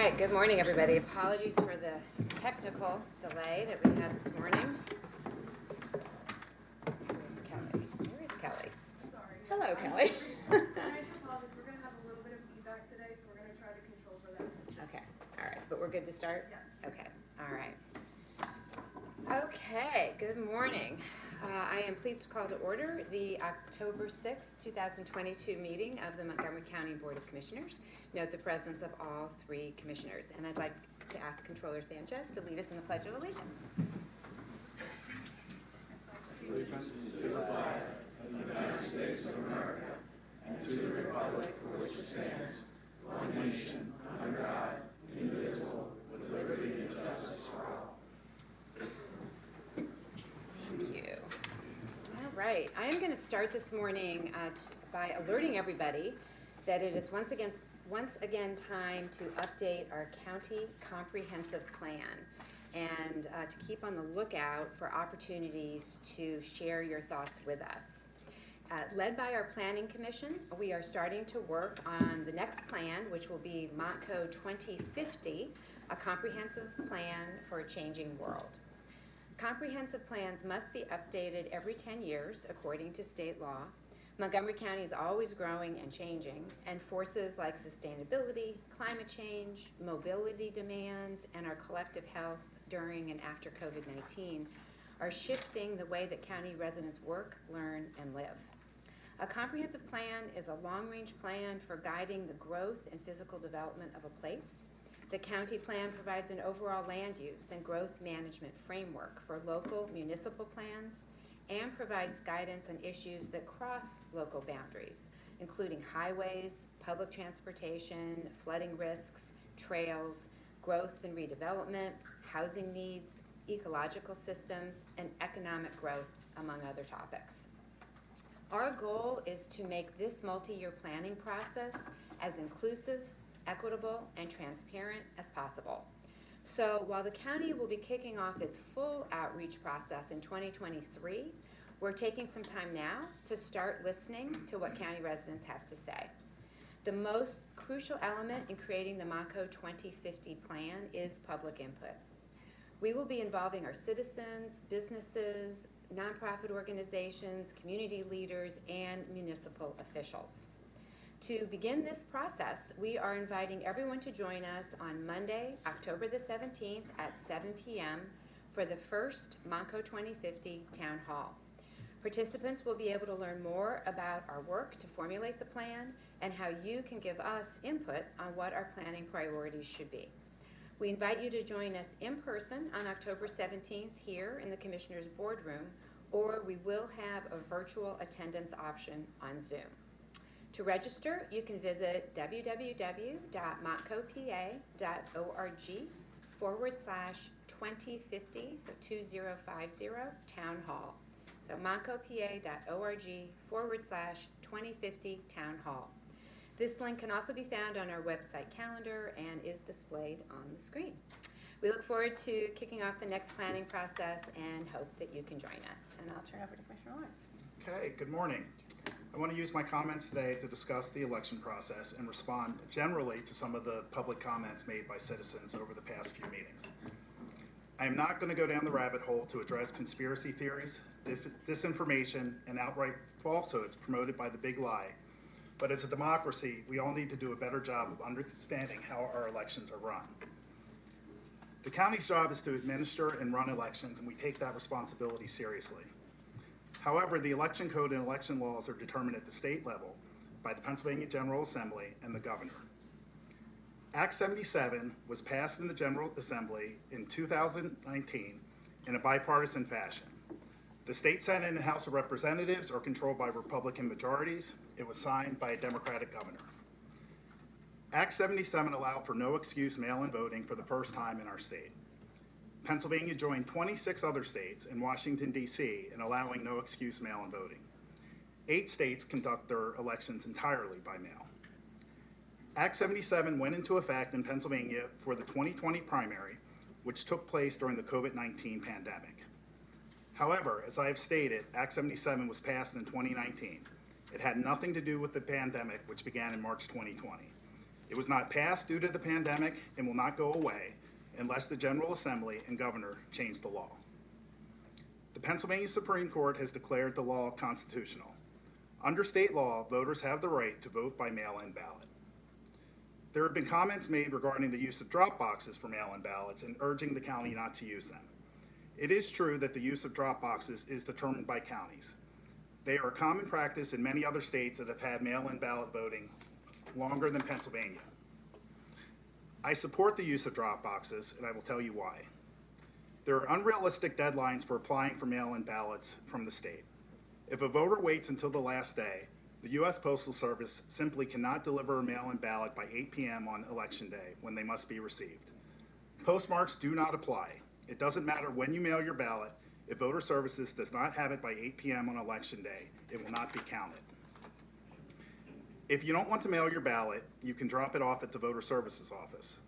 right, good morning, everybody. Apologies for the technical delay that we had this morning. Where's Kelly? Where is Kelly? Sorry. Hello, Kelly. I do apologize. We're going to have a little bit of feedback today, so we're going to try to control for that. Okay, all right, but we're good to start? Yes. Okay, all right. Okay, good morning. I am pleased to call to order the October 6, 2022 meeting of the Montgomery County Board of Commissioners. Note the presence of all three commissioners, and I'd like to ask Controller Sanchez to lead us in the Pledge of Allegiance. Allegiance to the flag of the United States of America and to the republic for which it stands, one nation, under God, indivisible, with liberty and justice for all. Thank you. All right, I am going to start this morning by alerting everybody that it is once again time to update our county comprehensive plan and to keep on the lookout for opportunities to share your thoughts with us. Led by our Planning Commission, we are starting to work on the next plan, which will be Montco 2050, a comprehensive plan for a changing world. Comprehensive plans must be updated every 10 years according to state law. Montgomery County is always growing and changing, and forces like sustainability, climate change, mobility demands, and our collective health during and after COVID-19 are shifting the way that county residents work, learn, and live. A comprehensive plan is a long-range plan for guiding the growth and physical development of a place. The county plan provides an overall land use and growth management framework for local municipal plans and provides guidance on issues that cross local boundaries, including highways, public transportation, flooding risks, trails, growth and redevelopment, housing needs, ecological systems, and economic growth, among other topics. Our goal is to make this multi-year planning process as inclusive, equitable, and transparent as possible. So while the county will be kicking off its full outreach process in 2023, we're taking some time now to start listening to what county residents have to say. The most crucial element in creating the Montco 2050 plan is public input. We will be involving our citizens, businesses, nonprofit organizations, community leaders, and municipal officials. To begin this process, we are inviting everyone to join us on Monday, October the 17th at 7 p.m. for the first Montco 2050 Town Hall. Participants will be able to learn more about our work to formulate the plan and how you can give us input on what our planning priorities should be. We invite you to join us in person on October 17th here in the Commissioner's Boardroom, or we will have a virtual attendance option on Zoom. To register, you can visit www.montcopa.org/2050, so 2050 Town Hall. So montcopa.org/2050 Town Hall. This link can also be found on our website calendar and is displayed on the screen. We look forward to kicking off the next planning process and hope that you can join us. And I'll turn over to Commissioner Lawrence. Okay, good morning. I want to use my comments today to discuss the election process and respond generally to some of the public comments made by citizens over the past few meetings. I am not going to go down the rabbit hole to address conspiracy theories, disinformation, and outright falsehoods promoted by the big lie, but as a democracy, we all need to do a better job of understanding how our elections are run. The county's job is to administer and run elections, and we take that responsibility seriously. However, the election code and election laws are determined at the state level by the Pennsylvania General Assembly and the governor. Act 77 was passed in the General Assembly in 2019 in a bipartisan fashion. The state Senate and House of Representatives are controlled by Republican majorities. It was signed by a Democratic governor. Act 77 allowed for no excuse mail-in voting for the first time in our state. Pennsylvania joined 26 other states and Washington, D.C. in allowing no excuse mail-in voting. 8 states conduct their elections entirely by mail. Act 77 went into effect in Pennsylvania for the 2020 primary, which took place during the COVID-19 pandemic. However, as I have stated, Act 77 was passed in 2019. It had nothing to do with the pandemic, which began in March 2020. It was not passed due to the pandemic and will not go away unless the General Assembly and Governor change the law. The Pennsylvania Supreme Court has declared the law constitutional. Under state law, voters have the right to vote by mail-in ballot. There have been comments made regarding the use of drop boxes for mail-in ballots and urging the county not to use them. It is true that the use of drop boxes is determined by counties. They are a common practice in many other states that have had mail-in ballot voting longer than Pennsylvania. I support the use of drop boxes, and I will tell you why. There are unrealistic deadlines for applying for mail-in ballots from the state. If a voter waits until the last day, the U.S. Postal Service simply cannot deliver a mail-in ballot by 8 p.m. on Election Day when they must be received. Postmarks do not apply. It doesn't matter when you mail your ballot. If Voter Services does not have it by 8 p.m. on Election Day, it will not be counted. If you don't want to mail your ballot, you can drop it off at the Voter Services office.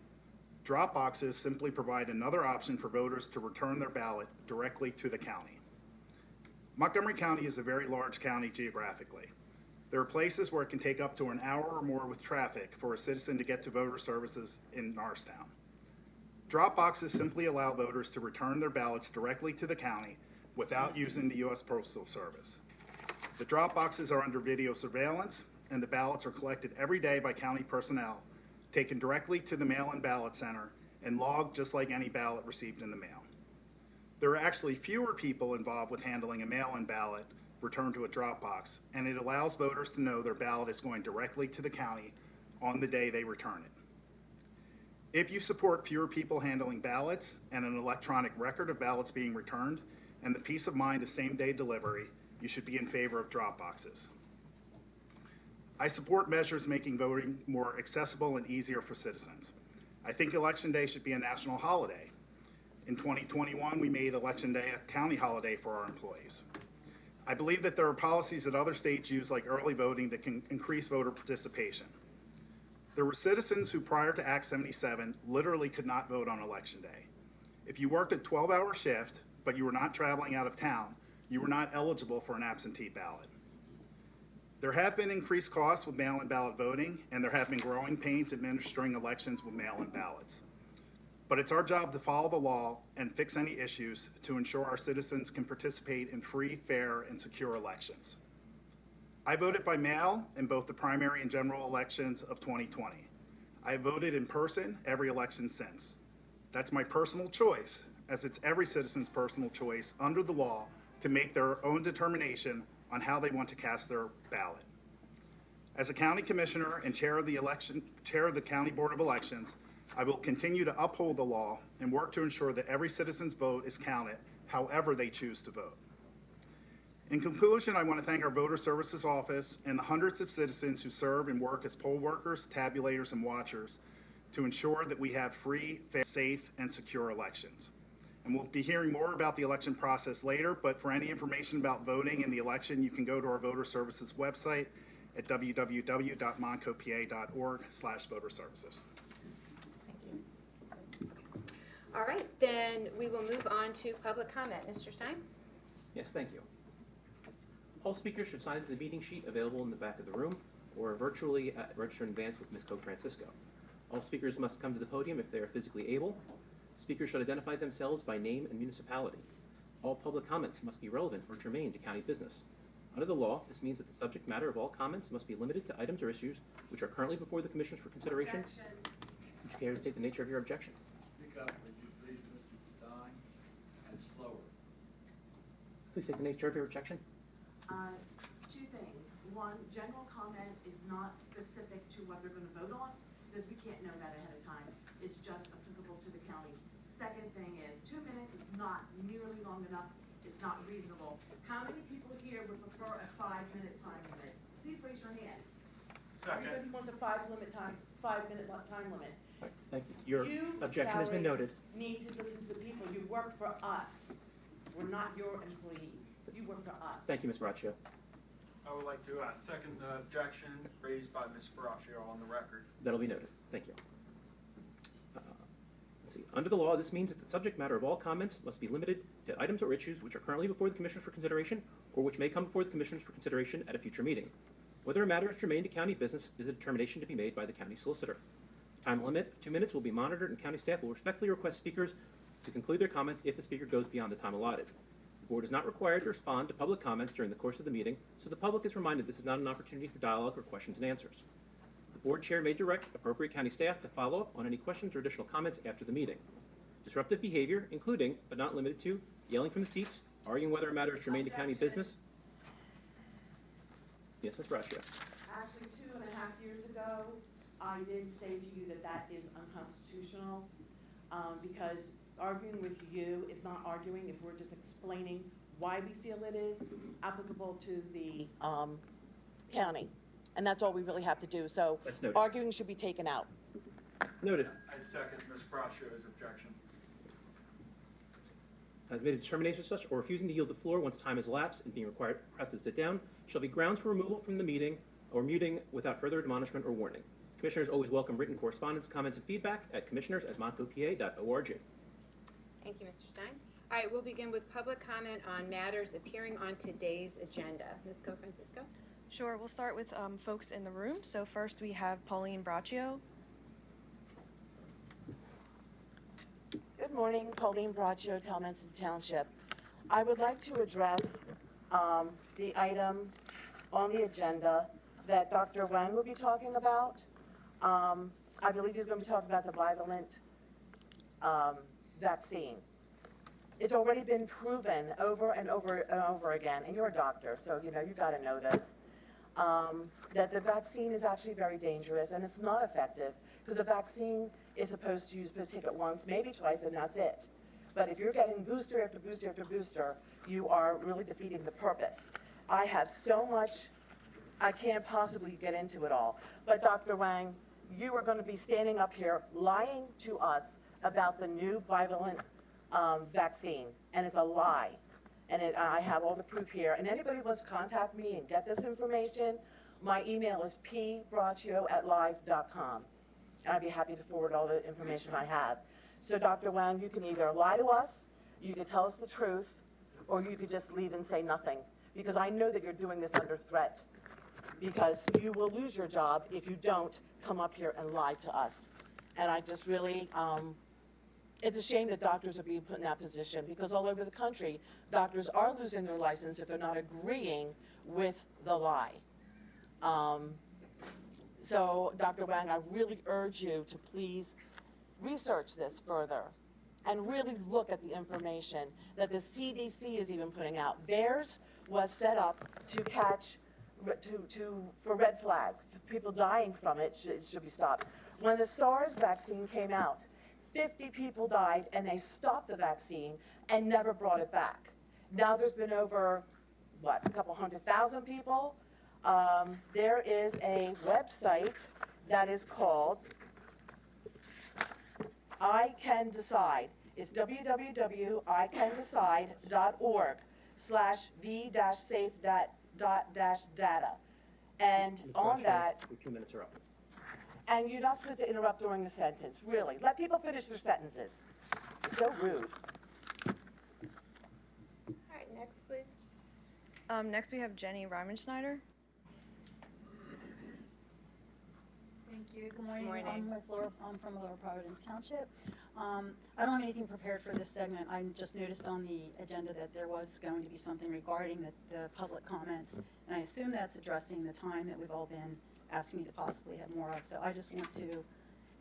Drop boxes simply provide another option for voters to return their ballot directly to the county. Montgomery County is a very large county geographically. There are places where it can take up to an hour or more with traffic for a citizen to get to Voter Services in Norristown. Drop boxes simply allow voters to return their ballots directly to the county without using the U.S. Postal Service. The drop boxes are under video surveillance, and the ballots are collected every day by county personnel, taken directly to the mail-in ballot center, and logged just like any ballot received in the mail. There are actually fewer people involved with handling a mail-in ballot returned to a drop box, and it allows voters to know their ballot is going directly to the county on the day they return it. If you support fewer people handling ballots and an electronic record of ballots being returned and the peace of mind of same-day delivery, you should be in favor of drop boxes. I support measures making voting more accessible and easier for citizens. I think Election Day should be a national holiday. In 2021, we made Election Day a county holiday for our employees. I believe that there are policies that other states use, like early voting, that can increase voter participation. There were citizens who, prior to Act 77, literally could not vote on Election Day. If you worked a 12-hour shift, but you were not traveling out of town, you were not eligible for an absentee ballot. There have been increased costs with mail-in ballot voting, and there have been growing pains administering elections with mail-in ballots. But it's our job to follow the law and fix any issues to ensure our citizens can participate in free, fair, and secure elections. I voted by mail in both the primary and general elections of 2020. I have voted in person every election since. That's my personal choice, as it's every citizen's personal choice under the law to make their own determination on how they want to cast their ballot. As a county commissioner and chair of the County Board of Elections, I will continue to uphold the law and work to ensure that every citizen's vote is counted however they choose to vote. In conclusion, I want to thank our Voter Services Office and the hundreds of citizens who serve and work as poll workers, tabulators, and watchers to ensure that we have free, fair, safe, and secure elections. And we'll be hearing more about the election process later, but for any information about voting in the election, you can go to our Voter Services website at www.montcopa.org/voterservices. All right, then we will move on to public comment. Mr. Stein? Yes, thank you. All speakers should sign into the meeting sheet available in the back of the room or virtually register in advance with Ms. Coke Francisco. All speakers must come to the podium if they are physically able. Speakers should identify themselves by name and municipality. All public comments must be relevant or germane to county business. Under the law, this means that the subject matter of all comments must be limited to items or issues which are currently before the commissioners for consideration. Objection. Would you care to state the nature of your objection? Speak up, would you please, Mr. Stein, and slower. Please state the nature of your objection. Two things. One, general comment is not specific to what they're going to vote on, because we can't know that ahead of time. It's just applicable to the county. Second thing is, 2 minutes is not nearly long enough. It's not reasonable. How many people here would prefer a 5-minute time limit? Please raise your hand. Everybody wants a 5-minute time limit. Right, thank you. Your objection has been noted. You need to listen to people. You work for us. We're not your employees. You work for us. Thank you, Ms. Braccio. I would like to second the objection raised by Ms. Braccio on the record. That'll be noted. Thank you. Let's see. Under the law, this means that the subject matter of all comments must be limited to items or issues which are currently before the commissioners for consideration or which may come before the commissioners for consideration at a future meeting. Whether a matter is germane to county business is a determination to be made by the county solicitor. Time limit of 2 minutes will be monitored, and county staff will respectfully request speakers to conclude their comments if the speaker goes beyond the time allotted. The board is not required to respond to public comments during the course of the meeting, so the public is reminded this is not an opportunity for dialogue or questions and answers. The board chair may direct appropriate county staff to follow up on any questions or additional comments after the meeting. Disruptive behavior, including, but not limited to, yelling from the seats, arguing whether a matter is germane to county business. Yes, Ms. Braccio. Actually, 2.5 years ago, I did say to you that that is unconstitutional, because arguing with you is not arguing if we're just explaining why we feel it is applicable to the county. And that's all we really have to do. So That's noted. arguing should be taken out. Noted. I second Ms. Braccio's objection. Has made a determination as such or refusing to yield the floor once time has elapsed and being required pressed to sit down shall be grounds for removal from the meeting or muting without further admonishment or warning. Commissioners always welcome written correspondence, comments, and feedback at commissioners@montgopa.org. Thank you, Mr. Stein. All right, we'll begin with public comment on matters appearing on today's agenda. Ms. Co-Francisco? Sure, we'll start with folks in the room. So first we have Pauline Braccio. Good morning, Pauline Braccio, Talmenson Township. I would like to address the item on the agenda that Dr. Wang will be talking about. I believe he's going to be talking about the bivalent vaccine. It's already been proven over and over and over again, and you're a doctor, so you got to know this, that the vaccine is actually very dangerous and it's not effective because the vaccine is supposed to take it once, maybe twice, and that's it. But if you're getting booster after booster after booster, you are really defeating the purpose. I have so much, I can't possibly get into it all. But Dr. Wang, you are going to be standing up here lying to us about the new bivalent vaccine, and it's a lie. And I have all the proof here. And anybody who wants to contact me and get this information, my email is pbraccio@live.com. And I'd be happy to forward all the information I have. So Dr. Wang, you can either lie to us, you can tell us the truth, or you could just leave and say nothing. Because I know that you're doing this under threat. Because you will lose your job if you don't come up here and lie to us. And I just really, it's a shame that doctors are being put in that position, because all over the country, doctors are losing their license if they're not agreeing with the lie. So, Dr. Wang, I really urge you to please research this further and really look at the information that the CDC is even putting out. Theirs was set up to catch, for red flag, people dying from it should be stopped. When the SARS vaccine came out, 50 people died and they stopped the vaccine and never brought it back. Now there's been over, a couple 100,000 people? There is a website that is called I Can Decide. It's www.iCanDecide.org/v-safe.data. And Ms. on Braccio, that, your 2 minutes are up. and you're not supposed to interrupt during the sentence, really. Let people finish their sentences. You're so rude. All right, next, please. Next we have Jenny Reimenschneider. Thank you. Good morning. Morning. I'm from Lower Providence Township. I don't have anything prepared for this segment. I just noticed on the agenda that there was going to be something regarding the public comments, and I assume that's addressing the time that we've all been asking to possibly have more of. So I just want to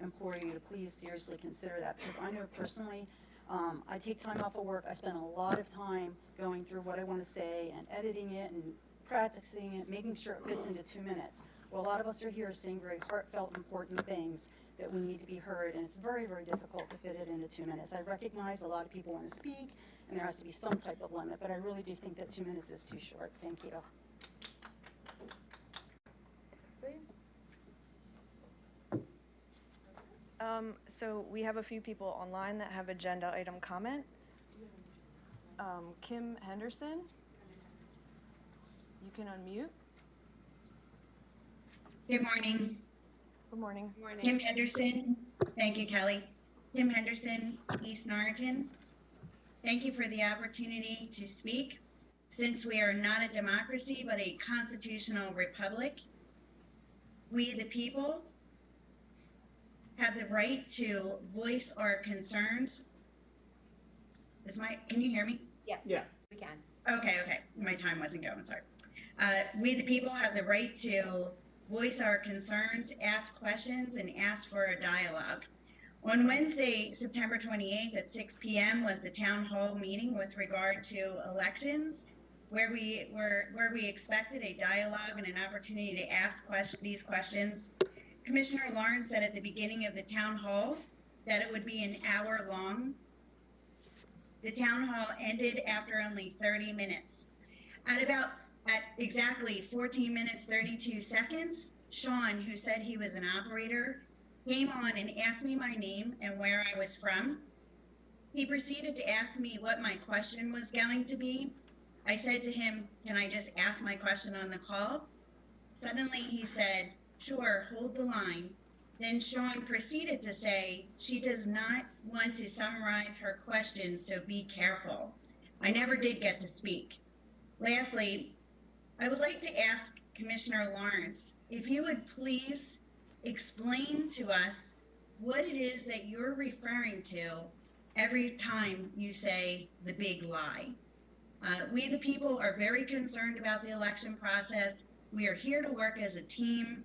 implore you to please seriously consider that, because I know personally, I take time off of work. I spend a lot of time going through what I want to say and editing it and practicing it, making sure it fits into 2 minutes. Well, a lot of us are here saying very heartfelt, important things that we need to be heard, and it's very, very difficult to fit it into 2 minutes. I recognize a lot of people want to speak, and there has to be some type of limit, but I really do think that 2 minutes is too short. Thank you. Next, please. So we have a few people online that have agenda item comment. Kim Henderson. You can unmute. Good morning. Good morning. Good morning. Kim Henderson. Thank you, Kelly. Kim Henderson, East Norriton. Thank you for the opportunity to speak. Since we are not a democracy, but a constitutional republic, We, the people, have the right to voice our concerns. Can you hear me? Yes. Yeah. We can. Okay. My time wasn't going, sorry. We, the people, have the right to voice our concerns, ask questions, and ask for a dialogue. On Wednesday, September 28th at 6 p.m. was the town hall meeting with regard to elections, where we expected a dialogue and an opportunity to ask these questions. Commissioner Lawrence said at the beginning of the town hall that it would be an hour long. The town hall ended after only 30 minutes. At exactly 14 minutes, 32 seconds, Sean, who said he was an operator, came on and asked me my name and where I was from. He proceeded to ask me what my question was going to be. I said to him, "Can I just ask my question on the call?" Suddenly he said, "Sure, hold the line." Then Sean proceeded to say, "She does not want to summarize her question, so be careful." I never did get to speak. Lastly, I would like to ask Commissioner Lawrence if you would please explain to us what it is that you're referring to every time you say the big lie. We, the people, are very concerned about the election process. We are here to work as a team.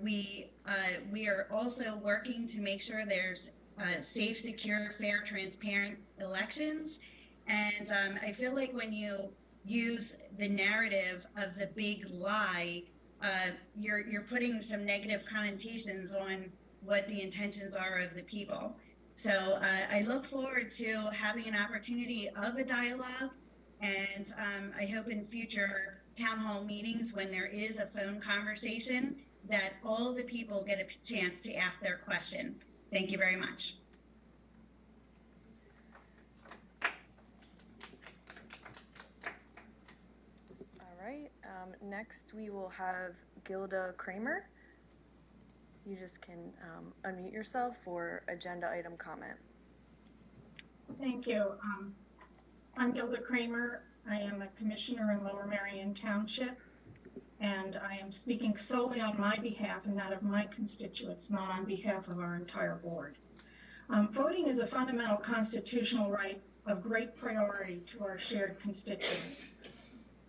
We are also working to make sure there's safe, secure, fair, transparent elections. And I feel like when you use the narrative of the big lie, you're putting some negative connotations on what the intentions are of the people. So I look forward to having an opportunity of a dialogue, and I hope in future town hall meetings, when there is a phone conversation, that all the people get a chance to ask their question. Thank you very much. All right, next we will have Gilda Kramer. You just can unmute yourself for agenda item comment. Thank you. I'm Gilda Kramer. I am a commissioner in Lower Merion Township, and I am speaking solely on my behalf and that of my constituents, not on behalf of our entire board. Voting is a fundamental constitutional right of great priority to our shared constituents.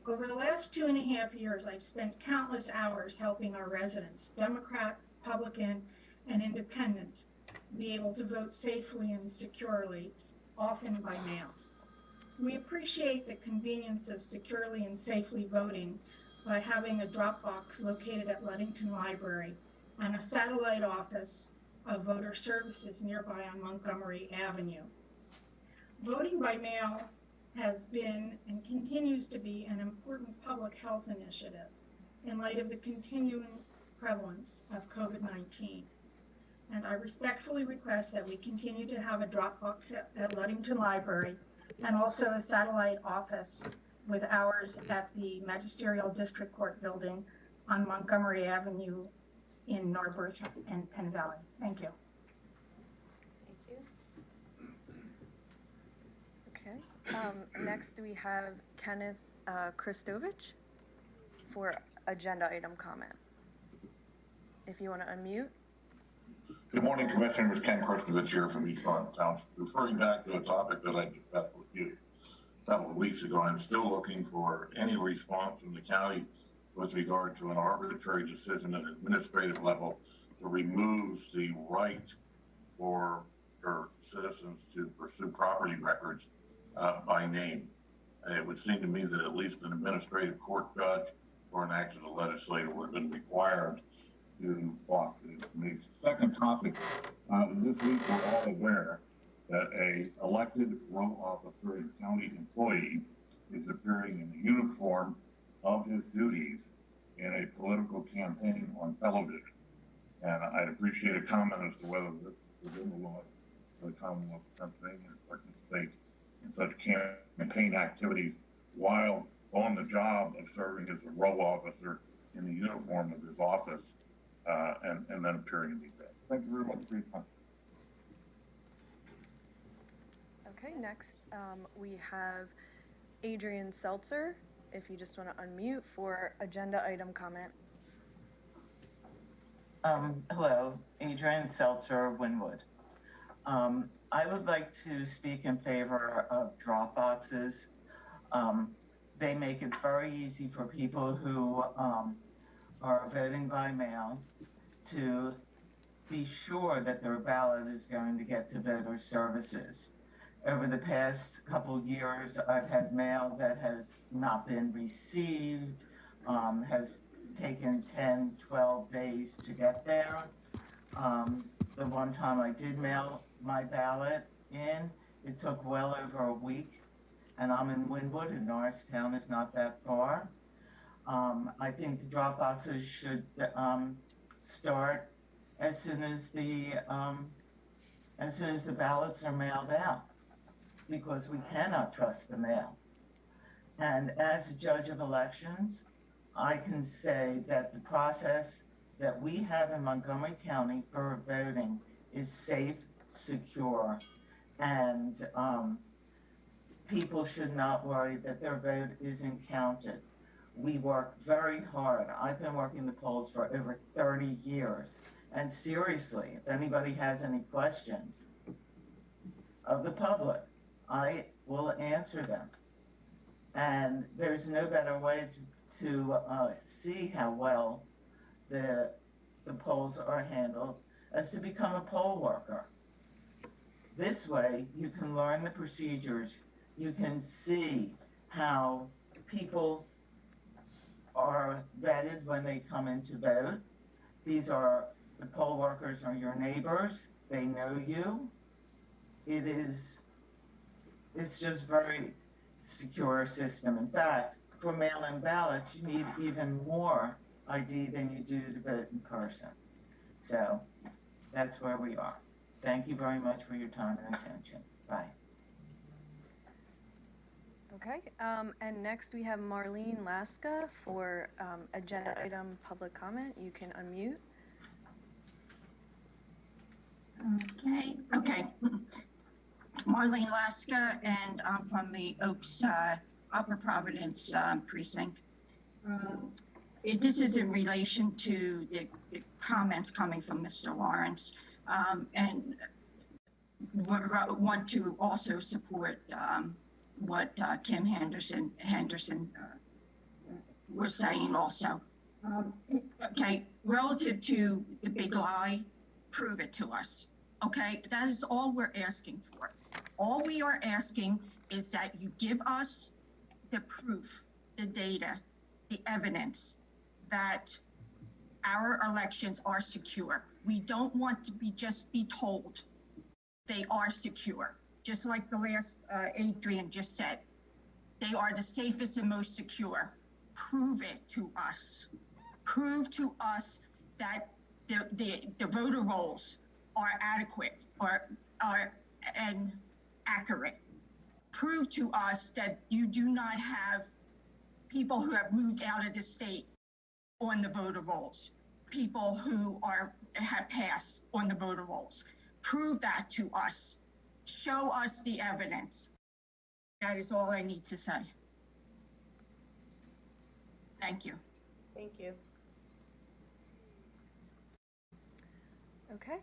Over the last 2.5 years, I've spent countless hours helping our residents, Democrat, Republican, and Independent, be able to vote safely and securely, often by mail. We appreciate the convenience of securely and safely voting by having a drop box located at Ludington Library and a satellite office of voter services nearby on Montgomery Avenue. Voting by mail has been and continues to be an important public health initiative in light of the continuing prevalence of COVID-19. And I respectfully request that we continue to have a drop box at Ludington Library and also a satellite office with hours at the Magisterial District Court building on Montgomery Avenue in Narberth and Penn Valley. Thank you. Thank you. Okay. Next we have Kenneth Kristovich for agenda item comment. If you want to unmute. Good morning, Commissioners. Ken Kristovich here from East Norton Township. Referring back to a topic that I discussed with you several weeks ago, I'm still looking for any response from the county with regard to an arbitrary decision at an administrative level to remove the right for citizens to pursue property records by name. It would seem to me that at least an administrative court judge or an act of the legislature would have been required to block the second topic. This week we're all aware that a elected row officer and county employee is appearing in the uniform of his duties in a political campaign on television. And I'd appreciate a comment as to whether this is within the law of the Commonwealth of Pennsylvania to participate in such campaign activities while on the job of serving as a row officer in the uniform of his office, and then appearing in the event. Thank you very much for your time. Okay, next we have Adrian Seltzer, if you just want to unmute for agenda item comment. Hello, Adrian Seltzer, Winwood. I would like to speak in favor of drop boxes. They make it very easy for people who are voting by mail to be sure that their ballot is going to get to voter services. Over the past couple years, I've had mail that has not been received, has taken 10, 12 days to get there. The one time I did mail my ballot in, it took well over a week, and I'm in Winwood, and Norristown is not that far. I think the drop boxes should start as soon as the ballots are mailed out, because we cannot trust the mail. And as a judge of elections, I can say that the process that we have in Montgomery County for voting is safe, secure, and people should not worry that their vote isn't counted. We work very hard. I've been working the polls for over 30 years. And seriously, if anybody has any questions of the public, I will answer them. And there's no better way to see how well the polls are handled as to become a poll worker. This way, you can learn the procedures. You can see how people are vetted when they come in to vote. The poll workers are your neighbors. They know you. It's just very secure system. In fact, for mail-in ballots, you need even more ID than you do to vote in person. So that's where we are. Thank you very much for your time and attention. Bye. Okay, and next we have Marlene Laska for agenda item public comment. You can unmute. Okay. Marlene Laska, and I'm from the Oaks Upper Providence precinct. This is in relation to the comments coming from Mr. Lawrence, and want to also support what Kim Henderson was saying also. Okay, relative to the big lie, prove it to us. Okay, that is all we're asking for. All we are asking is that you give us the proof, the data, the evidence that our elections are secure. We don't want to just be told they are secure. Just like the last Adrian just said, they are the safest and most secure. Prove it to us. Prove to us that the voter rolls are adequate and accurate. Prove to us that you do not have people who have moved out of the state on the voter rolls, people who have passed on the voter rolls. Prove that to us. Show us the evidence. That is all I need to say. Thank you. Thank you. Okay,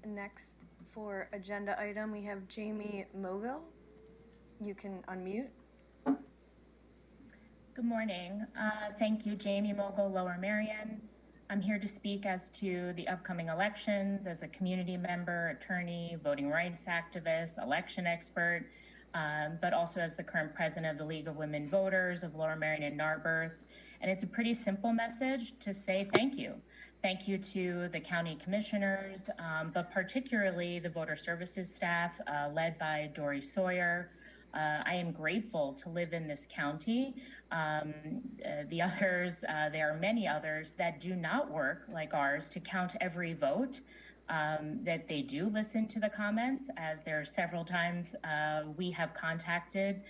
next for agenda item, we have Jamie Mogul. You can unmute. Good morning. Thank you, Jamie Mogul, Lower Merion. I'm here to speak as to the upcoming elections as a community member, attorney, voting rights activist, election expert, but also as the current president of the League of Women Voters of Lower Merion and Narberth. And it's a pretty simple message to say thank you. Thank you to the county commissioners, but particularly the voter services staff led by Dory Sawyer. I am grateful to live in this county. The others, there are many others that do not work like ours to count every vote, that they do listen to the comments, as there are several times we have contacted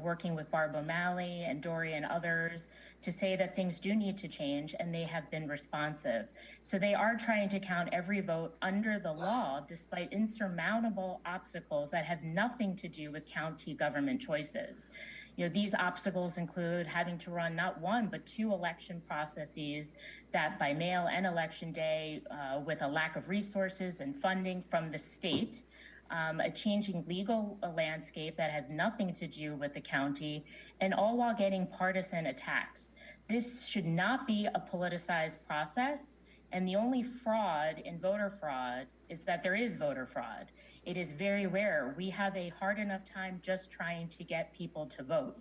working with Barb O'Malley and Dory and others to say that things do need to change, and they have been responsive. So they are trying to count every vote under the law, despite insurmountable obstacles that have nothing to do with county government choices. These obstacles include having to run not one, but 2 election processes that by mail and election day with a lack of resources and funding from the state, a changing legal landscape that has nothing to do with the county, and all while getting partisan attacks. This should not be a politicized process, and the only fraud in voter fraud is that there is voter fraud. It is very rare. We have a hard enough time just trying to get people to vote.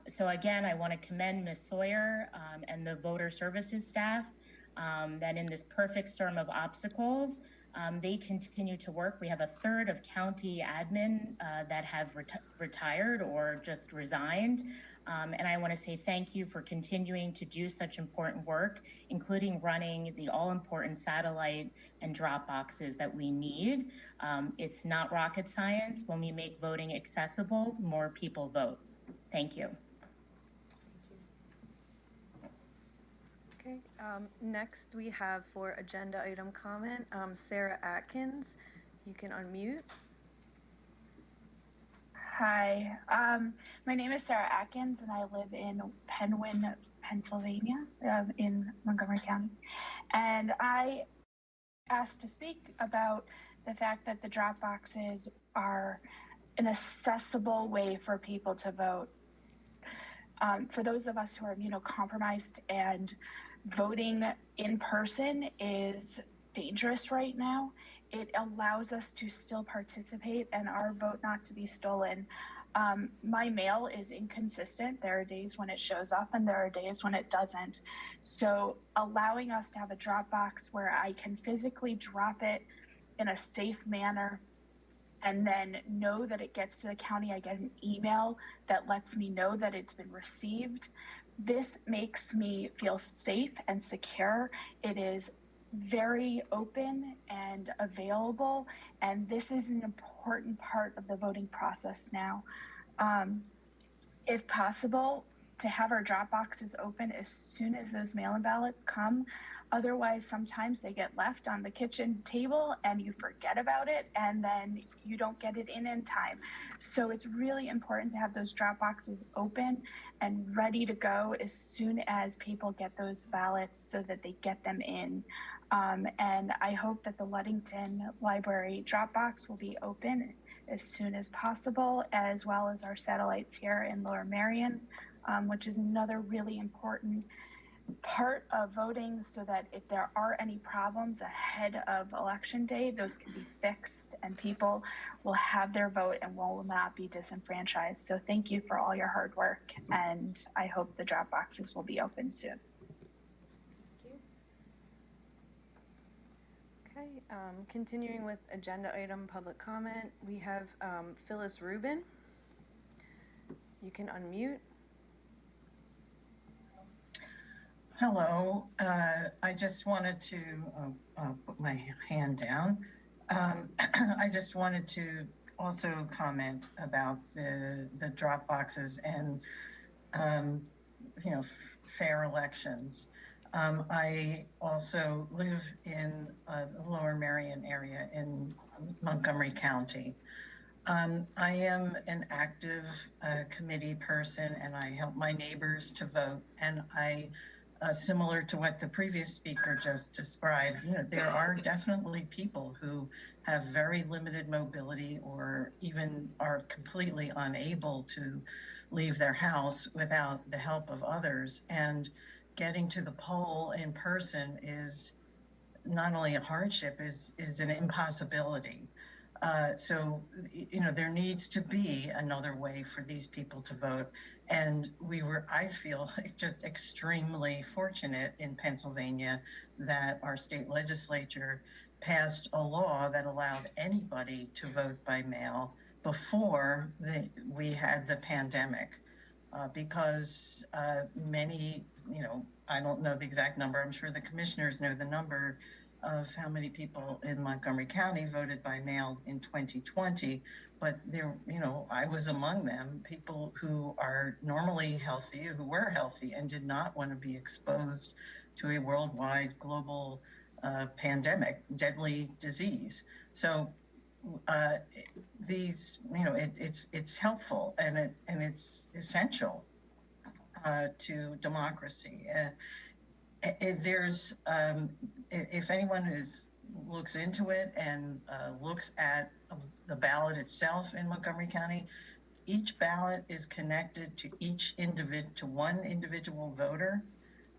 So again, I want to commend Ms. Sawyer and the voter services staff that in this perfect storm of obstacles, they continue to work. We have a third of county admin that have retired or just resigned. And I want to say thank you for continuing to do such important work, including running the all-important satellite and drop boxes that we need. It's not rocket science. When we make voting accessible, more people vote. Thank you. Okay, next we have for agenda item comment, Sarah Atkins. You can unmute. Hi, my name is Sarah Atkins and I live in Penwyn, Pennsylvania, in Montgomery County. And I asked to speak about the fact that the drop boxes are an accessible way for people to vote. For those of us who are immunocompromised, and voting in person is dangerous right now, it allows us to still participate and our vote not to be stolen. My mail is inconsistent. There are days when it shows up and there are days when it doesn't. So allowing us to have a drop box where I can physically drop it in a safe manner and then know that it gets to the county, I get an email that lets me know that it's been received. This makes me feel safe and secure. It is very open and available, and this is an important part of the voting process now. If possible, to have our drop boxes open as soon as those mail-in ballots come. Otherwise, sometimes they get left on the kitchen table and you forget about it and then you don't get it in time. So it's really important to have those drop boxes open and ready to go as soon as people get those ballots so that they get them in. And I hope that the Ludington Library drop box will be open as soon as possible, as well as our satellites here in Lower Merion, which is another really important part of voting, so that if there are any problems ahead of election day, those can be fixed and people will have their vote and will not be disenfranchised. So thank you for all your hard work, and I hope the drop boxes will be open soon. Okay, continuing with agenda item public comment, we have Phyllis Rubin. You can unmute. Hello, I just wanted to put my hand down. I just wanted to also comment about the drop boxes and, fair elections. I also live in the Lower Merion area in Montgomery County. I am an active committee person and I help my neighbors to vote, and similar to what the previous speaker just described, there are definitely people who have very limited mobility or even are completely unable to leave their house without the help of others. And getting to the poll in person is not only a hardship, is an impossibility. So there needs to be another way for these people to vote. And I feel just extremely fortunate in Pennsylvania that our state legislature passed a law that allowed anybody to vote by mail before we had the pandemic. Because many, I don't know the exact number, I'm sure the commissioners know the number of how many people in Montgomery County voted by mail in 2020, but I was among them, people who are normally healthy, who were healthy and did not want to be exposed to a worldwide global pandemic, deadly disease. So these, it's helpful and it's essential to democracy. There's, if anyone looks into it and looks at the ballot itself in Montgomery County, each ballot is connected to one individual voter.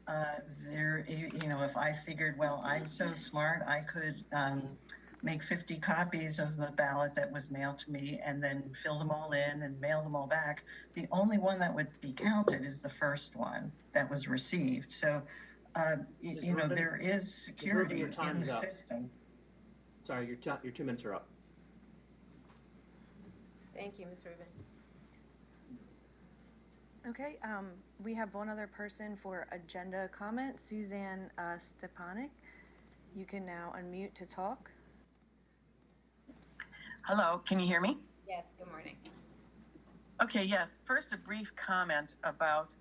If I figured, well, I'm so smart, I could make 50 copies of the ballot that was mailed to me and then fill them all in and mail them all back. The only one that would be counted is the first one that was received. So, Rubin, there is security Ms. Rubin, in the up. system. Sorry, your 2 minutes are up. Thank you, Ms. Rubin. Okay, we have one other person for agenda comment, Suzanne Stepanek. You can now unmute to talk. Hello, can you hear me? Yes, good morning. Okay, yes. First, a brief comment about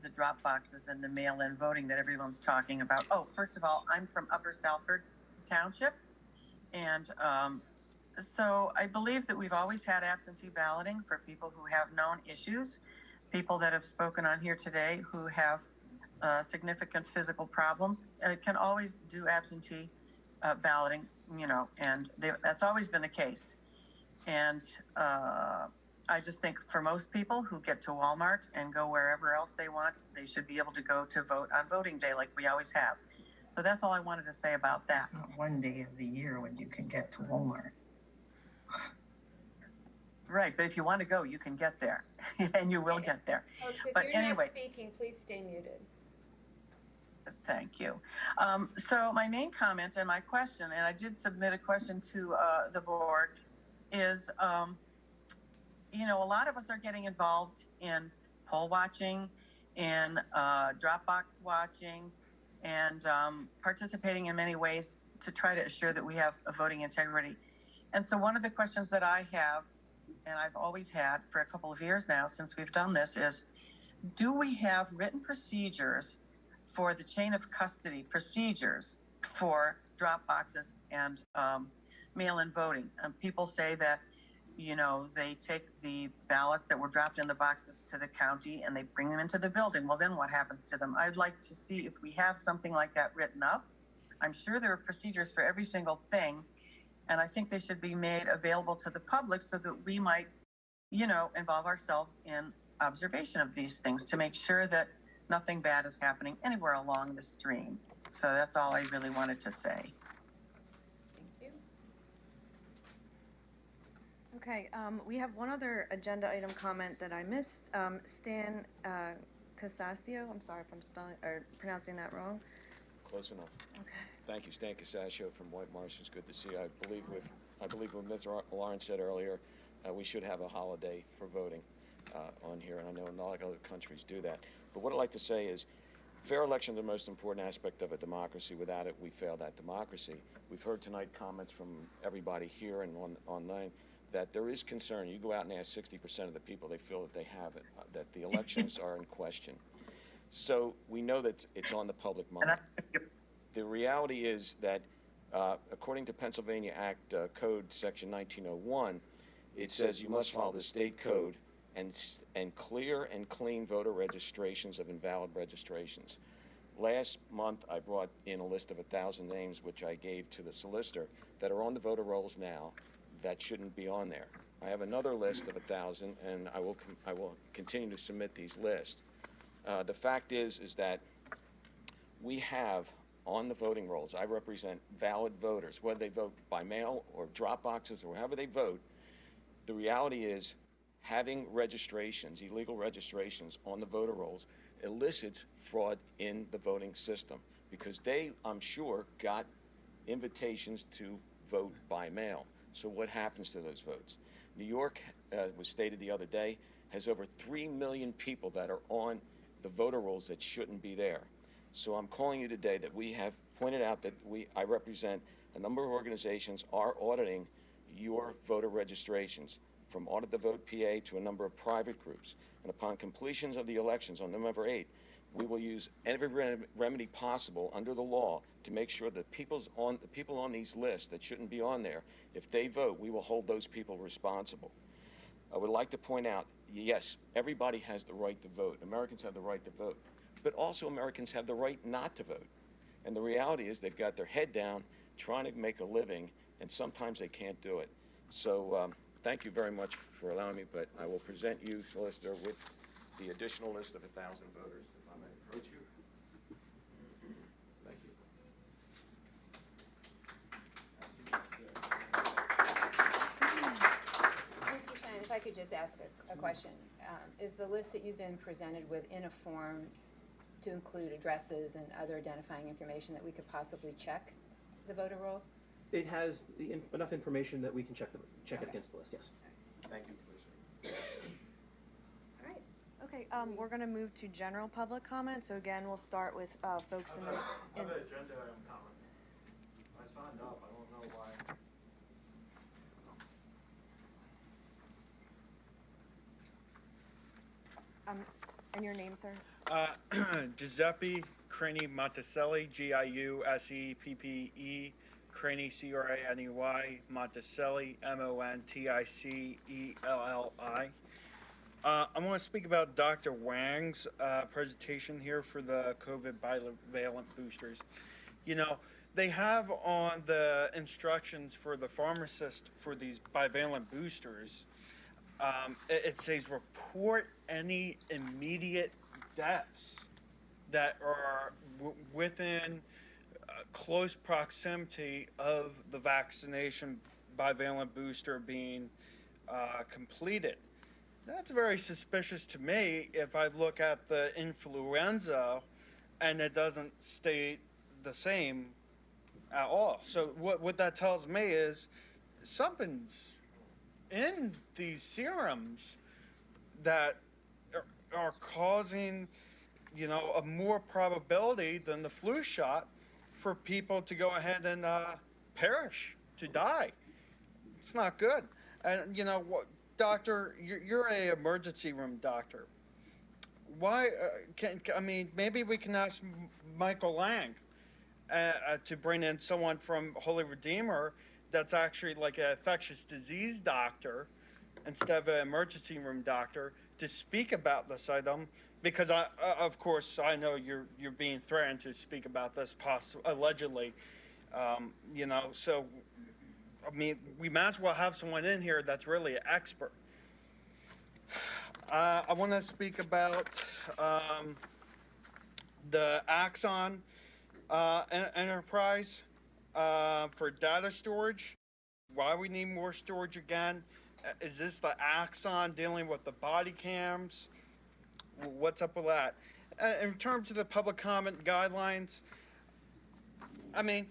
the drop boxes and the mail-in voting that everyone's talking about. Oh, first of all, I'm from Upper Salford Township, and so I believe that we've always had absentee balloting for people who have known issues, people that have spoken on here today who have significant physical problems, can always do absentee balloting, and that's always been the case. And I just think for most people who get to Walmart and go wherever else they want, they should be able to go to vote on voting day like we always have. So that's all I wanted to say about that. It's not one day of the year when you can get to Walmart. Right, but if you want to go, you can get there, and you will get there. Folks, if But you're anyway, not speaking, please stay muted. thank you. So my main comment and my question, and I did submit a question to the board, is, a lot of us are getting involved in poll watching, in Dropbox watching, and participating in many ways to try to assure that we have a voting integrity. And so one of the questions that I have, and I've always had for a couple of years now since we've done this, is do we have written procedures for the chain of custody procedures for drop boxes and mail-in voting? And people say that, they take the ballots that were dropped in the boxes to the county and they bring them into the building. Well, then what happens to them? I'd like to see if we have something like that written up. I'm sure there are procedures for every single thing, and I think they should be made available to the public so that we might, involve ourselves in observation of these things to make sure that nothing bad is happening anywhere along the stream. So that's all I really wanted to say. Thank you. Okay, we have one other agenda item comment that I missed. Stan Casasio, I'm sorry if I'm spelling or pronouncing that wrong. Close enough. Okay. Thank you, Stan Casasio from White Marsh. It's good to see you. I believe what Mr. Lawrence said earlier, we should have a holiday for voting on here, and I know a lot of other countries do that. But what I'd like to say is, fair election is the most important aspect of a democracy. Without it, we fail that democracy. We've heard tonight comments from everybody here and online that there is concern. You go out and ask 60% of the people, they feel that they have it, that the elections are in question. So we know that it's on the public mind. The reality is that according to Pennsylvania Act Code Section 1901, it says you must follow the state code and clear and clean voter registrations of invalid registrations. Last month, I brought in a list of 1,000 names, which I gave to the solicitor, that are on the voter rolls now that shouldn't be on there. I have another list of 1,000, and I will continue to submit these lists. The fact is that we have on the voting rolls, I represent valid voters, whether they vote by mail or drop boxes or however they vote. The reality is having registrations, illegal registrations on the voter rolls elicits fraud in the voting system because they, I'm sure, got invitations to vote by mail. So what happens to those votes? New York, was stated the other day, has over 3 million people that are on the voter rolls that shouldn't be there. So I'm calling you today that we have pointed out that I represent a number of organizations are auditing your voter registrations, from Audit the Vote PA to a number of private groups. And upon completion of the elections on November 8th, we will use every remedy possible under the law to make sure that the people on these lists that shouldn't be on there, if they vote, we will hold those people responsible. I would like to point out, yes, everybody has the right to vote. Americans have the right to vote, but also Americans have the right not to vote. And the reality is they've got their head down trying to make a living, and sometimes they can't do it. So thank you very much for allowing me, but I will present you, Solicitor, with the additional list of 1,000 voters. If I may approach you. Thank you. Mr. Stein, if I could just ask a question. Is the list that you've been presented with in a form to include addresses and other identifying information that we could possibly check the voter rolls? It has enough information that we can check it against the list, yes. Thank you, Commissioner. All right. Okay, we're gonna move to general public comment. So again, we'll start with folks in the. I have an agenda item comment. I signed up. I don't know why. And your name, sir? Giuseppe Craney Monticelli, Giuseppe Craney, Craney, Monticelli, Monticelli. I want to speak about Dr. Wang's presentation here for the COVID bivalent boosters. You know, they have on the instructions for the pharmacist for these bivalent boosters, it says report any immediate deaths that are within close proximity of the vaccination bivalent booster being completed. That's very suspicious to me if I look at the influenza and it doesn't state the same at all. So what that tells me is something's in these serums that are causing, you know, a more probability than the flu shot for people to go ahead and perish, to die. It's not good. And you know what, doctor, you're a emergency room doctor. Why I mean, maybe we can ask Michael Lang to bring in someone from Holy Redeemer that's actually like an infectious disease doctor instead of an emergency room doctor to speak about this item, because of course I know you're being threatened to speak about this allegedly, you know, so I mean, we might as well have someone in here that's really an expert. I want to speak about the Axon enterprise for data storage. Why we need more storage again? Is this the Axon dealing with the body cams? What's up with that? In terms of the public comment guidelines, I mean,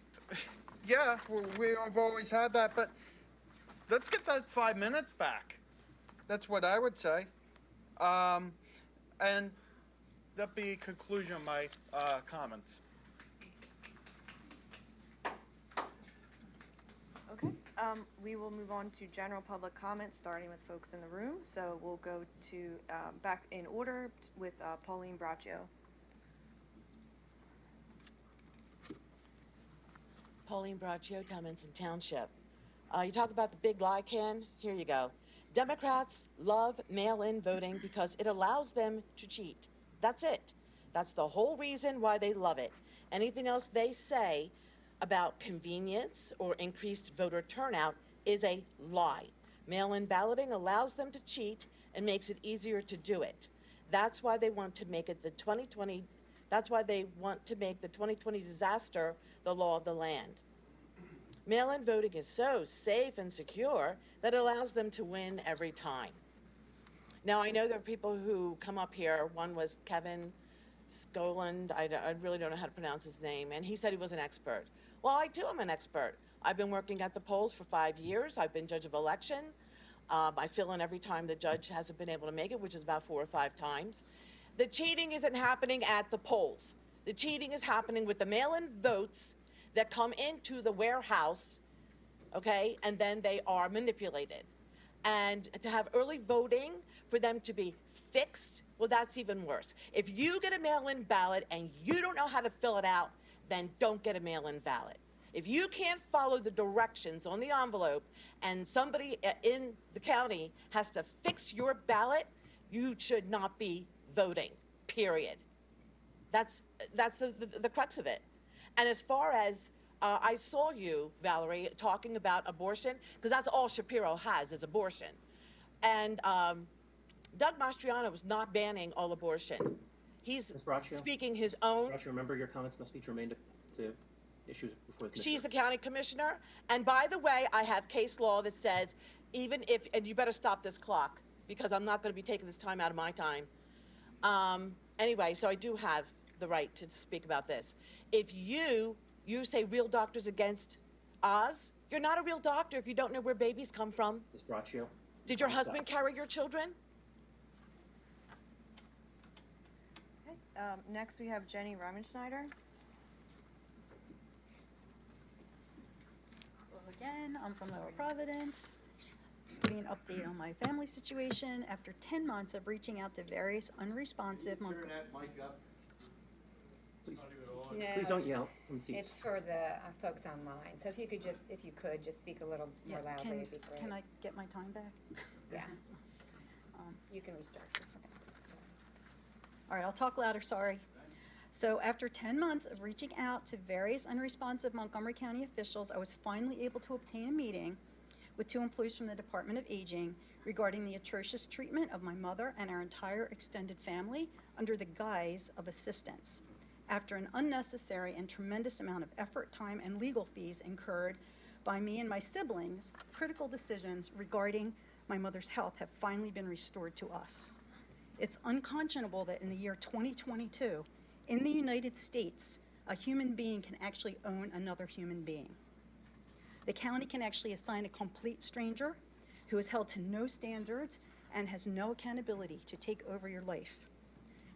yeah, we've always had that, but let's get that 5 minutes back. That's what I would say. And that'd be a conclusion of my comments. Okay, we will move on to general public comments, starting with folks in the room. So we'll go to back in order with Pauline Braccio. Pauline Braccio, Talmenton Township. You talk about the big lie can. Here you go. Democrats love mail-in voting because it allows them to cheat. That's it. That's the whole reason why they love it. Anything else they say about convenience or increased voter turnout is a lie. Mail-in balloting allows them to cheat and makes it easier to do it. That's why they want to make it the 2020. That's why they want to make the 2020 disaster the law of the land. Mail-in voting is so safe and secure that it allows them to win every time. Now, I know there are people who come up here. One was Kevin Skoland. I really don't know how to pronounce his name. And he said he was an expert. Well, I too am an expert. I've been working at the polls for 5 years. I've been judge of election. I fill in every time the judge hasn't been able to make it, which is about 4 or 5 times. The cheating isn't happening at the polls. The cheating is happening with the mail-in votes that come into the warehouse, okay, and then they are manipulated. And to have early voting for them to be fixed, well, that's even worse. If you get a mail-in ballot and you don't know how to fill it out, then don't get a mail-in ballot. If you can't follow the directions on the envelope and somebody in the county has to fix your ballot, you should not be voting, period. That's the crux of it. And as far as, I saw you, Valerie, talking about abortion, because that's all Shapiro has is abortion. And Doug Mastriano was not banning all abortion. He's speaking his own. Braccio, remember your comments must be germane to issues before the commissioner. She's the county commissioner. And by the way, I have case law that says even if, and you better stop this clock because I'm not going to be taking this time out of my time. Anyway, so I do have the right to speak about this. If you say real doctors against Oz, you're not a real doctor if you don't know where babies come from. Ms. Braccio. Did your husband carry your children? Okay, next we have Jenny Ramenschneider. Hello again, I'm from Lower Providence. Just giving an update on my family situation. After 10 months of reaching out to various unresponsive. Turn that mic up. No, Please don't yell from the seats. It's for the folks online. So if you could just speak a little more loudly, it'd be great. Can I get my time back? Yeah. You can restart. All right, I'll talk louder, sorry. So after 10 months of reaching out to various unresponsive Montgomery County officials, I was finally able to obtain a meeting with 2 employees from the Department of Aging regarding the atrocious treatment of my mother and our entire extended family under the guise of assistance. After an unnecessary and tremendous amount of effort, time, and legal fees incurred by me and my siblings, critical decisions regarding my mother's health have finally been restored to us. It's unconscionable that in the year 2022, in the United States, a human being can actually own another human being. The county can actually assign a complete stranger who is held to no standards and has no accountability to take over your life.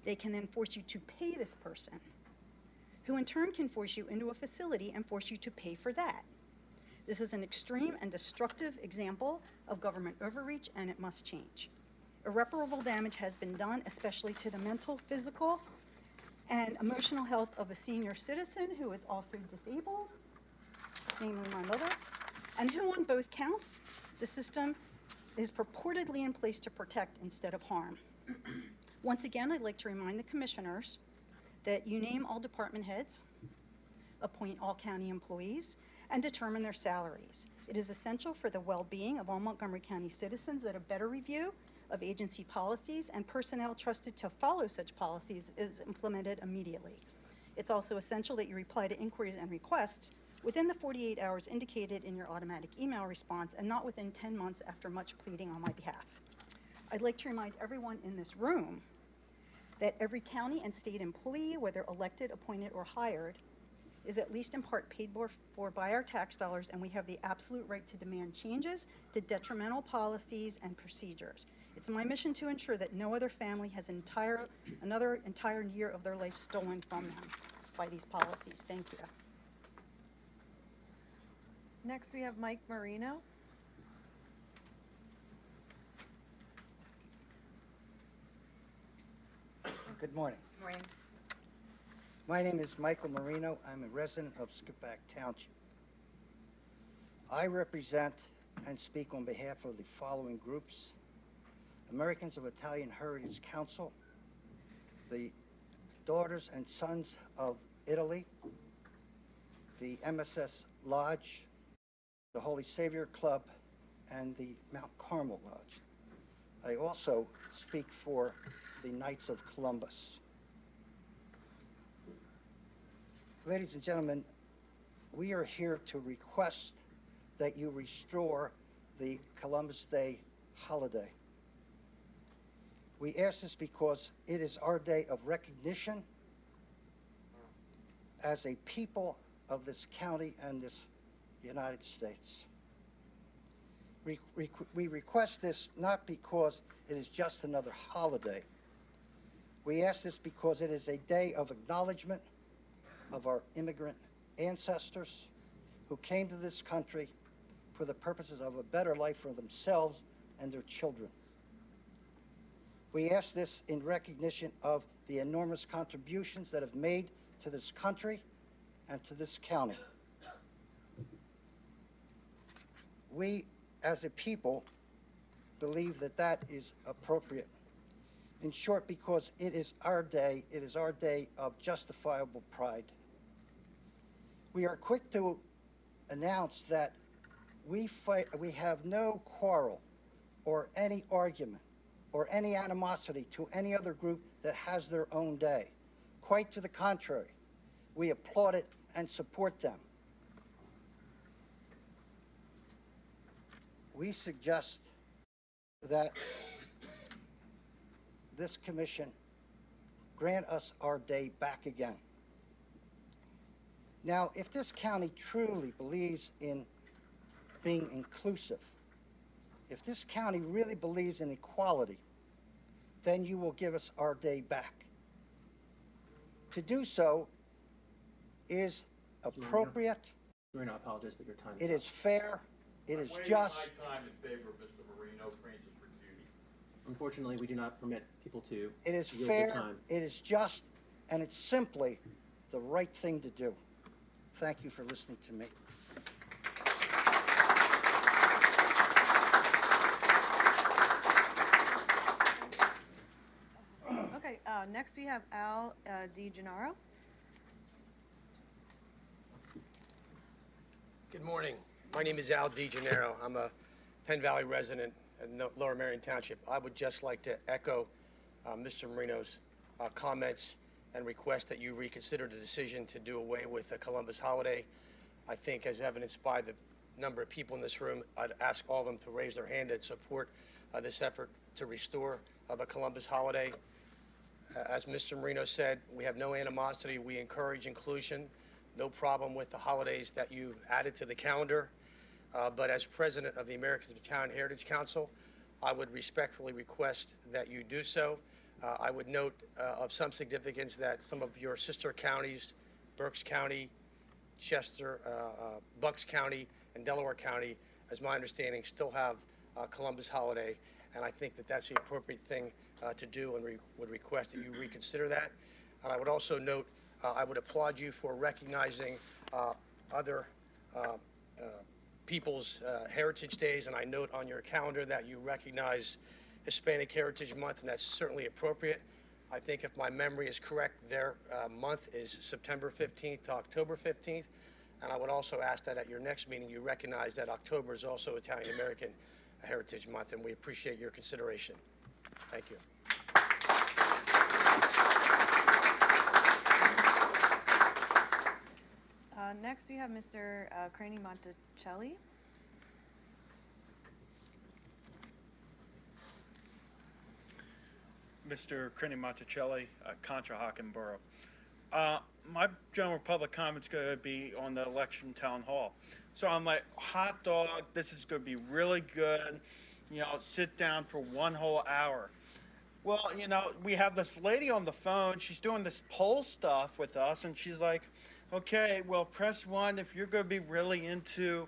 They can then force you to pay this person, who in turn can force you into a facility and force you to pay for that. This is an extreme and destructive example of government overreach, and it must change. Irreparable damage has been done, especially to the mental, physical, and emotional health of a senior citizen who is also disabled, namely my mother, and who on both counts, the system is purportedly in place to protect instead of harm. Once again, I'd like to remind the commissioners that you name all department heads, appoint all county employees, and determine their salaries. It is essential for the well-being of all Montgomery County citizens that a better review of agency policies and personnel trusted to follow such policies is implemented immediately. It's also essential that you reply to inquiries and requests within the 48 hours indicated in your automatic email response and not within 10 months after much pleading on my behalf. I'd like to remind everyone in this room that every county and state employee, whether elected, appointed, or hired, is at least in part paid for by our tax dollars, and we have the absolute right to demand changes to detrimental policies and procedures. It's my mission to ensure that no other family has another entire year of their life stolen from them by these policies. Thank you. Next, we have Mike Marino. Good morning. Morning. My name is Michael Marino. I'm a resident of Skippack Township. I represent and speak on behalf of the following groups: Americans of Italian Heritage Council, the Daughters and Sons of Italy, the MSS Lodge, the Holy Savior Club, and the Mount Carmel Lodge. I also speak for the Knights of Columbus. Ladies and gentlemen, we are here to request that you restore the Columbus Day holiday. We ask this because it is our day of recognition as a people of this county and this United States. We request this not because it is just another holiday. We ask this because it is a day of acknowledgement of our immigrant ancestors who came to this country for the purposes of a better life for themselves and their children. We ask this in recognition of the enormous contributions that have made to this country and to this county. We, as a people, believe that that is appropriate. In short, because it is our day of justifiable pride. We are quick to announce that we have no quarrel or any argument or any animosity to any other group that has their own day. Quite to the contrary, we applaud it and support them. We suggest that this commission grant us our day back again. Now, if this county truly believes in being inclusive, if this county really believes in equality, then you will give us our day back. To do so is appropriate. Marino, I apologize, but your time It is fair. It is just. My time in favor of Mr. Marino, Francis for duty. Unfortunately, we do not permit people to It is yield their fair, time. it is just, and it's simply the right thing to do. Thank you for listening to me. Okay, next we have Al DiGennaro. Good morning. My name is Al DiGennaro. I'm a Penn Valley resident in Lower Merion Township. I would just like to echo Mr. Marino's comments and request that you reconsider the decision to do away with the Columbus holiday. I think, as evidenced by the number of people in this room, I'd ask all of them to raise their hand and support this effort to restore the Columbus holiday. As Mr. Marino said, we have no animosity. We encourage inclusion. No problem with the holidays that you added to the calendar. But as president of the Americans of Town Heritage Council, I would respectfully request that you do so. I would note of some significance that some of your sister counties, Berks County, Chester, Bucks County, and Delaware County, as my understanding, still have Columbus holiday. And I think that that's the appropriate thing to do, and would request that you reconsider that. And I would also note, I would applaud you for recognizing other people's heritage days, and I note on your calendar that you recognize Hispanic Heritage Month, and that's certainly appropriate. I think if my memory is correct, their month is September 15th to October 15th, and I would also ask that at your next meeting you recognize that October is also Italian American Heritage Month, and we appreciate your consideration. Thank you. Next, we have Mr. Craney Monticelli. Mr. Craney Monticelli, Conshohocken Borough. My general public comment's going to be on the election town hall. So I'm like, hot dog, this is going to be really good. You know, sit down for one whole hour. Well, you know, we have this lady on the phone. She's doing this poll stuff with us, and she's like, okay, well, press 1 if you're going to be really into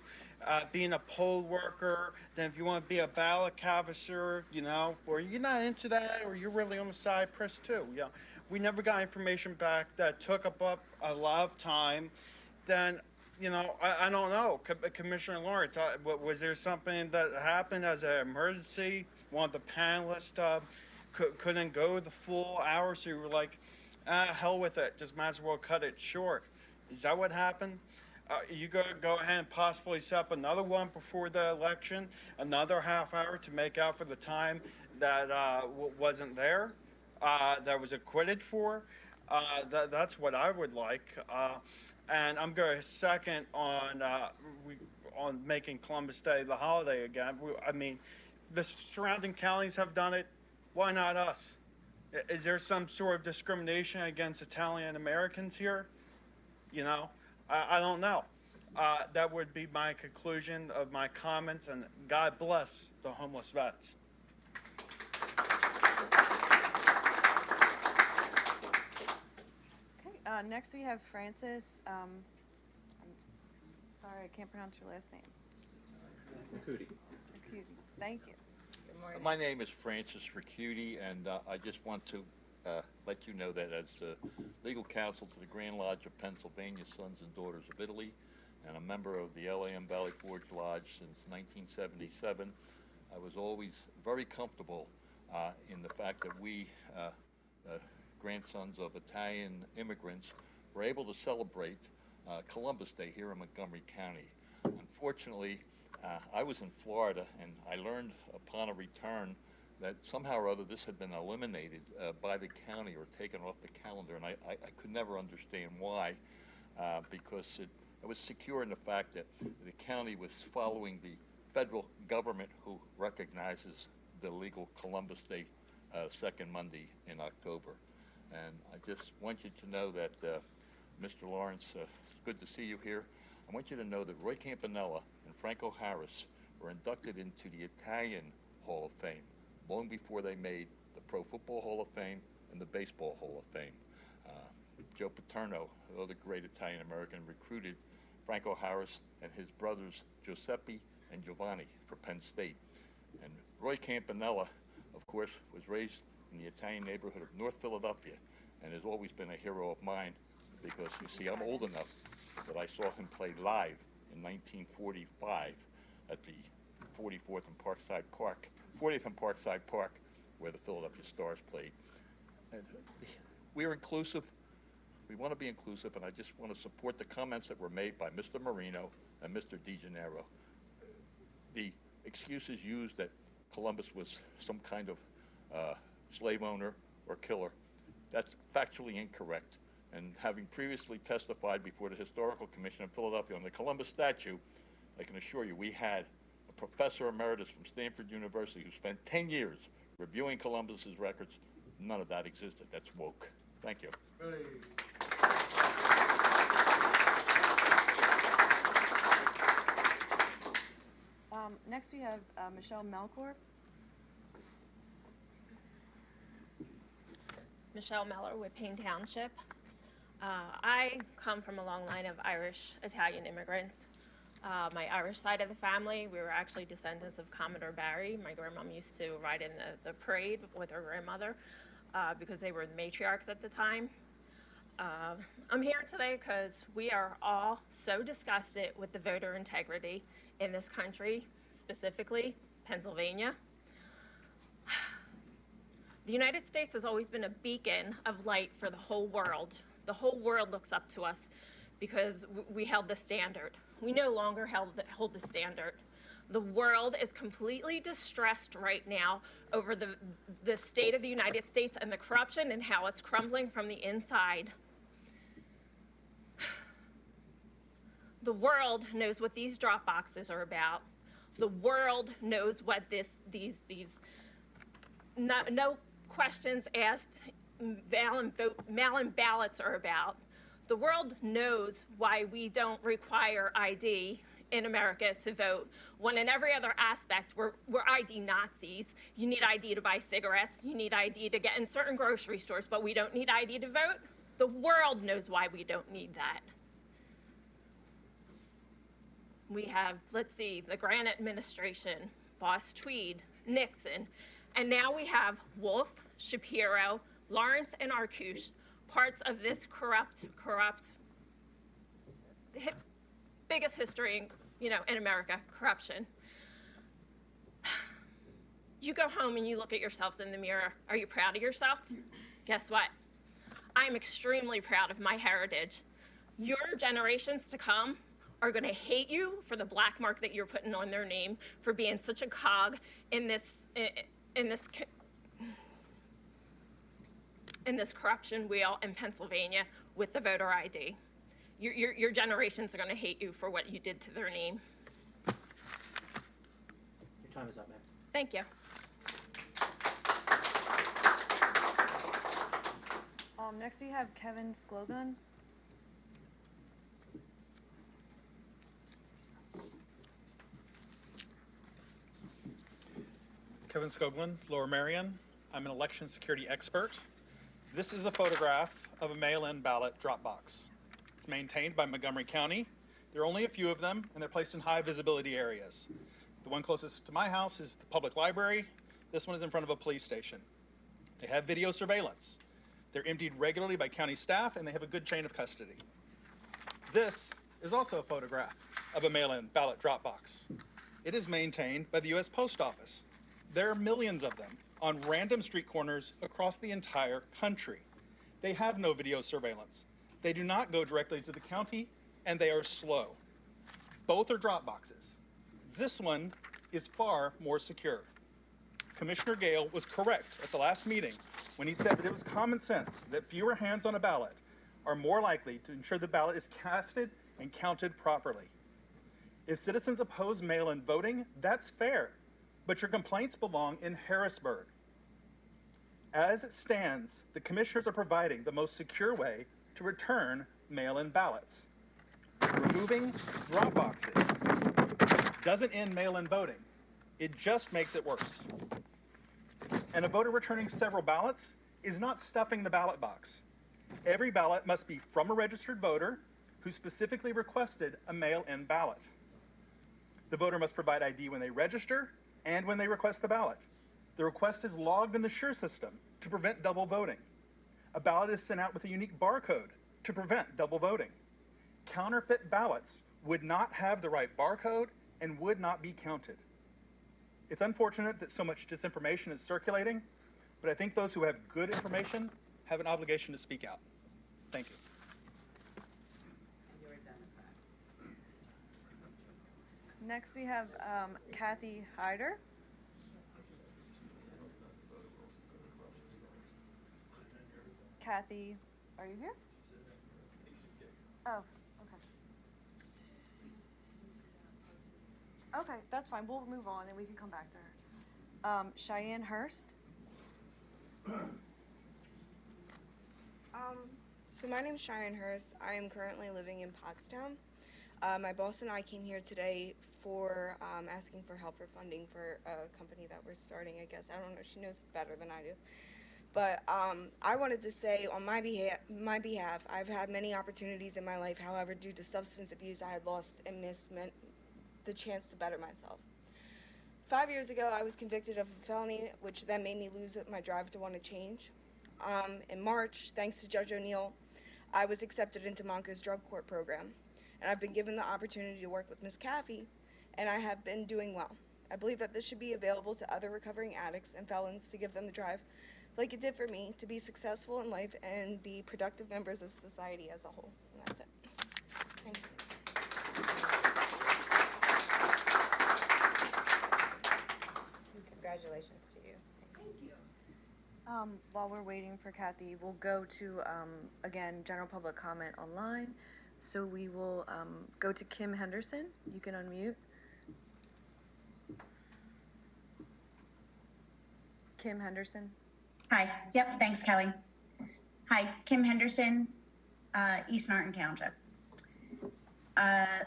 being a poll worker. Then if you want to be a ballot canvasser, you know, or you're not into that, or you're really on the side, press 2. You know, we never got information back. That took up a lot of time. Then, you know, I don't know, Commissioner Lawrence, was there something that happened as an emergency? One of the panelists couldn't go the full hour, so you were like, hell with it, just might as well cut it short. Is that what happened? You go ahead and possibly set up another one before the election, another half hour to make out for the time that wasn't there, that was acquitted for. That's what I would like. And I'm going to second on making Columbus Day the holiday again. I mean, the surrounding counties have done it. Why not us? Is there some sort of discrimination against Italian Americans here? You know, I don't know. That would be my conclusion of my comments, and God bless the homeless vets. Okay, next we have Francis, I'm sorry, I can't pronounce your last name. Makudi. Makudi. Thank you. morning. My name is Francis Ricuti, and I just want to let you know that as legal counsel to the Grand Lodge of Pennsylvania Sons and Daughters of Italy, and a member of the LAM Valley Forge Lodge since 1977, I was always very comfortable in the fact that we, grandsons of Italian immigrants, were able to celebrate Columbus Day here in Montgomery County. Unfortunately, I was in Florida, and I learned upon a return that somehow or other this had been eliminated by the county or taken off the calendar, and I could never understand why, because it was secure in the fact that the county was following the federal government, who recognizes the legal Columbus Day second Monday in October. And I just want you to know that, Mr. Lawrence, it's good to see you here. I want you to know that Roy Campanella and Franco Harris were inducted into the Italian Hall of Fame long before they made the Pro Football Hall of Fame and the Baseball Hall of Fame. Joe Paterno, another great Italian-American, recruited Franco Harris and his brothers Giuseppe and Giovanni for Penn State. And Roy Campanella, of course, was raised in the Italian neighborhood of North Philadelphia and has always been a hero of mine because, you see, I'm old enough that I saw him play live in 1945 at the 40th and Parkside Park, where the Philadelphia Stars played. And we're inclusive. We want to be inclusive, and I just want to support the comments that were made by Mr. Marino and Mr. DeGennaro. The excuses used that Columbus was some kind of slave owner or killer, that's factually incorrect. And having previously testified before the Historical Commission in Philadelphia on the Columbus statue, I can assure you we had a professor emeritus from Stanford University who spent 10 years reviewing Columbus's records. None of that existed. That's woke. Thank you. Next we have Michelle Melcorp. Michelle Meller with Payne Township. I come from a long line of Irish Italian immigrants. My Irish side of the family, we were actually descendants of Commodore Barry. My grandmom used to ride in the parade with her grandmother because they were the matriarchs at the time. I'm here today because we are all so disgusted with the voter integrity in this country, specifically Pennsylvania. The United States has always been a beacon of light for the whole world. The whole world looks up to us because we held the standard. We no longer hold the standard. The world is completely distressed right now over the state of the United States and the corruption and how it's crumbling from the inside. The world knows what these drop boxes are about. The world knows what these no questions asked mail-in ballots are about. The world knows why we don't require ID in America to vote, when in every other aspect we're ID Nazis. You need ID to buy cigarettes, you need ID to get in certain grocery stores, but we don't need ID to vote. The world knows why we don't need that. We have, let's see, the Grant administration, Boss Tweed, Nixon, and now we have Wolf, Shapiro, Lawrence, and Arkush, parts of this corrupt, biggest history, in America, corruption. You go home and you look at yourselves in the mirror. Are you proud of yourself? Guess what? I'm extremely proud of my heritage. Your generations to come are going to hate you for the black mark that you're putting on their name, for being such a cog in this corruption wheel in Pennsylvania with the voter ID. Your generations are going to hate you for what you did to their name. Your time is up, ma'am. Thank you. Next we have Kevin Sklogun. Kevin Skoglund, Lower Merion. I'm an election security expert. This is a photograph of a mail-in ballot drop box. It's maintained by Montgomery County. There are only a few of them, and they're placed in high visibility areas. The one closest to my house is the public library. This one is in front of a police station. They have video surveillance. They're emptied regularly by county staff, and they have a good chain of custody. This is also a photograph of a mail-in ballot drop box. It is maintained by the U.S. Post Office. There are millions of them on random street corners across the entire country. They have no video surveillance. They do not go directly to the county, and they are slow. Both are drop boxes. This one is far more secure. Commissioner Gale was correct at the last meeting when he said that it was common sense that fewer hands on a ballot are more likely to ensure the ballot is casted and counted properly. If citizens oppose mail-in voting, that's fair, but your complaints belong in Harrisburg. As it stands, the commissioners are providing the most secure way to return mail-in ballots. Removing drop boxes doesn't end mail-in voting. It just makes it worse. And a voter returning several ballots is not stuffing the ballot box. Every ballot must be from a registered voter who specifically requested a mail-in ballot. The voter must provide ID when they register and when they request the ballot. The request is logged in the SURE system to prevent double voting. A ballot is sent out with a unique barcode to prevent double voting. Counterfeit ballots would not have the right barcode and would not be counted. It's unfortunate that so much disinformation is circulating, but I think those who have good information have an obligation to speak out. Thank you. Next we have Kathy Hyder. Kathy, are you here? Oh, okay. Okay, that's fine. We'll move on and we can come back to her. Cheyenne Hurst. So my name is Cheyenne Hurst. I am currently living in Pottstown. My boss and I came here today for asking for help for funding for a company that we're starting, I guess. I don't know, she knows better than I do. But I wanted to say on my behalf, I've had many opportunities in my life. However, due to substance abuse, I had lost and missed the chance to better myself. 5 years ago, I was convicted of a felony, which then made me lose my drive to want to change. In March, thanks to Judge O'Neill, I was accepted into Monco's drug court program. And I've been given the opportunity to work with Ms. Caffey, and I have been doing well. I believe that this should be available to other recovering addicts and felons to give them the drive, like it did for me, to be successful in life and be productive members of society as a whole. And that's it. Thank you. Congratulations to you. Thank you. While we're waiting for Kathy, we'll go to, again, general public comment online. So we will go to Kim Henderson. You can unmute. Kim Henderson. Hi. Yep. Thanks, Kelly. Hi, Kim Henderson, East Norton Township.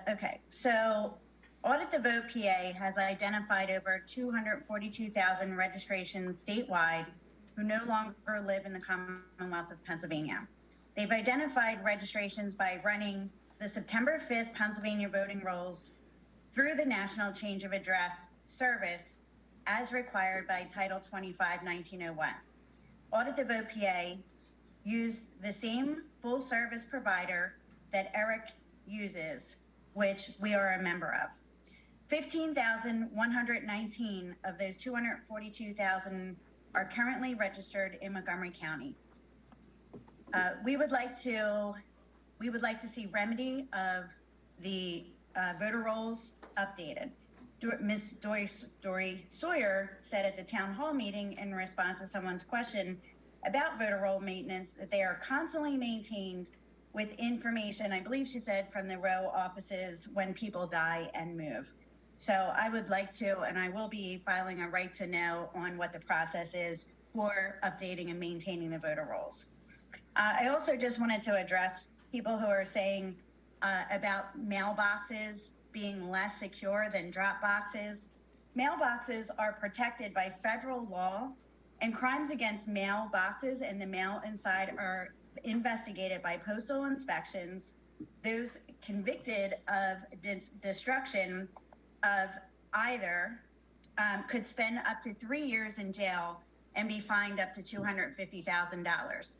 Okay. So Audit the Vote PA has identified over 242,000 registrations statewide who no longer live in the Commonwealth of Pennsylvania. They've identified registrations by running the September 5th Pennsylvania voting rolls through the National Change of Address service as required by Title 25, 1901. Audit the Vote PA used the same full service provider that Eric uses, which we are a member of. 15,119 of those 242,000 are currently registered in Montgomery County. We would like to see remedy of the voter rolls updated. Ms. Dory Sawyer said at the town hall meeting in response to someone's question about voter roll maintenance that they are constantly maintained with information, I believe she said, from the row offices when people die and move. So I would like to, and I will be filing a right to know on what the process is for updating and maintaining the voter rolls. I also just wanted to address people who are saying about mailboxes being less secure than drop boxes. Mailboxes are protected by federal law, and crimes against mailboxes and the mail inside are investigated by postal inspections. Those convicted of destruction of either could spend up to 3 years in jail and be fined up to $250,000.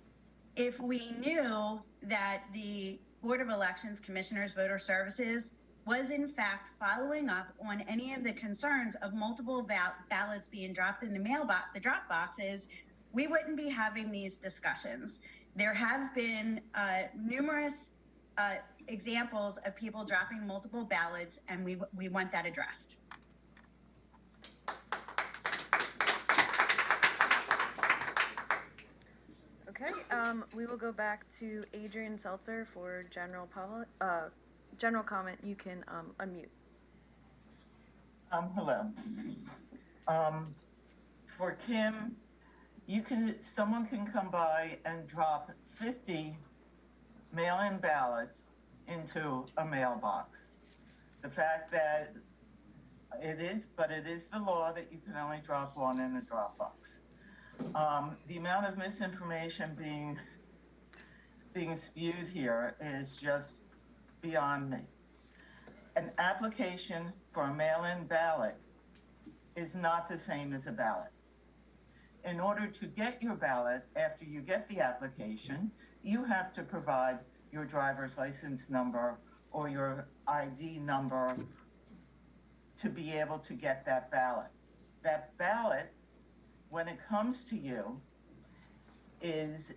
If we knew that the Board of Elections Commissioners Voter Services was in fact following up on any of the concerns of multiple ballots being dropped in the drop boxes, we wouldn't be having these discussions. There have been numerous examples of people dropping multiple ballots, and we want that addressed. Okay, we will go back to Adrian Seltzer for general comment. You can unmute. Hello. For Kim, someone can come by and drop 50 mail-in ballots into a mailbox. The fact that it is the law that you can only drop one in a drop box. The amount of misinformation being spewed here is just beyond me. An application for a mail-in ballot is not the same as a ballot. In order to get your ballot, after you get the application, you have to provide your driver's license number or your ID number to be able to get that ballot. That ballot, when it comes to you, is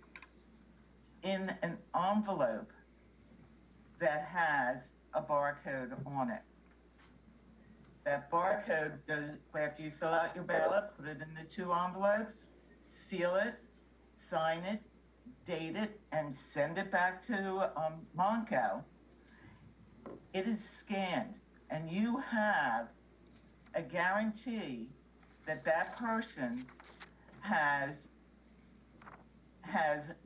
in an envelope that has a barcode on it. That barcode goes, after you fill out your ballot, put it in the 2 envelopes, seal it, sign it, date it, and send it back to Monco. It is scanned, and you have a guarantee that that person has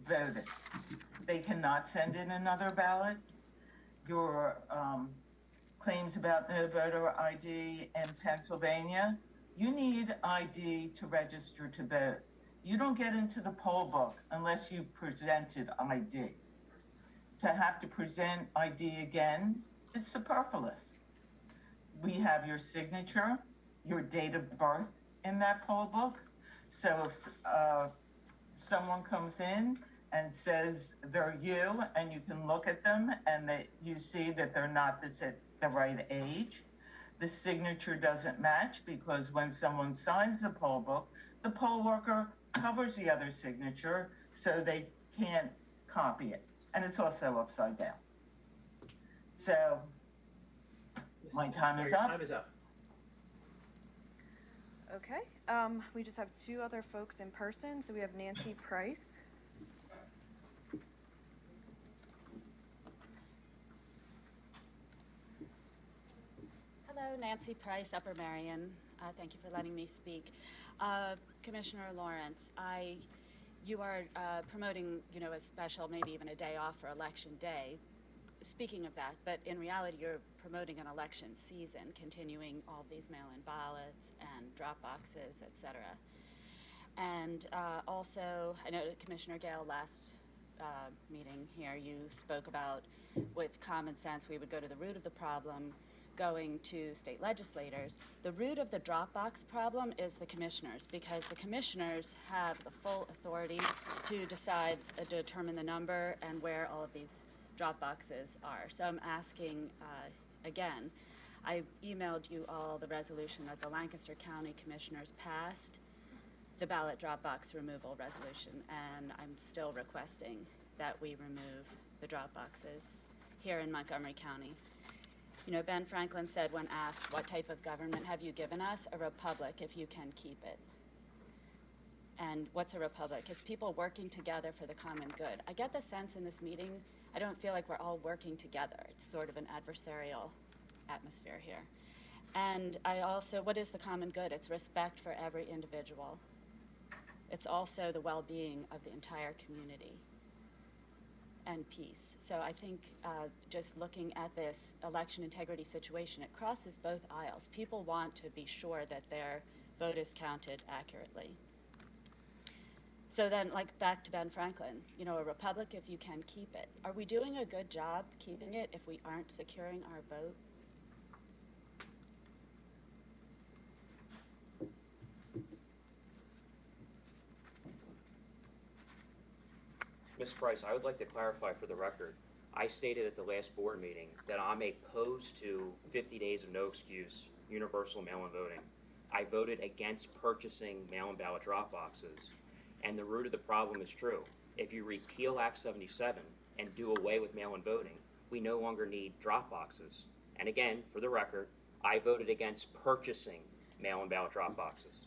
voted. They cannot send in another ballot. Your claims about no voter ID in Pennsylvania, you need ID to register to vote. You don't get into the poll book unless you presented ID. To have to present ID again is superfluous. We have your signature, your date of birth in that poll book. So if someone comes in and says they're you, and you can look at them and that you see that they're not the right age, the signature doesn't match, because when someone signs the poll book, the poll worker covers the other signature so they can't copy it. And it's also upside down. So my time is up. Time is up. Okay, we just have 2 other folks in person. So we have Nancy Price. Hello, Nancy Price, Upper Marion. Thank you for letting me speak. Commissioner Lawrence, you are promoting, a special, maybe even a day off for Election Day. Speaking of that, but in reality, you're promoting an election season, continuing all these mail-in ballots and drop boxes, et cetera. And also, I know Commissioner Gale last meeting here, you spoke about with common sense we would go to the root of the problem, going to state legislators. The root of the drop box problem is the commissioners, because the commissioners have the full authority to decide, determine the number and where all of these drop boxes are. So I'm asking again, I emailed you all the resolution that the Lancaster County Commissioners passed, the ballot drop box removal resolution, and I'm still requesting that we remove the drop boxes here in Montgomery County. Ben Franklin said when asked, what type of government have you given us? A republic, if you can keep it. And what's a republic? It's people working together for the common good. I get the sense in this meeting, I don't feel like we're all working together. It's sort of an adversarial atmosphere here. And I also, what is the common good? It's respect for every individual. It's also the well-being of the entire community and peace. So I think just looking at this election integrity situation, it crosses both aisles. People want to be sure that their vote is counted accurately. So then, back to Ben Franklin, a republic if you can keep it. Are we doing a good job keeping it if we aren't securing our vote? Ms. Price, I would like to clarify for the record. I stated at the last board meeting that I'm opposed to 50 days of no excuse universal mail-in voting. I voted against purchasing mail-in ballot drop boxes. And the root of the problem is true. If you repeal Act 77 and do away with mail-in voting, we no longer need drop boxes. And again, for the record, I voted against purchasing mail-in ballot drop boxes.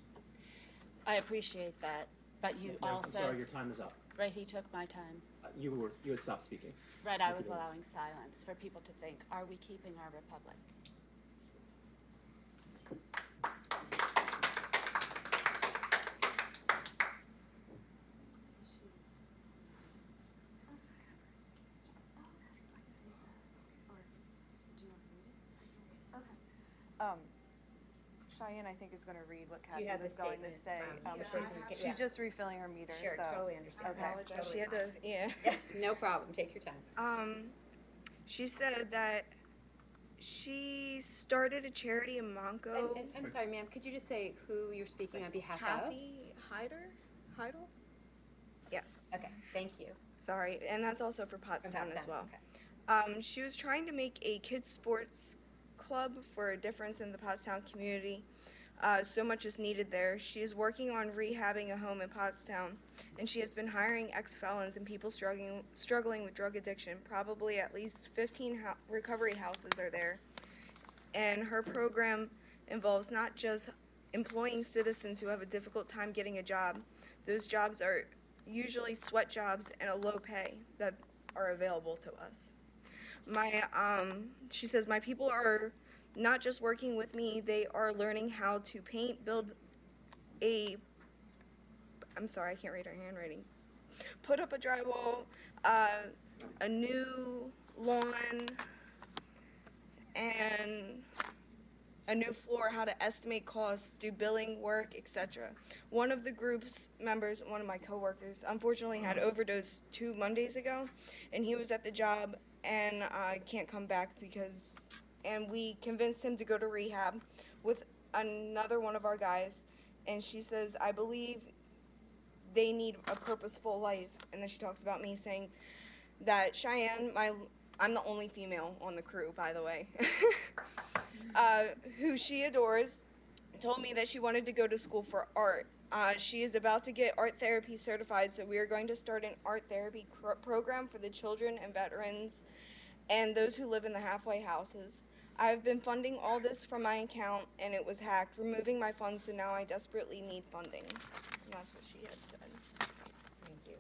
I appreciate that, but you Ma'am, also. I'm sorry, your time is up. Right, he took my time. You had stopped speaking. Right, I Thank was you very much. allowing silence for people to think, are we keeping our republic? Cheyenne, I think, is going to read what Do Kathy you have the was going to statement say. from the person who- She's just refilling her meter. Sure, so. totally understand. Okay. Apologize. She had to, yeah. No problem, take your time. She said that she started a charity in Monco. And I'm sorry, ma'am, could you just say who you're speaking on behalf of? Kathy Heidel? Yes. Okay, thank you. Sorry, and that's also for Pottstown as Pottstown, well. okay. She was trying to make a kids sports club for a difference in the Pottstown community. So much is needed there. She is working on rehabbing a home in Pottstown, and she has been hiring ex-felons and people struggling with drug addiction. Probably at least 15 recovery houses are there. And her program involves not just employing citizens who have a difficult time getting a job. Those jobs are usually sweat jobs and a low pay that are available to us. She says, my people are not just working with me, they are learning how to paint, I'm sorry, I can't read her handwriting. Put up a drywall, a new lawn, and a new floor, how to estimate costs, do billing work, etc. One of the group's members, one of my coworkers, unfortunately had overdosed 2 Mondays ago, and he was at the job and can't come back and we convinced him to go to rehab with another one of our guys, and she says, I believe they need a purposeful life. And then she talks about me saying that Cheyenne, I'm the only female on the crew, by the way, who she adores, told me that she wanted to go to school for art. She is about to get art therapy certified, so we are going to start an art therapy program for the children and veterans and those who live in the halfway houses. I've been funding all this from my account, and it was hacked, removing my funds, so now I desperately need funding. And that's what she had said. Thank you.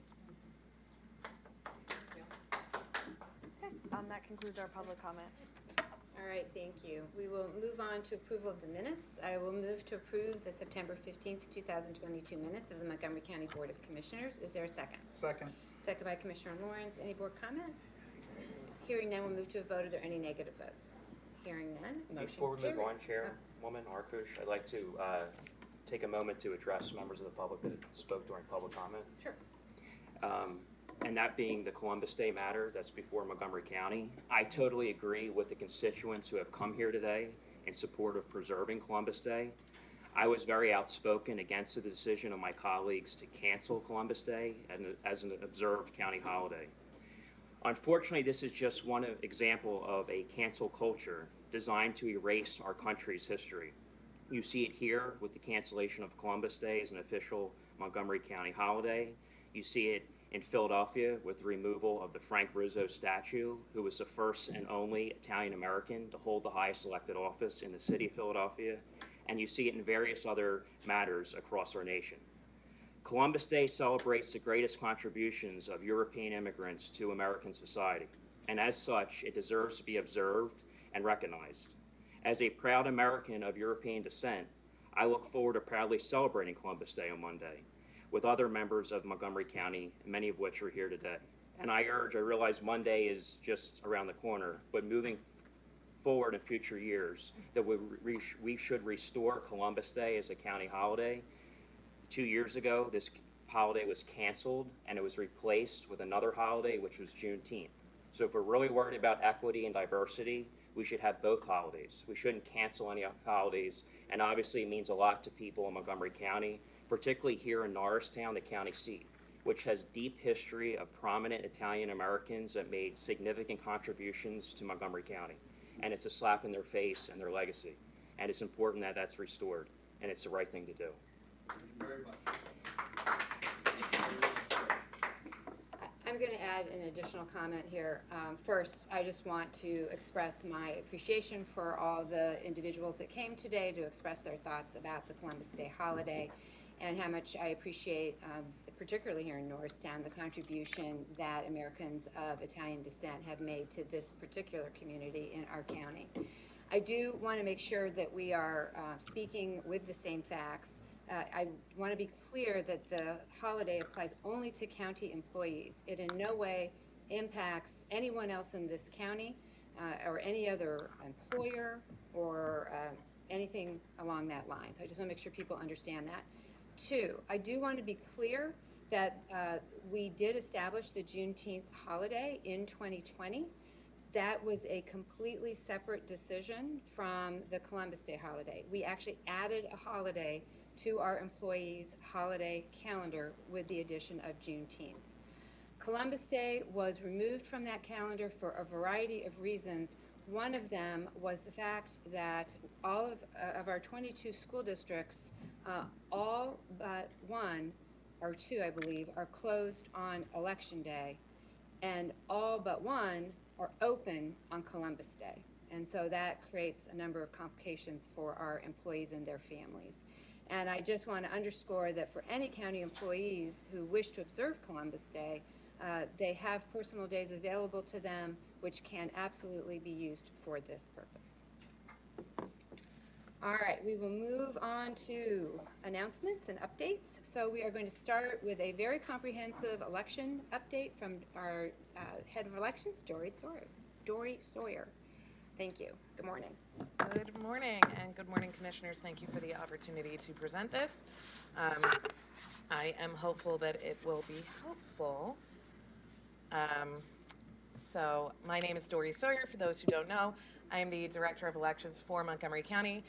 Okay, that concludes our public comment. All right, thank you. We will move on to approval of the minutes. I will move to approve the September 15th, 2022 minutes of the Montgomery County Board of Commissioners. Is there a second? Second. Second by Commissioner Lawrence. Any board comment? Hearing none, we'll move to a vote. Are there any negative votes? Hearing none, motion Before we move on, carries. Chairwoman Arkush, I'd like to take a moment to address members of the public that spoke during public comment. Sure. And that being the Columbus Day matter that's before Montgomery County. I totally agree with the constituents who have come here today in support of preserving Columbus Day. I was very outspoken against the decision of my colleagues to cancel Columbus Day as an observed county holiday. Unfortunately, this is just one example of a cancel culture designed to erase our country's history. You see it here with the cancellation of Columbus Day as an official Montgomery County holiday. You see it in Philadelphia with the removal of the Frank Rizzo statue, who was the first and only Italian American to hold the highest elected office in the city of Philadelphia. And you see it in various other matters across our nation. Columbus Day celebrates the greatest contributions of European immigrants to American society, and as such, it deserves to be observed and recognized. As a proud American of European descent, I look forward to proudly celebrating Columbus Day on Monday with other members of Montgomery County, many of which are here today. And I realize Monday is just around the corner, but moving forward in future years, that we should restore Columbus Day as a county holiday. 2 years ago, this holiday was canceled and it was replaced with another holiday, which was Juneteenth. So if we're really worried about equity and diversity, we should have both holidays. We shouldn't cancel any holidays, and obviously it means a lot to people in Montgomery County, particularly here in Norristown, the county seat. which has deep history of prominent Italian Americans that made significant contributions to Montgomery County. And it's a slap in their face and their legacy. And it's important that that's restored, and it's the right thing to do. Thank you very much. I'm going to add an additional comment here. First, I just want to express my appreciation for all the individuals that came today to express their thoughts about the Columbus Day holiday, and how much I appreciate, particularly here in Norristown, the contribution that Americans of Italian descent have made to this particular community in our county. I do want to make sure that we are speaking with the same facts. I want to be clear that the holiday applies only to county employees. It in no way impacts anyone else in this county or any other employer or anything along that line. So I just want to make sure people understand that. Two, I do want to be clear that we did establish the Juneteenth holiday in 2020. That was a completely separate decision from the Columbus Day holiday. We actually added a holiday to our employees' holiday calendar with the addition of Juneteenth. Columbus Day was removed from that calendar for a variety of reasons. One of them was the fact that all of our 22 school districts, all but one or two, I believe, are closed on Election Day, and all but one are open on Columbus Day. And so that creates a number of complications for our employees and their families. And I just want to underscore that for any county employees who wish to observe Columbus Day, they have personal days available to them, which can absolutely be used for this purpose. All right, we will move on to announcements and updates. So we are going to start with a very comprehensive election update from our head of elections, Dory Sawyer. Thank you. Good morning. Good morning, and good morning, commissioners. Thank you for the opportunity to present this. I am hopeful that it will be helpful. So my name is Dory Sawyer. For those who don't know, I am the Director of Elections for Montgomery County.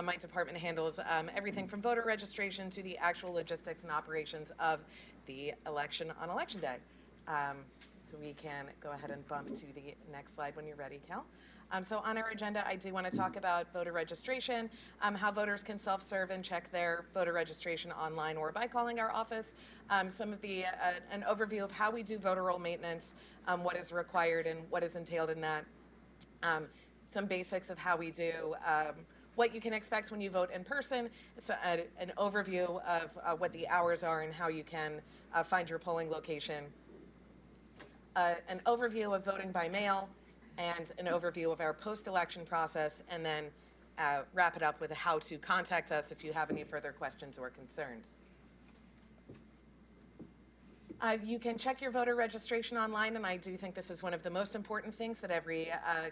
My department handles everything from voter registration to the actual logistics and operations of the election on Election Day. So we can go ahead and bump to the next slide when you're ready, Kel. So on our agenda, I do want to talk about voter registration, how voters can self-serve and check their voter registration online or by calling our office, some of the, an overview of how we do voter roll maintenance, what is required and what is entailed in that, some basics of how we do, what you can expect when you vote in person, it's an overview of what the hours are and how you can find your polling location, an overview of voting by mail, and an overview of our post-election process, and then wrap it up with how to contact us if you have any further questions or concerns. You can check your voter registration online, and I do think this is one of the most important things that every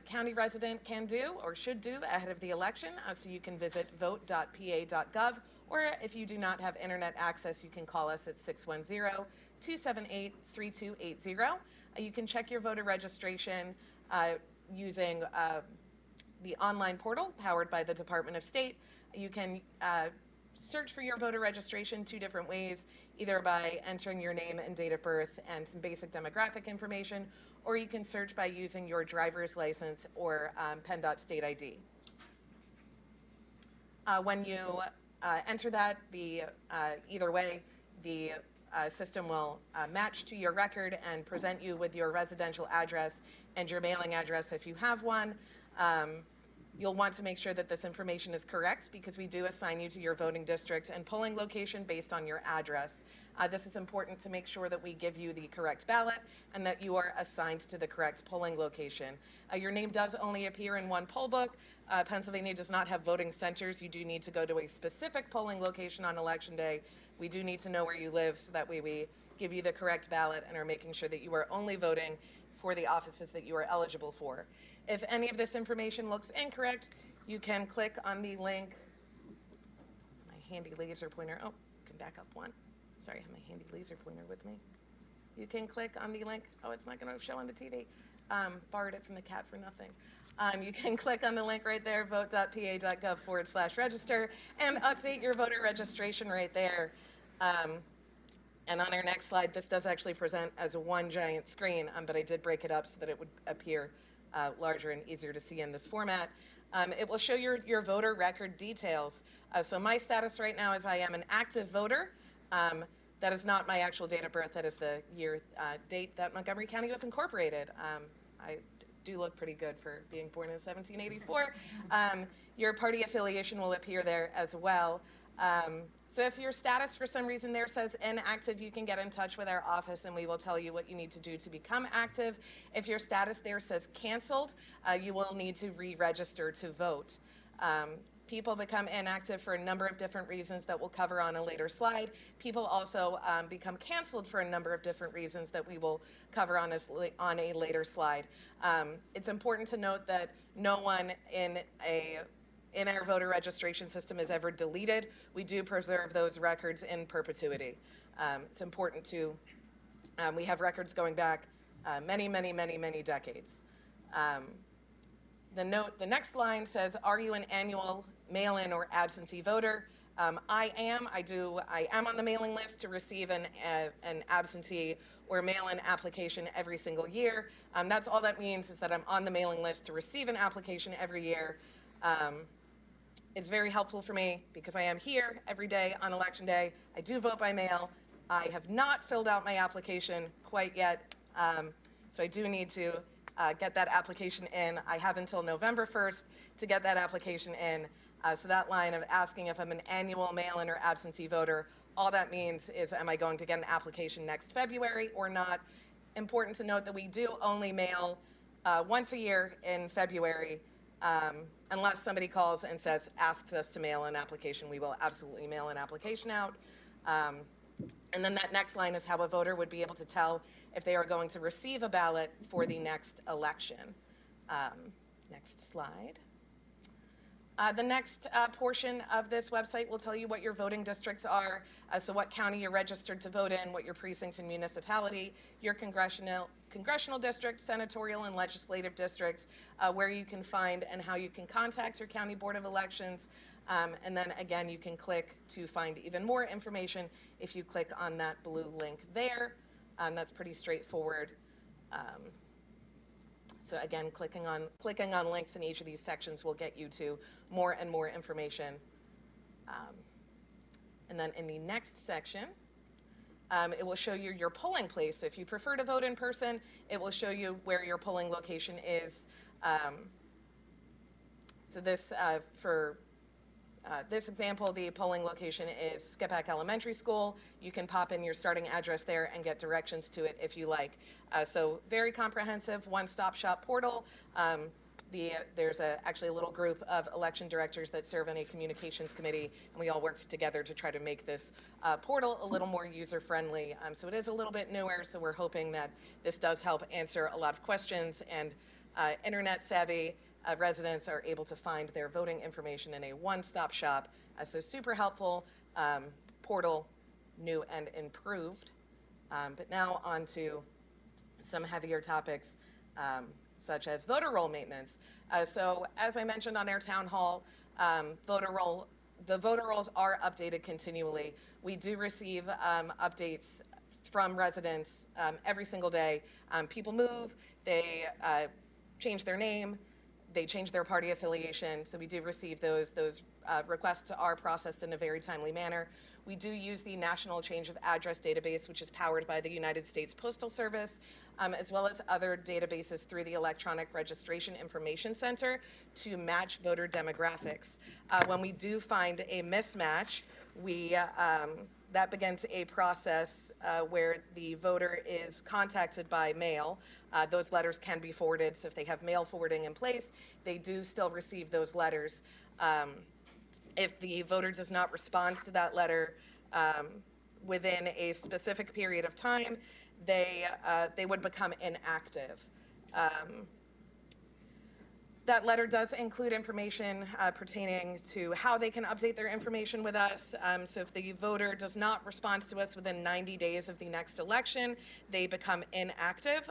county resident can do or should do ahead of the election. So you can visit vote.pa.gov, or if you do not have internet access, you can call us at 610-278-3280. You can check your voter registration using the online portal powered by the Department of State. You can search for your voter registration two different ways, either by entering your name and date of birth and some basic demographic information, or you can search by using your driver's license or PennDOT state ID. When you enter that, either way, the system will match to your record and present you with your residential address and your mailing address if you have one. You'll want to make sure that this information is correct because we do assign you to your voting district and polling location based on your address. This is important to make sure that we give you the correct ballot and that you are assigned to the correct polling location. Your name does only appear in one poll book. Pennsylvania does not have voting centers. You do need to go to a specific polling location on Election Day. We do need to know where you live so that way we give you the correct ballot and are making sure that you are only voting for the offices that you are eligible for. If any of this information looks incorrect, you can click on the link. My handy laser pointer, oh, can back up one. Sorry, I have my handy laser pointer with me. You can click on the link. Oh, it's not going to show on the TV. Borrowed it from the cat for nothing. You can click on the link right there, vote.pa.gov/register, and update your voter registration right there. And on our next slide, this does actually present as one giant screen, but I did break it up so that it would appear larger and easier to see in this format. It will show your voter record details. So my status right now is I am an active voter. That is not my actual date of birth. That is the year, date that Montgomery County was incorporated. I do look pretty good for being born in 1784. Your party affiliation will appear there as well. So if your status for some reason there says inactive, you can get in touch with our office and we will tell you what you need to do to become active. If your status there says canceled, you will need to re-register to vote. People become inactive for a number of different reasons that we'll cover on a later slide. People also become canceled for a number of different reasons that we will cover on a later slide. It's important to note that no one in our voter registration system is ever deleted. We do preserve those records in perpetuity. It's important to, we have records going back many, many, many, many decades. The next line says, are you an annual mail-in or absentee voter? I am on the mailing list to receive an absentee or mail-in application every single year. That's all that means, is that I'm on the mailing list to receive an application every year. It's very helpful for me because I am here every day on election day. I do vote by mail. I have not filled out my application quite yet, so I do need to get that application in. I have until November 1st to get that application in. So that line of asking if I'm an annual mail-in or absentee voter, all that means is, am I going to get an application next February or not? Important to note that we do only mail once a year in February. Unless somebody calls and asks us to mail an application, we will absolutely mail an application out. And then that next line is how a voter would be able to tell if they are going to receive a ballot for the next election. Next slide. The next portion of this website will tell you what your voting districts are, so what county you're registered to vote in, what your precinct and municipality, your congressional district, senatorial and legislative districts, where you can find and how you can contact your county board of elections. And then again, you can click to find even more information if you click on that blue link there. That's pretty straightforward. So again, clicking on links in each of these sections will get you to more and more information. And then in the next section, it will show you your polling place. So if you prefer to vote in person, it will show you where your polling location is. So this, for this example, the polling location is Skipack Elementary School. You can pop in your starting address there and get directions to it if you like. So very comprehensive, one-stop shop portal. There's actually a little group of election directors that serve in a communications committee, and we all worked together to try to make this portal a little more user-friendly. So it is a little bit newer, so we're hoping that this does help answer a lot of questions, and internet-savvy residents are able to find their voting information in a one-stop shop. So super helpful portal, new and improved. But now on to some heavier topics, such as voter roll maintenance. So as I mentioned on our town hall, the voter rolls are updated continually. We do receive updates from residents every single day. People move, they change their name, they change their party affiliation, so we do receive those requests are processed in a very timely manner. We do use the National Change of Address database, which is powered by the United States Postal Service, as well as other databases through the Electronic Registration Information Center to match voter demographics. When we do find a mismatch, that begins a process where the voter is contacted by mail. Those letters can be forwarded, so if they have mail forwarding in place, they do still receive those letters. If the voter does not respond to that letter within a specific period of time, they would become inactive. That letter does include information pertaining to how they can update their information with us. So if the voter does not respond to us within 90 days of the next election, they become inactive.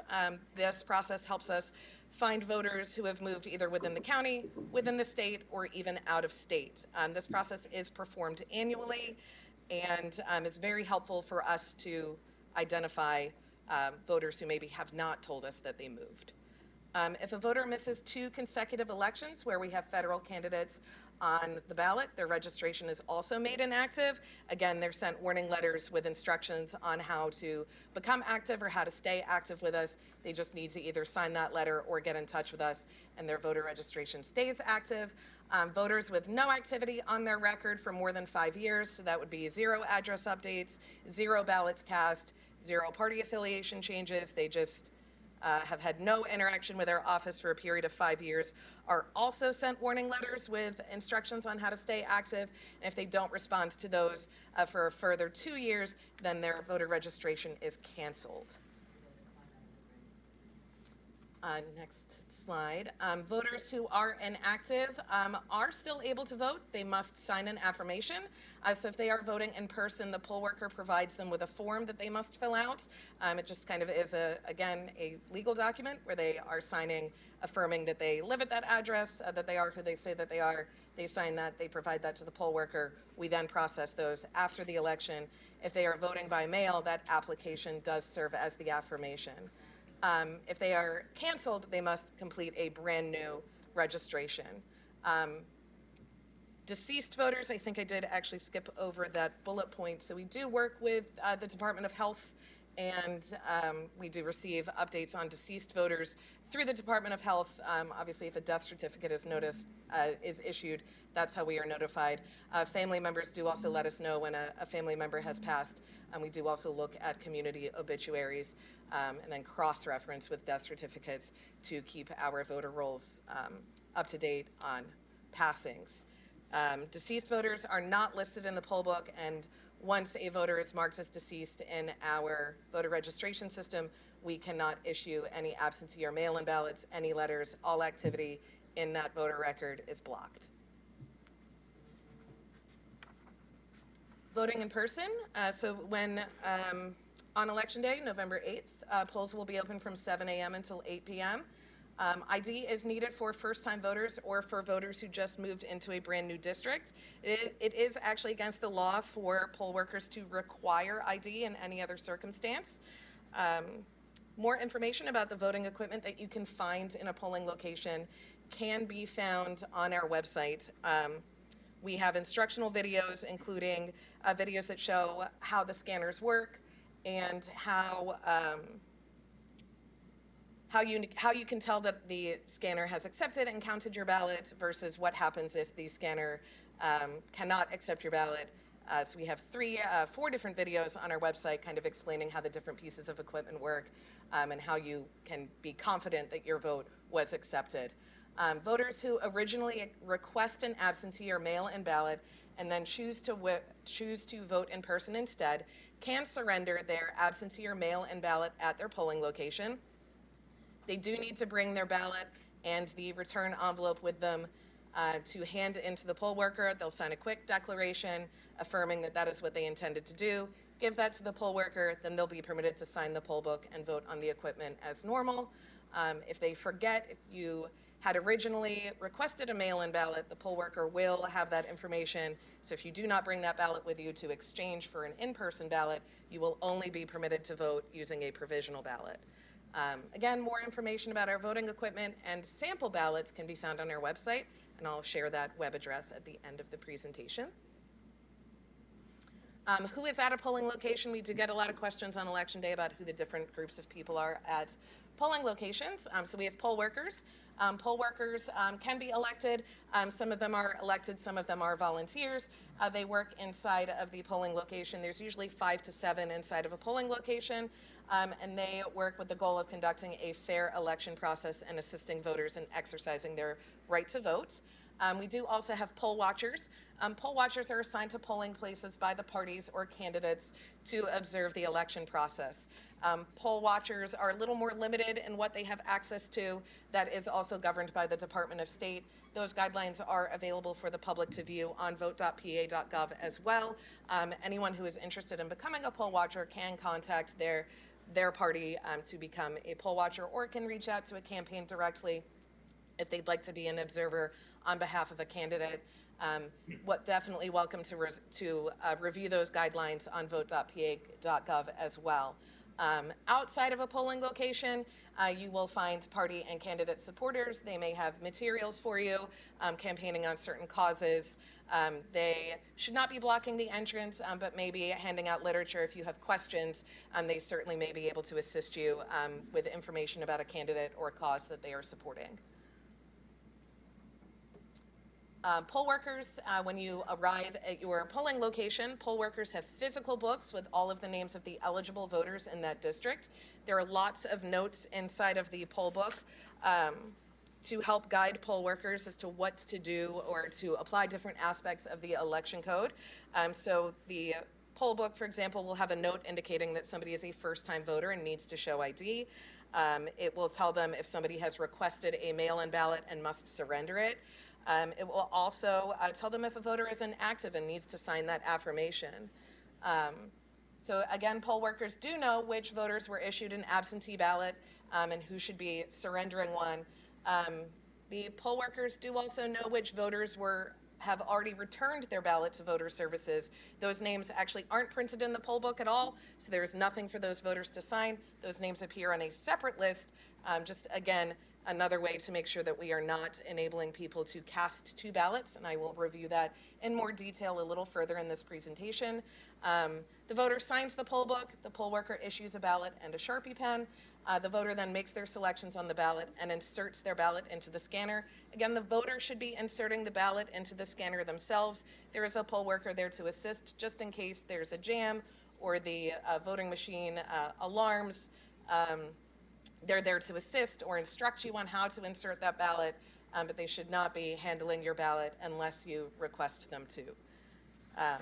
This process helps us find voters who have moved either within the county, within the state, or even out of state. This process is performed annually. and it's very helpful for us to identify voters who maybe have not told us that they moved. If a voter misses 2 consecutive elections where we have federal candidates on the ballot, their registration is also made inactive. Again, they're sent warning letters with instructions on how to become active or how to stay active with us. They just need to either sign that letter or get in touch with us, and their voter registration stays active. Voters with no activity on their record for more than 5 years, so that would be 0 address updates, 0 ballots cast, 0 party affiliation changes. They just have had no interaction with our office for a period of 5 years, are also sent warning letters with instructions on how to stay active. And if they don't respond to those for a further 2 years, then their voter registration is canceled. Next slide. Voters who are inactive are still able to vote. They must sign an affirmation. So if they are voting in person, the poll worker provides them with a form that they must fill out. It just kind of is, again, a legal document where they are signing, affirming that they live at that address, that they are who they say that they are. They sign that, they provide that to the poll worker. We then process those after the election. If they are voting by mail, that application does serve as the affirmation. If they are canceled, they must complete a brand new registration. Deceased voters, I think I did actually skip over that bullet point. So we do work with the Department of Health, and we do receive updates on deceased voters through the Department of Health. Obviously, if a death certificate is issued, that's how we are notified. Family members do also let us know when a family member has passed. And we do also look at community obituaries and then cross-reference with death certificates to keep our voter rolls up to date on passings. Deceased voters are not listed in the poll book, and once a voter is marked as deceased in our voter registration system, we cannot issue any absentee or mail-in ballots, any letters. All activity in that voter record is blocked. Voting in person. So when on Election Day, November 8th, polls will be open from 7 a.m. until 8 p.m. ID is needed for first-time voters or for voters who just moved into a brand new district. It is actually against the law for poll workers to require ID in any other circumstance. More information about the voting equipment that you can find in a polling location can be found on our website. We have instructional videos, including videos that show how the scanners work and how you can tell that the scanner has accepted and counted your ballot versus what happens if the scanner cannot accept your ballot. So we have 4 different videos on our website kind of explaining how the different pieces of equipment work and how you can be confident that your vote was accepted. Voters who originally request an absentee or mail-in ballot and then choose to vote in person instead can surrender their absentee or mail-in ballot at their polling location. They do need to bring their ballot and the return envelope with them to hand into the poll worker. They'll sign a quick declaration affirming that that is what they intended to do. Give that to the poll worker, then they'll be permitted to sign the poll book and vote on the equipment as normal. If they forget, if you had originally requested a mail-in ballot, the poll worker will have that information. So if you do not bring that ballot with you to exchange for an in-person ballot, you will only be permitted to vote using a provisional ballot. Again, more information about our voting equipment and sample ballots can be found on our website, and I'll share that web address at the end of the presentation. Who is at a polling location? We do get a lot of questions on Election Day about who the different groups of people are at polling locations. So we have poll workers. Poll workers can be elected. Some of them are elected, some of them are volunteers. They work inside of the polling location. There's usually 5 to 7 inside of a polling location, and they work with the goal of conducting a fair election process and assisting voters in exercising their right to vote. We do also have poll watchers. Poll watchers are assigned to polling places by the parties or candidates to observe the election process. Poll watchers are a little more limited in what they have access to. That is also governed by the Department of State. Those guidelines are available for the public to view on vote.pa.gov as well. Anyone who is interested in becoming a poll watcher can contact their party to become a poll watcher, or can reach out to a campaign directly if they'd like to be an observer on behalf of a candidate. Definitely welcome to review those guidelines on vote.pa.gov as well. Outside of a polling location, you will find party and candidate supporters. They may have materials for you, campaigning on certain causes. They should not be blocking the entrance, but maybe handing out literature if you have questions. They certainly may be able to assist you with information about a candidate or a cause that they are supporting. Poll workers, when you arrive at your polling location, poll workers have physical books with all of the names of the eligible voters in that district. There are lots of notes inside of the poll book to help guide poll workers as to what to do or to apply different aspects of the election code. So the poll book, for example, will have a note indicating that somebody is a first-time voter and needs to show ID. It will tell them if somebody has requested a mail-in ballot and must surrender it. It will also tell them if a voter is inactive and needs to sign that affirmation. So again, poll workers do know which voters were issued an absentee ballot and who should be surrendering one. The poll workers do also know which voters have already returned their ballot to voter services. Those names actually aren't printed in the poll book at all, so there's nothing for those voters to sign. Those names appear on a separate list, just again, another way to make sure that we are not enabling people to cast two ballots, and I will review that in more detail a little further in this presentation. The voter signs the poll book, the poll worker issues a ballot and a Sharpie pen. The voter then makes their selections on the ballot and inserts their ballot into the scanner. Again, the voter should be inserting the ballot into the scanner themselves. There is a poll worker there to assist just in case there's a jam or the voting machine alarms. They're there to assist or instruct you on how to insert that ballot, but they should not be handling your ballot unless you request them to. I'd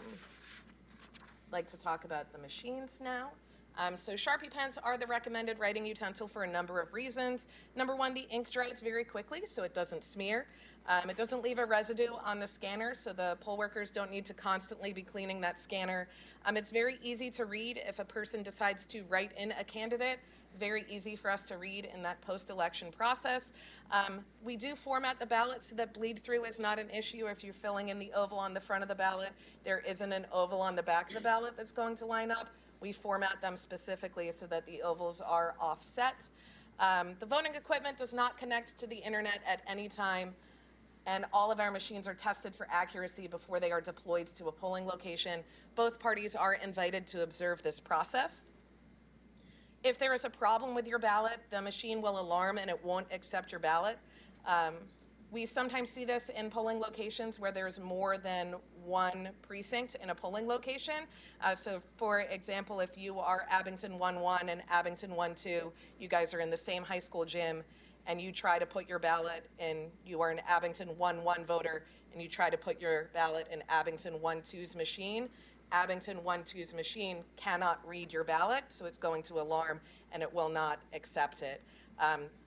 like to talk about the machines now. So Sharpie pens are the recommended writing utensil for a number of reasons. Number one, the ink dries very quickly, so it doesn't smear. It doesn't leave a residue on the scanner, so the poll workers don't need to constantly be cleaning that scanner. It's very easy to read if a person decides to write in a candidate. Very easy for us to read in that post-election process. We do format the ballot so that bleed through is not an issue. If you're filling in the oval on the front of the ballot, there isn't an oval on the back of the ballot that's going to line up. We format them specifically so that the ovals are offset. The voting equipment does not connect to the internet at any time, and all of our machines are tested for accuracy before they are deployed to a polling location. Both parties are invited to observe this process. If there is a problem with your ballot, the machine will alarm and it won't accept your ballot. We sometimes see this in polling locations where there's more than one precinct in a polling location. So for example, if you are Abington 1-1 and Abington 1-2, you guys are in the same high school gym and you try to put your ballot in, you are an Abington 1-1 voter and you try to put your ballot in Abington 1-2's machine, Abington 1-2's machine cannot read your ballot, so it's going to alarm and it will not accept it.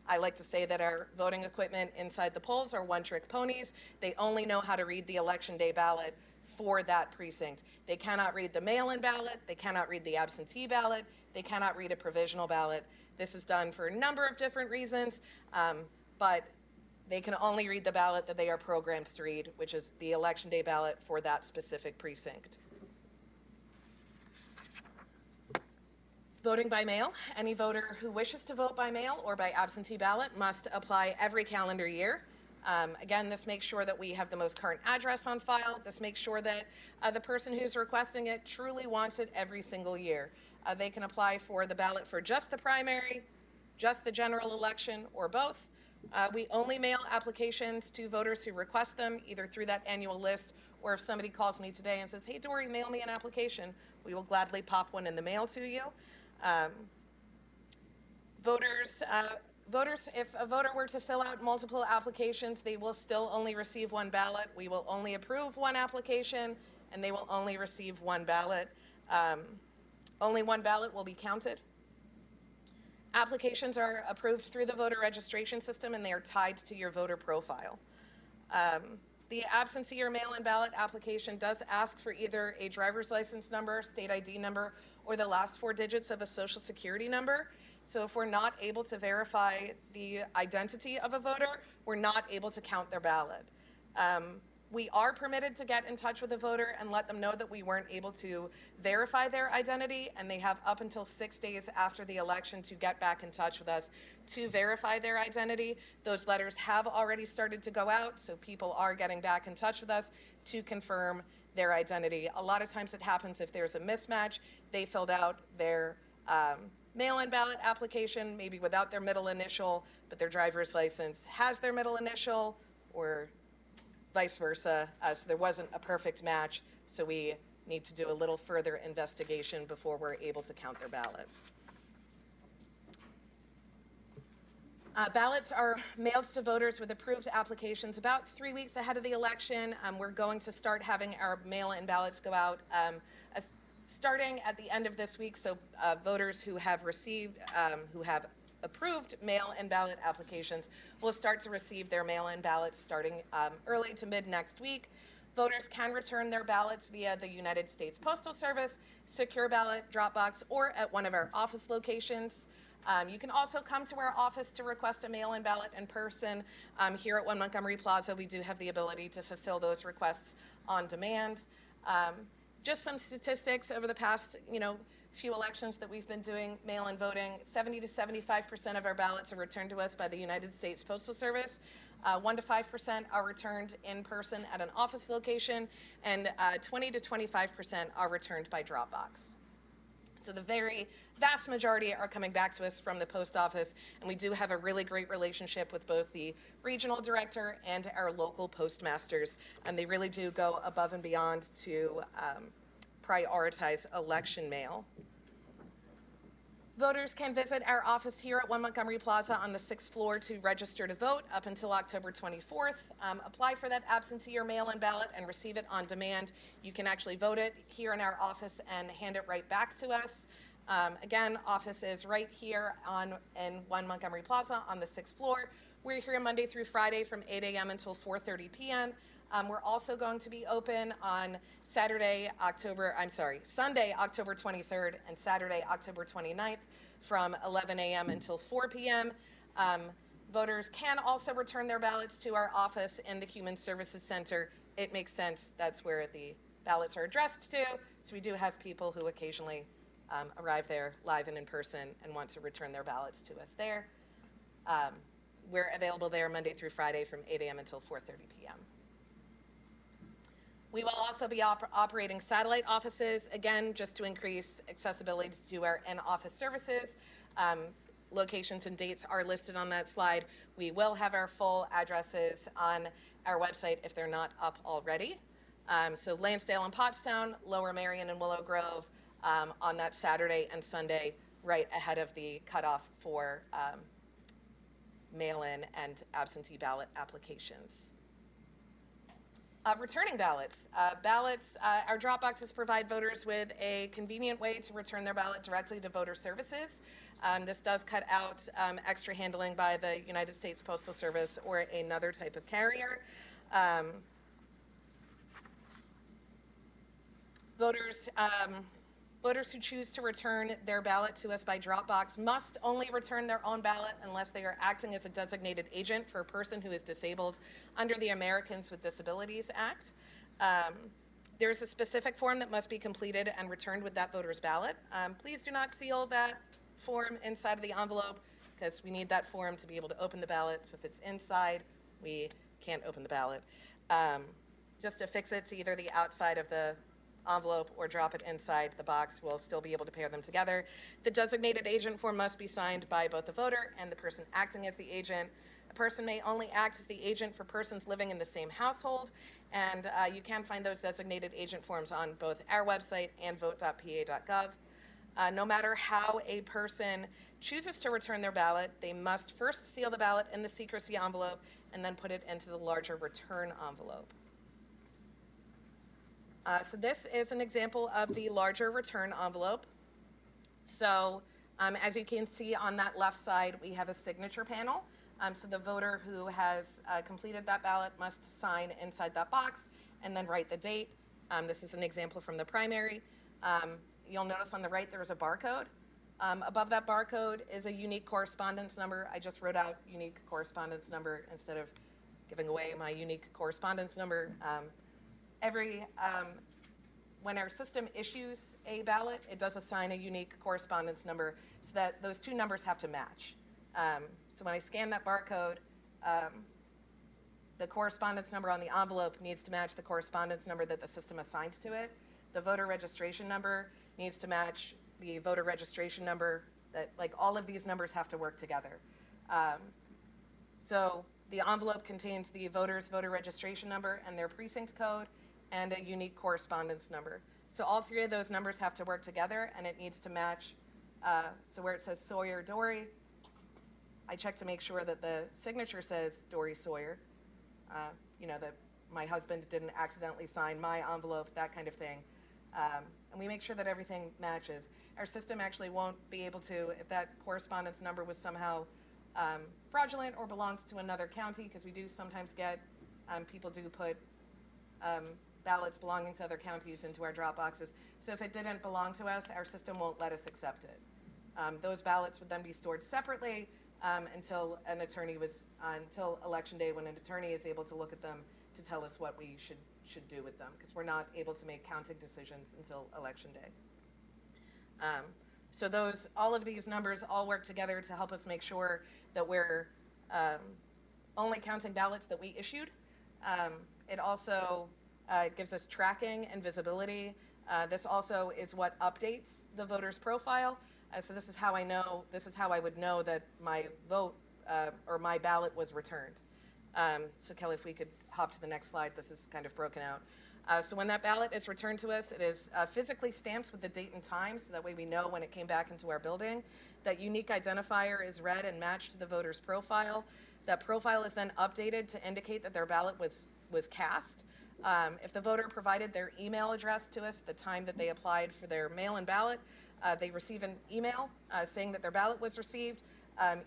I like to say that our voting equipment inside the polls are one-trick ponies. They only know how to read the election day ballot for that precinct. They cannot read the mail-in ballot, they cannot read the absentee ballot, they cannot read a provisional ballot. This is done for a number of different reasons, but they can only read the ballot that they are programmed to read, which is the election day ballot for that specific precinct. Voting by mail. Any voter who wishes to vote by mail or by absentee ballot must apply every calendar year. Again, this makes sure that we have the most current address on file. This makes sure that the person who's requesting it truly wants it every single year. They can apply for the ballot for just the primary, just the general election, or both. We only mail applications to voters who request them, either through that annual list, or if somebody calls me today and says, hey, Dory, mail me an application, we will gladly pop one in the mail to you. Voters, if a voter were to fill out multiple applications, they will still only receive one ballot. We will only approve one application, and they will only receive one ballot. Only one ballot will be counted. Applications are approved through the voter registration system, and they are tied to your voter profile. The absentee or mail-in ballot application does ask for either a driver's license number, state ID number, or the last 4 digits of a social security number. So if we're not able to verify the identity of a voter, we're not able to count their ballot. We are permitted to get in touch with a voter and let them know that we weren't able to verify their identity, and they have up until 6 days after the election to get back in touch with us to verify their identity. Those letters have already started to go out, so people are getting back in touch with us to confirm their identity. A lot of times it happens if there's a mismatch. They filled out their mail-in ballot application, maybe without their middle initial, but their driver's license has their middle initial, or vice versa. So there wasn't a perfect match, so we need to do a little further investigation before we're able to count their ballot. Ballots are mailed to voters with approved applications about 3 weeks ahead of the election. We're going to start having our mail-in ballots go out starting at the end of this week, so voters who have received, who have approved mail-in ballot applications will start to receive their mail-in ballots starting early to mid next week. Voters can return their ballots via the United States Postal Service, secure ballot drop box, or at one of our office locations. You can also come to our office to request a mail-in ballot in person. Here at 1 Montgomery Plaza, we do have the ability to fulfill those requests on demand. Just some statistics over the past, few elections that we've been doing mail-in voting. 70 to 75% of our ballots are returned to us by the United States Postal Service. 1 to 5% are returned in person at an office location, and 20 to 25% are returned by Dropbox. So the very vast majority are coming back to us from the post office, and we do have a really great relationship with both the regional director and our local postmasters, and they really do go above and beyond to prioritize election mail. Voters can visit our office here at 1 Montgomery Plaza on the 6th floor to register to vote up until October 24th. Apply for that absentee or mail-in ballot and receive it on demand. You can actually vote it here in our office and hand it right back to us. Again, office is right here in 1 Montgomery Plaza on the 6th floor. We're here Monday through Friday from 8 a.m. until 4:30 p.m. We're also going to be open on Sunday, October 23rd and Saturday, October 29th from 11 a.m. until 4 p.m. Voters can also return their ballots to our office in the Human Services Center. It makes sense. That's where the ballots are addressed to. So we do have people who occasionally arrive there live and in person and want to return their ballots to us there. We're available there Monday through Friday from 8 a.m. until 4:30 p.m. We will also be operating satellite offices, again, just to increase accessibility to our in-office services. Locations and dates are listed on that slide. We will have our full addresses on our website if they're not up already. So Lansdale and Pottstown, Lower Marion and Willow Grove on that Saturday and Sunday, right ahead of the cutoff for mail-in and absentee ballot applications. Returning ballots. Our drop boxes provide voters with a convenient way to return their ballot directly to voter services. This does cut out extra handling by the United States Postal Service or another type of carrier. Voters who choose to return their ballot to us by Dropbox must only return their own ballot unless they are acting as a designated agent for a person who is disabled under the Americans with Disabilities Act. There's a specific form that must be completed and returned with that voter's ballot. Please do not seal that form inside of the envelope because we need that form to be able to open the ballot. So if it's inside, we can't open the ballot. Just affix it to either the outside of the envelope or drop it inside the box. We'll still be able to pair them together. The designated agent form must be signed by both the voter and the person acting as the agent. A person may only act as the agent for persons living in the same household, and you can find those designated agent forms on both our website and vote.pa.gov. No matter how a person chooses to return their ballot, they must first seal the ballot in the secrecy envelope and then put it into the larger return envelope. So this is an example of the larger return envelope. So as you can see on that left side, we have a signature panel. So the voter who has completed that ballot must sign inside that box and then write the date. This is an example from the primary. You'll notice on the right there's a barcode. Above that barcode is a unique correspondence number. I just wrote out unique correspondence number instead of giving away my unique correspondence number. When our system issues a ballot, it does assign a unique correspondence number so that those two numbers have to match. So when I scan that barcode, the correspondence number on the envelope needs to match the correspondence number that the system assigns to it. The voter registration number needs to match the voter registration number. Like all of these numbers have to work together. So the envelope contains the voter's voter registration number and their precinct code and a unique correspondence number. So all three of those numbers have to work together, and it needs to match. So where it says Sawyer Dory, I check to make sure that the signature says Dory Sawyer. That my husband didn't accidentally sign my envelope, that kind of thing. And we make sure that everything matches. Our system actually won't be able to, if that correspondence number was somehow fraudulent or belongs to another county, because we do sometimes get, people do put ballots belonging to other counties into our drop boxes. So if it didn't belong to us, our system won't let us accept it. Those ballots would then be stored separately until election day, when an attorney is able to look at them to tell us what we should do with them, because we're not able to make counting decisions until election day. So all of these numbers all work together to help us make sure that we're only counting ballots that we issued. It also gives us tracking and visibility. This also is what updates the voter's profile. So this is how I would know that my vote or my ballot was returned. So Kelly, if we could hop to the next slide, this is kind of broken out. So when that ballot is returned to us, it is physically stamped with the date and time, so that way we know when it came back into our building. That unique identifier is read and matched to the voter's profile. That profile is then updated to indicate that their ballot was cast. If the voter provided their email address to us at the time that they applied for their mail-in ballot, they receive an email saying that their ballot was received.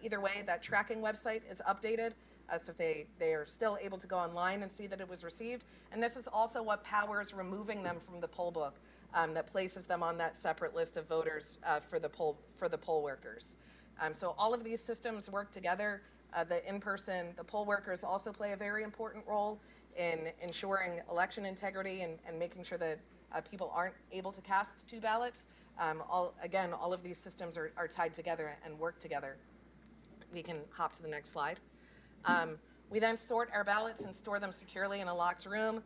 Either way, that tracking website is updated, so if they are still able to go online and see that it was received. And this is also what powers removing them from the poll book, that places them on that separate list of voters for the poll workers. So all of these systems work together. The poll workers also play a very important role in ensuring election integrity and making sure that people aren't able to cast two ballots. All of these systems are tied together and work together. We can hop to the next slide. We then sort our ballots and store them securely in a locked room.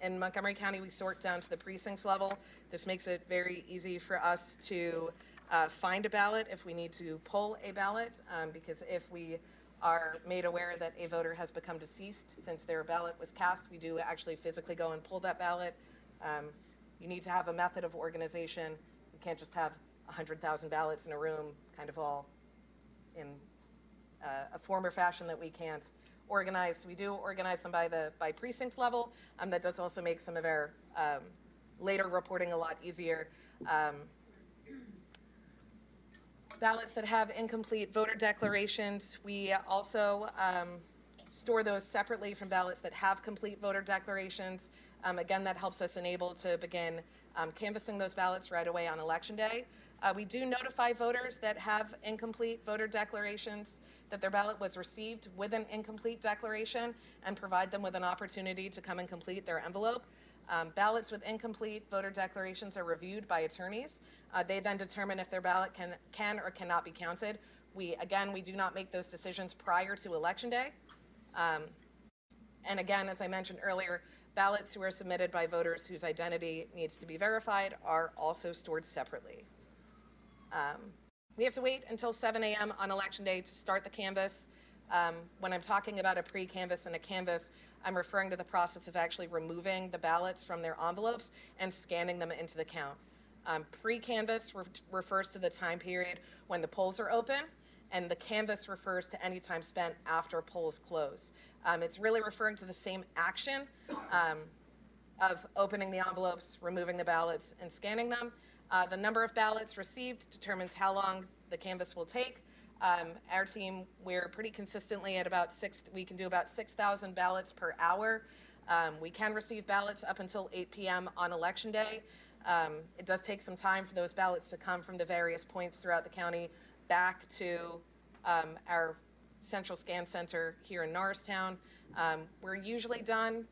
In Montgomery County, we sort down to the precincts level. This makes it very easy for us to find a ballot if we need to pull a ballot, because if we are made aware that a voter has become deceased since their ballot was cast, we do actually physically go and pull that ballot. You need to have a method of organization. You can't just have 100,000 ballots in a room, kind of all in a form or fashion that we can't organize. We do organize them by precinct level. That does also make some of our later reporting a lot easier. Ballots that have incomplete voter declarations, we also store those separately from ballots that have complete voter declarations. Again, that helps us enable to begin canvassing those ballots right away on election day. We do notify voters that have incomplete voter declarations that their ballot was received with an incomplete declaration, and provide them with an opportunity to come and complete their envelope. Ballots with incomplete voter declarations are reviewed by attorneys. They then determine if their ballot can or cannot be counted. We do not make those decisions prior to election day. And again, as I mentioned earlier, ballots who are submitted by voters whose identity needs to be verified are also stored separately. We have to wait until 7 a.m. on election day to start the canvass. When I'm talking about a pre-canvass and a canvass, I'm referring to the process of actually removing the ballots from their envelopes and scanning them into the count. Pre-canvass refers to the time period when the polls are open, and the canvass refers to any time spent after polls close. It's really referring to the same action of opening the envelopes, removing the ballots, and scanning them. The number of ballots received determines how long the canvass will take. Our team, we're pretty consistently at we can do about 6,000 ballots per hour. We can receive ballots up until 8 p.m. on election day. It does take some time for those ballots to come from the various points throughout the county back to our central scan center here in Norristown. We're usually done.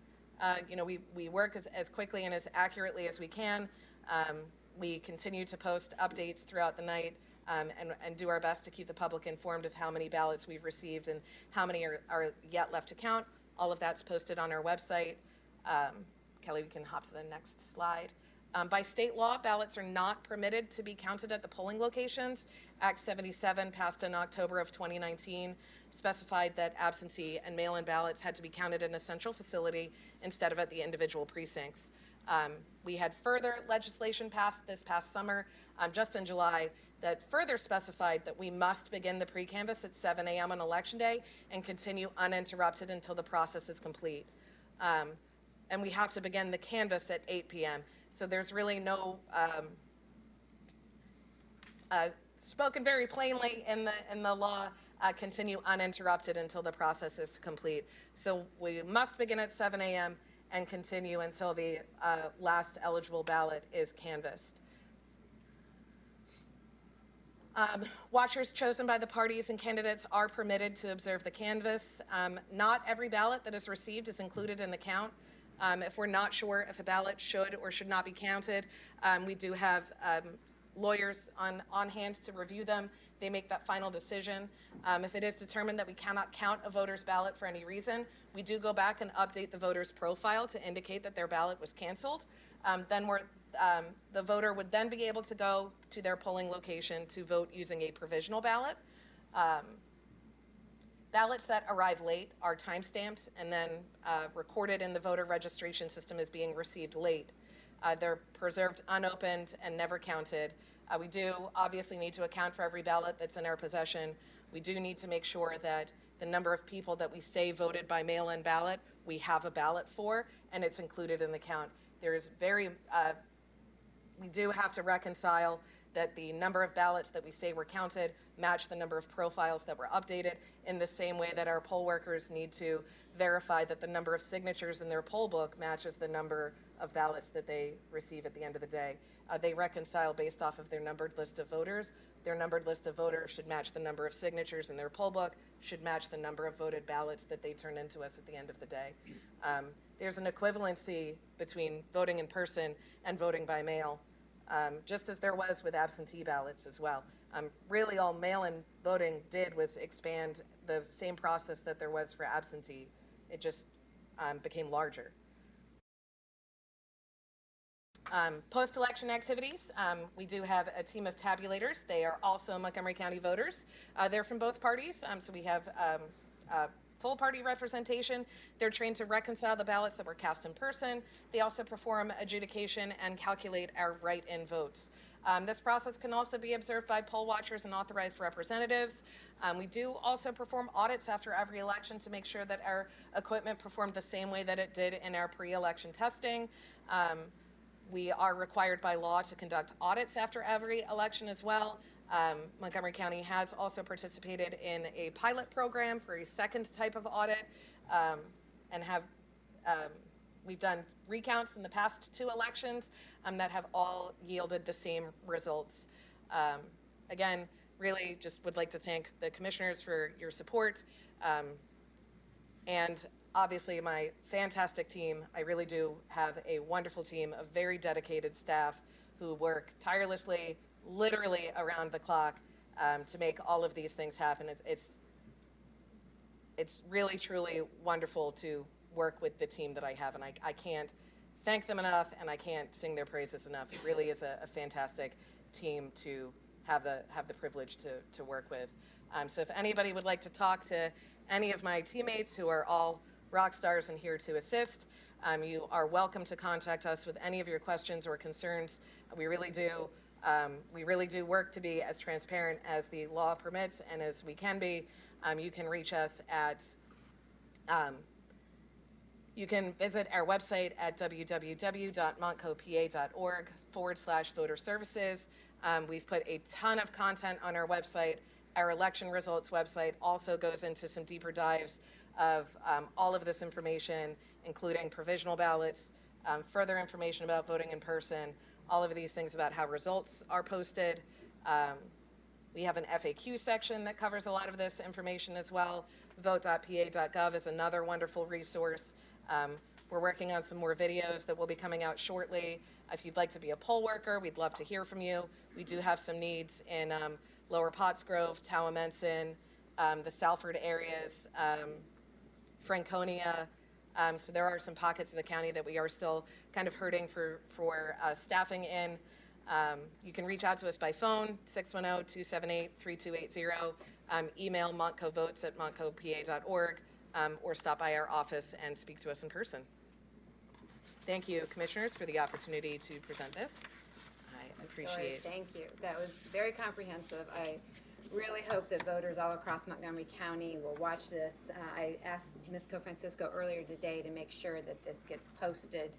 We work as quickly and as accurately as we can. We continue to post updates throughout the night and do our best to keep the public informed of how many ballots we've received and how many are yet left to count. All of that's posted on our website. Kelly, we can hop to the next slide. By state law, ballots are not permitted to be counted at the polling locations. Act 77, passed in October of 2019, specified that absentee and mail-in ballots had to be counted in a central facility instead of at the individual precincts. We had further legislation passed this past summer, just in July, that further specified that we must begin the pre-canvass at 7 a.m. on Election Day and continue uninterrupted until the process is complete. And we have to begin the canvass at 8 p.m. So there's really no, spoken very plainly in the law, continue uninterrupted until the process is complete. So we must begin at 7 a.m. and continue until the last eligible ballot is canvassed. Watchers chosen by the parties and candidates are permitted to observe the canvass. Not every ballot that is received is included in the count. If we're not sure if a ballot should or should not be counted, we do have lawyers on hand to review them. They make that final decision. If it is determined that we cannot count a voter's ballot for any reason, we do go back and update the voter's profile to indicate that their ballot was canceled. Then the voter would then be able to go to their polling location to vote using a provisional ballot. Ballots that arrive late are timestamped and then recorded in the voter registration system as being received late. They're preserved unopened and never counted. We do obviously need to account for every ballot that's in our possession. We do need to make sure that the number of people that we say voted by mail-in ballot, we have a ballot for, and it's included in the count. We do have to reconcile that the number of ballots that we say were counted match the number of profiles that were updated, in the same way that our poll workers need to verify that the number of signatures in their poll book matches the number of ballots that they receive at the end of the day. They reconcile based off of their numbered list of voters. Their numbered list of voters should match the number of signatures in their poll book, should match the number of voted ballots that they turn into us at the end of the day. There's an equivalency between voting in person and voting by mail, just as there was with absentee ballots as well. Really all mail-in voting did was expand the same process that there was for absentee. It just became larger. Post-election activities, we do have a team of tabulators. They are also Montgomery County voters. They're from both parties, so we have full party representation. They're trained to reconcile the ballots that were cast in person. They also perform adjudication and calculate our write-in votes. This process can also be observed by poll watchers and authorized representatives. We do also perform audits after every election to make sure that our equipment performed the same way that it did in our pre-election testing. We are required by law to conduct audits after every election as well. Montgomery County has also participated in a pilot program for a second type of audit, and we've done recounts in the past 2 elections that have all yielded the same results. Again, really just would like to thank the commissioners for your support, and obviously my fantastic team. I really do have a wonderful team of very dedicated staff who work tirelessly, literally around the clock, to make all of these things happen. It's really, truly wonderful to work with the team that I have, and I can't thank them enough, and I can't sing their praises enough. It really is a fantastic team to have the privilege to work with. So if anybody would like to talk to any of my teammates who are all rock stars and here to assist, you are welcome to contact us with any of your questions or concerns. We really do work to be as transparent as the law permits and as we can be. You can reach us at, you can visit our website at www.montcopa.org/voter services. We've put a ton of content on our website. Our election results website also goes into some deeper dives of all of this information, including provisional ballots, further information about voting in person, all of these things about how results are posted. We have an FAQ section that covers a lot of this information as well. vote.pa.gov is another wonderful resource. We're working on some more videos that will be coming out shortly. If you'd like to be a poll worker, we'd love to hear from you. We do have some needs in Lower Pottsgrove, Towamencin, the Salford areas, Franconia. So there are some pockets of the county that we are still kind of hurting for staffing in. You can reach out to us by phone, 610-278-3280, email montcovotes@montcopa.org, or stop by our office and speak to us in person. Thank you, Commissioners, for the opportunity to present this. I appreciate it. Thank you. That was very comprehensive. I really hope that voters all across Montgomery County will watch this. I asked Ms. Co-Francisco earlier today to make sure that this gets posted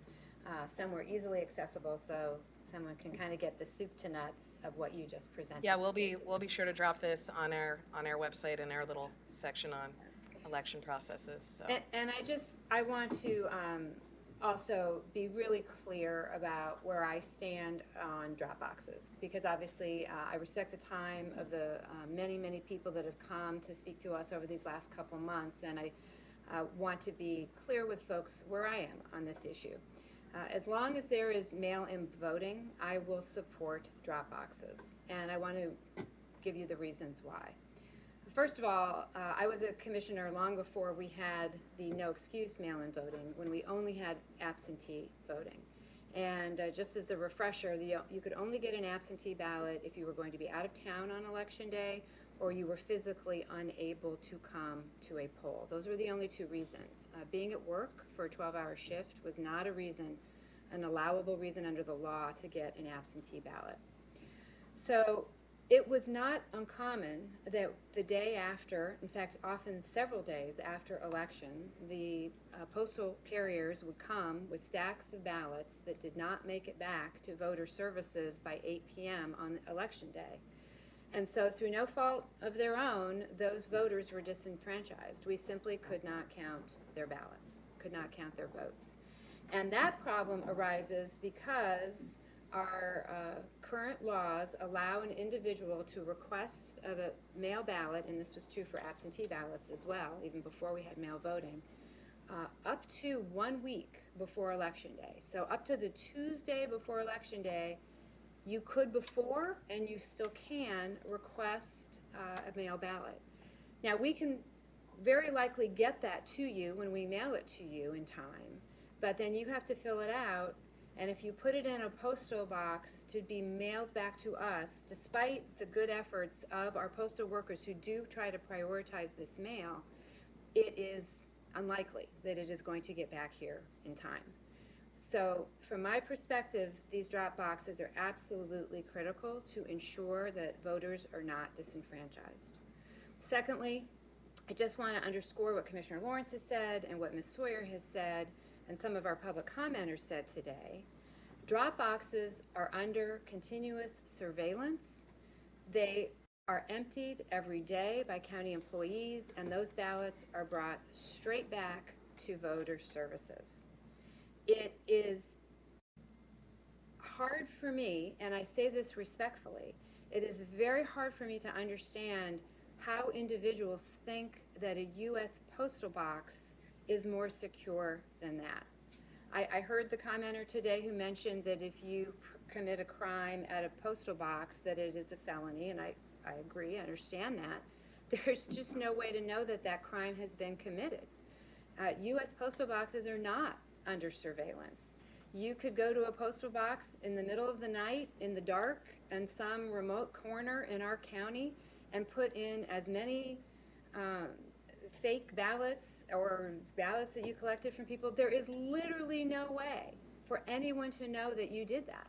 somewhere easily accessible so someone can kind of get the soup to nuts of what you just presented. Yeah, we'll be sure to drop this on our website in our little section on election processes. So. And I want to also be really clear about where I stand on drop boxes, because obviously I respect the time of the many people that have come to speak to us over these last couple months, and I want to be clear with folks where I am on this issue. As long as there is mail-in voting, I will support drop boxes, and I want to give you the reasons why. First of all, I was a commissioner long before we had the no excuse mail-in voting, when we only had absentee voting. And just as a refresher, you could only get an absentee ballot if you were going to be out of town on election day or you were physically unable to come to a poll. Those were the only two reasons. Being at work for a 12-hour shift was not a reason, an allowable reason under the law to get an absentee ballot. So it was not uncommon that the day after, in fact, often several days after election, the postal carriers would come with stacks of ballots that did not make it back to voter services by 8 p.m. on election day. And so through no fault of their own, those voters were disenfranchised. We simply could not count their ballots, could not count their votes. And that problem arises because our current laws allow an individual to request of a mail ballot, and this was true for absentee ballots as well, even before we had mail voting, up to 1 week before Election Day. So up to the Tuesday before Election Day, you could before, and you still can, request a mail ballot. Now, we can very likely get that to you when we mail it to you in time, but then you have to fill it out, and if you put it in a postal box to be mailed back to us, despite the good efforts of our postal workers who do try to prioritize this mail, it is unlikely that it is going to get back here in time. So from my perspective, these drop boxes are absolutely critical to ensure that voters are not disenfranchised. Secondly, I just want to underscore what Commissioner Lawrence has said and what Ms. Sawyer has said and some of our public commenters said today. Drop boxes are under continuous surveillance. They are emptied every day by county employees, and those ballots are brought straight back to voter services. It is hard for me, and I say this respectfully, it is very hard for me to understand how individuals think that a U.S. postal box is more secure than that. I heard the commenter today who mentioned that if you commit a crime at a postal box that it is a felony, and I agree, I understand that. There's just no way to know that that crime has been committed. U.S. postal boxes are not under surveillance. You could go to a postal box in the middle of the night, in the dark, in some remote corner in our county and put in as many fake ballots or ballots that you collected from people. There is literally no way for anyone to know that you did that.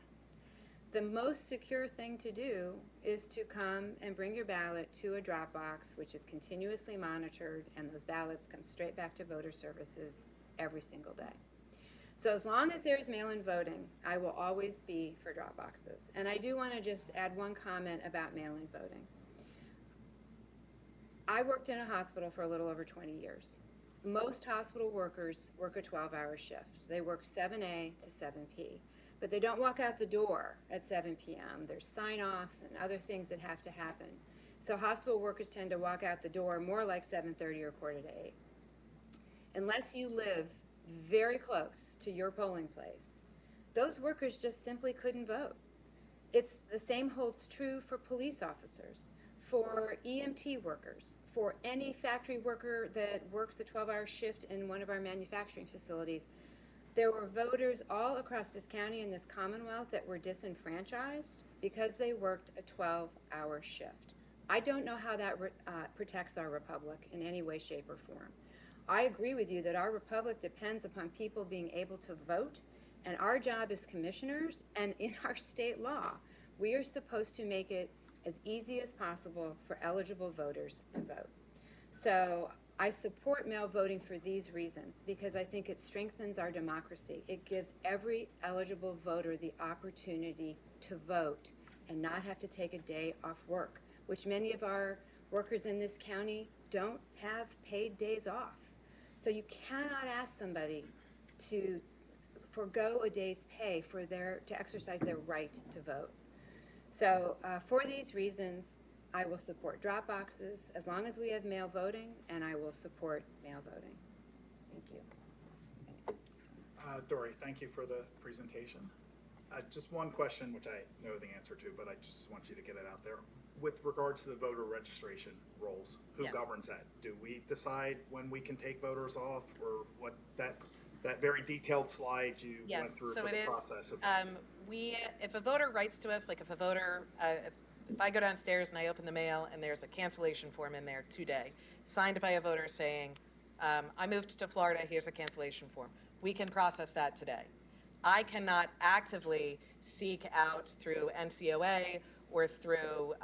The most secure thing to do is to come and bring your ballot to a drop box, which is continuously monitored, and those ballots come straight back to voter services every single day. So as long as there's mail-in voting, I will always be for drop boxes. And I do want to just add one comment about mail-in voting. I worked in a hospital for a little over 20 years. Most hospital workers work a 12-hour shift. They work 7A to 7P. But they don't walk out the door at 7 p.m. There's sign-offs and other things that have to happen. So hospital workers tend to walk out the door more like 7:30 or 7:45. Unless you live very close to your polling place, those workers just simply couldn't vote. It's the same holds true for police officers, for EMT workers, for any factory worker that works a 12-hour shift in one of our manufacturing facilities. There were voters all across this county and this Commonwealth that were disenfranchised because they worked a 12-hour shift. I don't know how that protects our republic in any way, shape, or form. I agree with you that our republic depends upon people being able to vote, and our job as commissioners and in our state law, we are supposed to make it as easy as possible for eligible voters to vote. So I support mail voting for these reasons, because I think it strengthens our democracy. It gives every eligible voter the opportunity to vote and not have to take a day off work, which many of our workers in this county don't have paid days off. So you cannot ask somebody to forego a day's pay for to exercise their right to vote. So for these reasons, I will support drop boxes as long as we have mail voting, and I will support mail voting. Thank you. Dory, thank you for the presentation. Just one question, which I know the answer to, but I just want you to get it out there. With regards to the voter registration rolls, who governs that? Do we decide when we can take voters off, or what that very detailed slide you went through for the process of if a voter writes to us, like if a voter, if I go downstairs and I open the mail and there's a cancellation form in there today, signed by a voter saying, I moved to Florida, here's a cancellation form. We can process that today. I cannot actively seek out through NCOA or through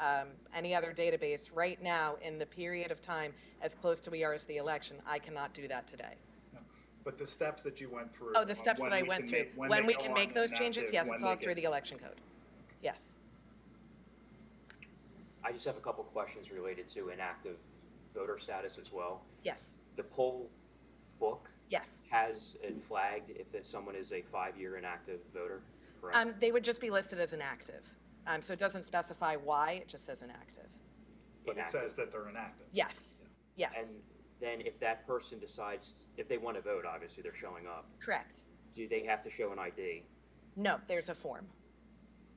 any other database right now in the period of time as close to we are as the election. I cannot do that today. But the steps that you went through. Oh, the steps that I went through. When we can make those changes, yes, it's all through the election code. Yes. I just have a couple questions related to inactive voter status as well. Yes. The poll book yes. has it flagged if someone is a 5-year inactive voter, correct? They would just be listed as inactive. So it doesn't specify why, it just says inactive. But it says that they're inactive. Yes. Yes. And then if that person decides, if they want to vote, obviously they're showing up. Correct. Do they have to show an ID? No, there's a form.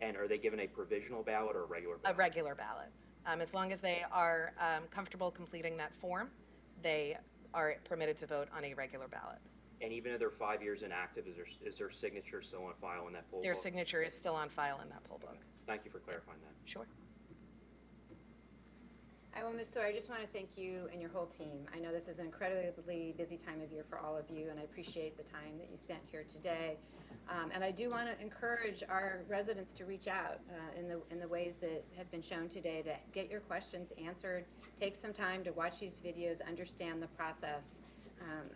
And are they given a provisional ballot or a regular ballot? A regular ballot. As long as they are comfortable completing that form, they are permitted to vote on a regular ballot. And even if they're 5 years inactive, is their signature still on file in that poll book? Their signature is still on file in that poll book. Thank you for clarifying that. Sure. Ms. Story, I just want to thank you and your whole team. I know this is an incredibly busy time of year for all of you, and I appreciate the time that you spent here today. And I do want to encourage our residents to reach out in the ways that have been shown today to get your questions answered. Take some time to watch these videos, understand the process.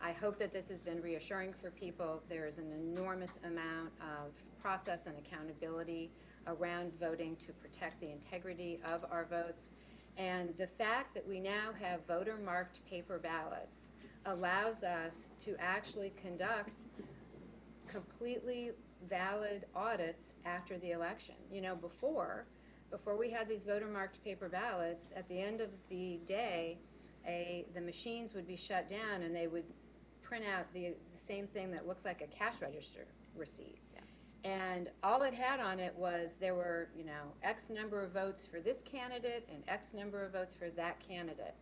I hope that this has been reassuring for people. There is an enormous amount of process and accountability around voting to protect the integrity of our votes. And the fact that we now have voter-marked paper ballots allows us to actually conduct completely valid audits after the election. You know, before we had these voter-marked paper ballots, at the end of the day, the machines would be shut down and they would print out the same thing that looks like a cash register receipt. And all it had on it was there were, you know, X number of votes for this candidate and X number of votes for that candidate.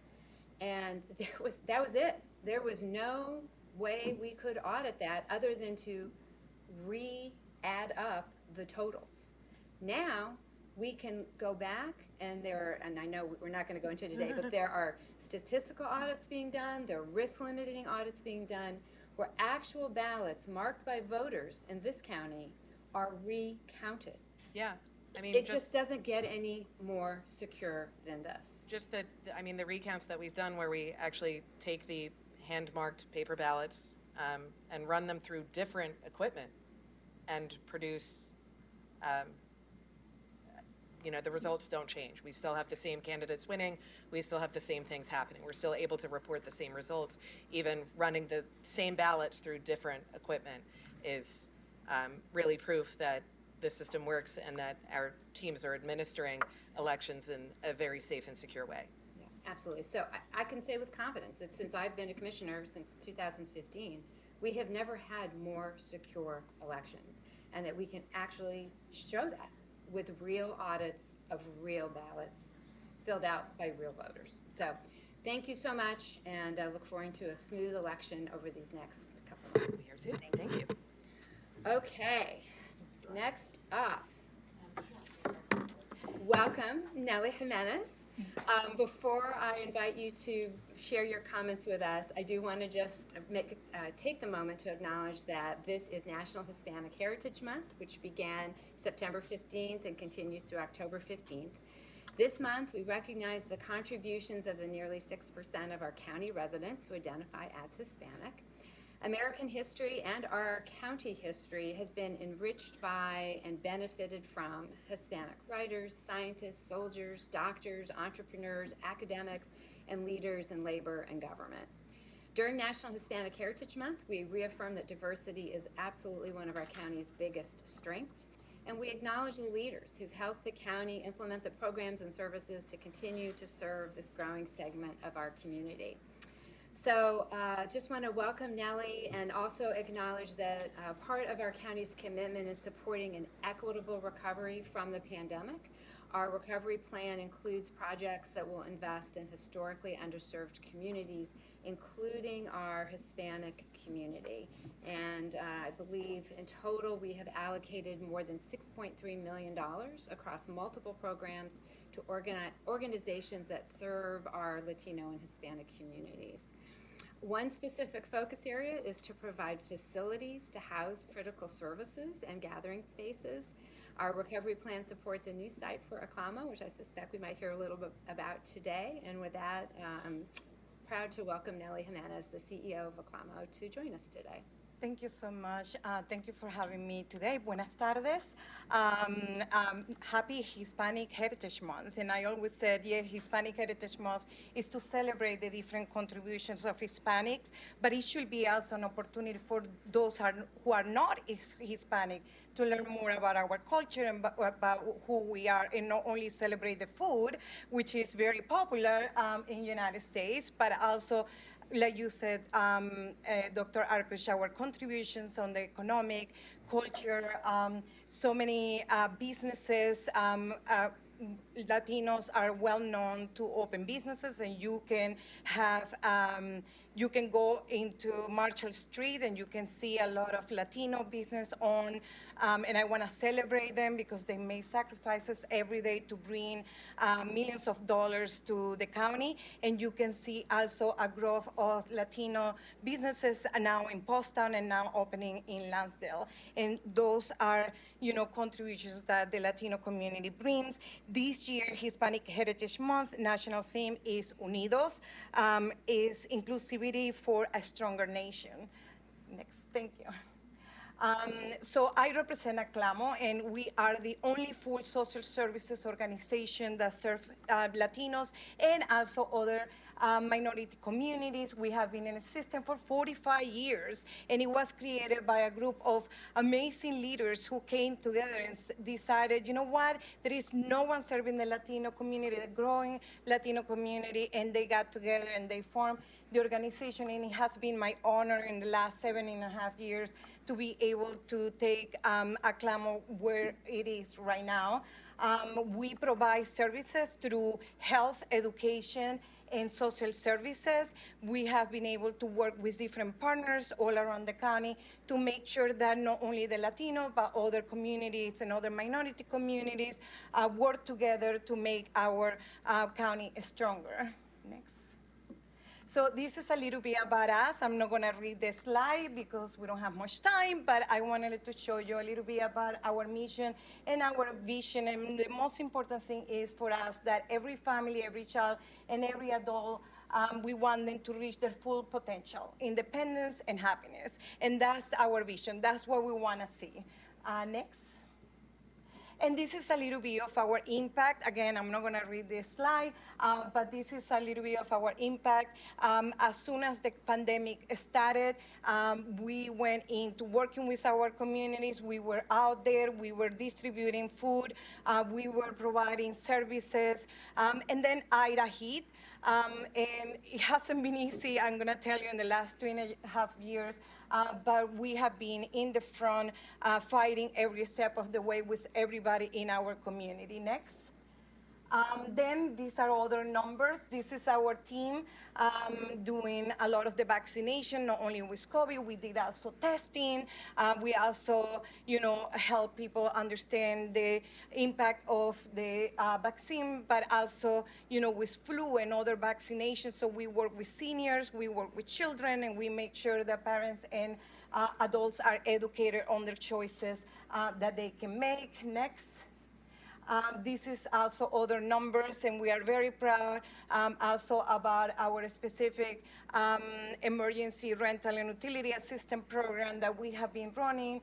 And that was it. There was no way we could audit that other than to re-add up the totals. Now we can go back and I know we're not going to go into it today, but there are statistical audits being done, there are risk limiting audits being done, where actual ballots marked by voters in this county are recounted. Yeah. I mean, it just doesn't get any more secure than this. Just the recounts that we've done where we actually take the hand-marked paper ballots and run them through different equipment and produce, the results don't change. We still have the same candidates winning. We still have the same things happening. We're still able to report the same results. Even running the same ballots through different equipment is really proof that the system works and that our teams are administering elections in a very safe and secure way. Yeah, absolutely. So I can say with confidence that since I've been a commissioner since 2015, we have never had more secure elections, and that we can actually show that with real audits of real ballots filled out by real voters. So thank you so much, and I look forward to a smooth election over these next couple of months. Here too. Thank you. Okay, next up, welcome Nelly Jimenez. Before I invite you to share your comments with us, I do want to just take the moment to acknowledge that this is National Hispanic Heritage Month, which began September 15th and continues through October 15th. This month, we recognize the contributions of the nearly 6% of our county residents who identify as Hispanic. American history and our county history has been enriched by and benefited from Hispanic writers, scientists, soldiers, doctors, entrepreneurs, academics, and leaders in labor and government. During National Hispanic Heritage Month, we reaffirm that diversity is absolutely one of our county's biggest strengths, and we acknowledge the leaders who've helped the county implement the programs and services to continue to serve this growing segment of our community. So just want to welcome Nelly and also acknowledge that part of our county's commitment in supporting an equitable recovery from the pandemic. Our recovery plan includes projects that will invest in historically underserved communities, including our Hispanic community. And I believe in total we have allocated more than $6.3 million across multiple programs to organizations that serve our Latino and Hispanic communities. One specific focus area is to provide facilities to house critical services and gathering spaces. Our recovery plan supports a new site for Aclama, which I suspect we might hear a little bit about today. And with that, I'm proud to welcome Nelly Jimenez, the CEO of Aclama, to join us today. Thank you so much. Thank you for having me today. Buenas tardes. Happy Hispanic Heritage Month. And I always said, yeah, Hispanic Heritage Month is to celebrate the different contributions of Hispanics, but it should be also an opportunity for those who are not Hispanic to learn more about our culture and about who we are, and not only celebrate the food, which is very popular in the United States, but also, like you said, Dr. Arkush, our contributions on the economic, culture, so many businesses, Latinos are well known to open businesses, and you can have, you can go into Marshall Street and you can see a lot of Latino business on, and I want to celebrate them because they make sacrifices every day to bring millions of dollars to the county. And you can see also a growth of Latino businesses now in Pottstown and now opening in Lansdale. And those are, you know, contributions that the Latino community brings. This year, Hispanic Heritage Month, national theme is Unidos, is inclusivity for a stronger nation. Next, thank you. So I represent Aclamo, and we are the only full social services organization that serve Latinos and also other minority communities. We have been in the system for 45 years, and it was created by a group of amazing leaders who came together and decided, you know what, there is no one serving the Latino community, the growing Latino community, and they got together and they formed the organization, and it has been my honor in the last 7.5 years to be able to take Aclamo where it is right now. We provide services through health, education, and social services. We have been able to work with different partners all around the county to make sure that not only the Latino, but other communities and other minority communities work together to make our county stronger. Next. So this is a little bit about us. I'm not gonna read the slide because we don't have much time, but I wanted to show you a little bit about our mission and our vision. And the most important thing is for us that every family, every child, and every adult, we want them to reach their full potential, independence and happiness. And that's our vision. That's what we wanna see. Next. And this is a little bit of our impact. Again, I'm not going to read this slide, but this is a little bit of our impact. As soon as the pandemic started, we went into working with our communities. We were out there. We were distributing food. We were providing services. And then Ida hit. And it hasn't been easy, I'm going to tell you, in the last 2.5 years. But we have been in the front fighting every step of the way with everybody in our community. Next. Then these are other numbers. This is our team doing a lot of the vaccination, not only with COVID, we did also testing. We also, help people understand the impact of the vaccine, but also, with flu and other vaccinations. So we work with seniors, we work with children, and we make sure that parents and adults are educated on their choices that they can make. Next. This is also other numbers, and we are very proud also about our specific emergency rental and utility assistance program that we have been running,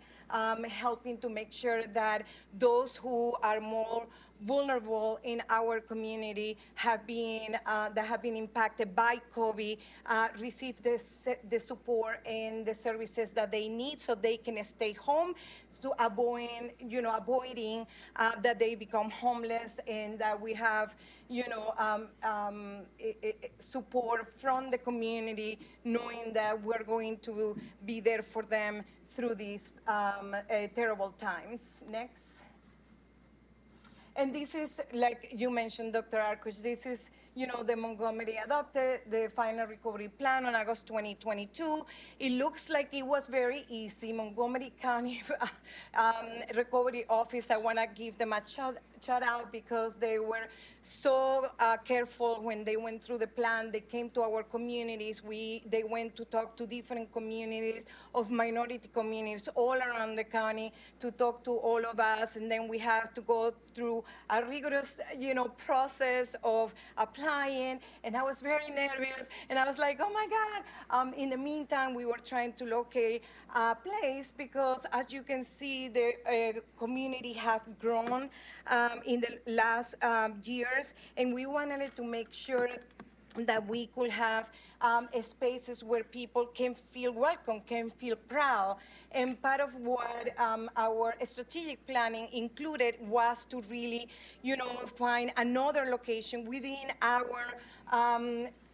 helping to make sure that those who are more vulnerable in our community that have been impacted by COVID receive the support and the services that they need so they can stay home, to avoiding that they become homeless, and that we have support from the community, knowing that we're going to be there for them through these terrible times. Next. And this is, like you mentioned, Dr. Arkush, this is, the Montgomery adopted the final recovery plan on August 2022. It looks like it was very easy. Montgomery County Recovery Office, I want to give them a shout out because they were so careful when they went through the plan. They came to our communities. They went to talk to different communities of minority communities all around the county to talk to all of us. And then we have to go through a rigorous, process of applying. And I was very nervous. And I was like, oh my God. In the meantime, we were trying to locate a place because, as you can see, the community have grown in the last years, and we wanted to make sure that we could have spaces where people can feel welcome, can feel proud. And part of what our strategic planning included was to really, find another location within our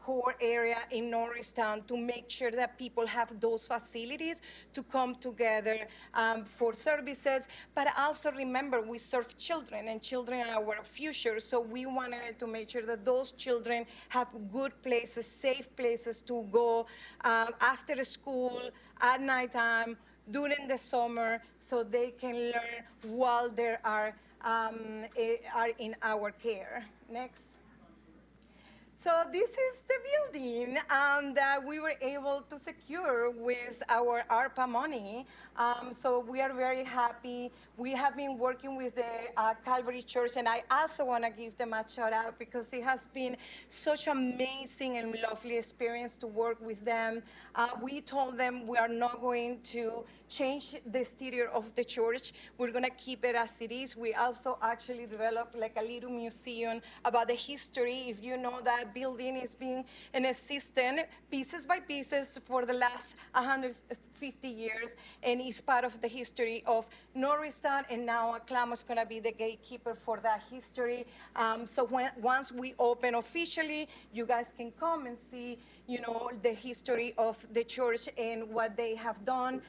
core area in Norristown to make sure that people have those facilities to come together for services. But also remember, we serve children, and children are our future. So we wanted to make sure that those children have good places, safe places to go after school, at nighttime, during the summer, so they can learn while they are in our care. Next. So this is the building that we were able to secure with our ARPA money. So we are very happy. We have been working with the Calvary Church, and I also want to give them a shout out because it has been such an amazing and lovely experience to work with them. We told them we are not going to change the exterior of the church. We're going to keep it as it is. We also actually developed like a little museum about the history. If you know, that building is being in existence pieces by pieces for the last 150 years, and it's part of the history of Norristown, and now Aclamo is going to be the gatekeeper for that history. So once we open officially, you guys can come and see, the history of the church and what they have done.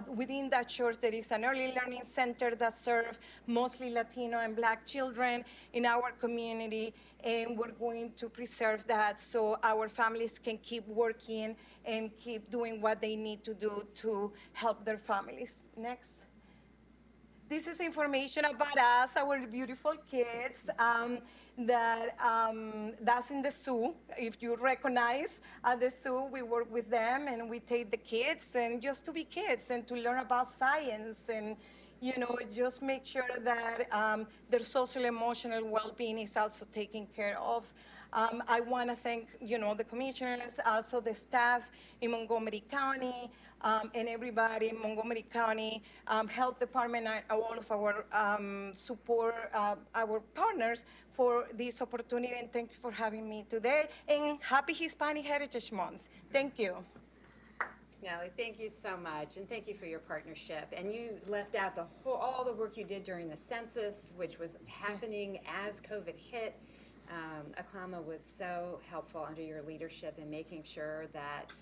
Within that church, there is an early learning center that serves mostly Latino and Black children in our community, and we're going to preserve that so our families can keep working and keep doing what they need to do to help their families. Next. This is information about us, our beautiful kids. That's in the zoo. If you recognize at the zoo, we work with them and we take the kids and just to be kids and to learn about science and, just make sure that their social emotional well-being is also taken care of. I want to thank, the commissioners, also the staff in Montgomery County, and everybody in Montgomery County Health Department, and all of our support, our partners for this opportunity. And thank you for having me today. And happy Hispanic Heritage Month. Thank you. Nellie, thank you so much, and thank you for your partnership. And you left out all the work you did during the census, which was happening as COVID hit. Aklama was so helpful under your leadership in making sure that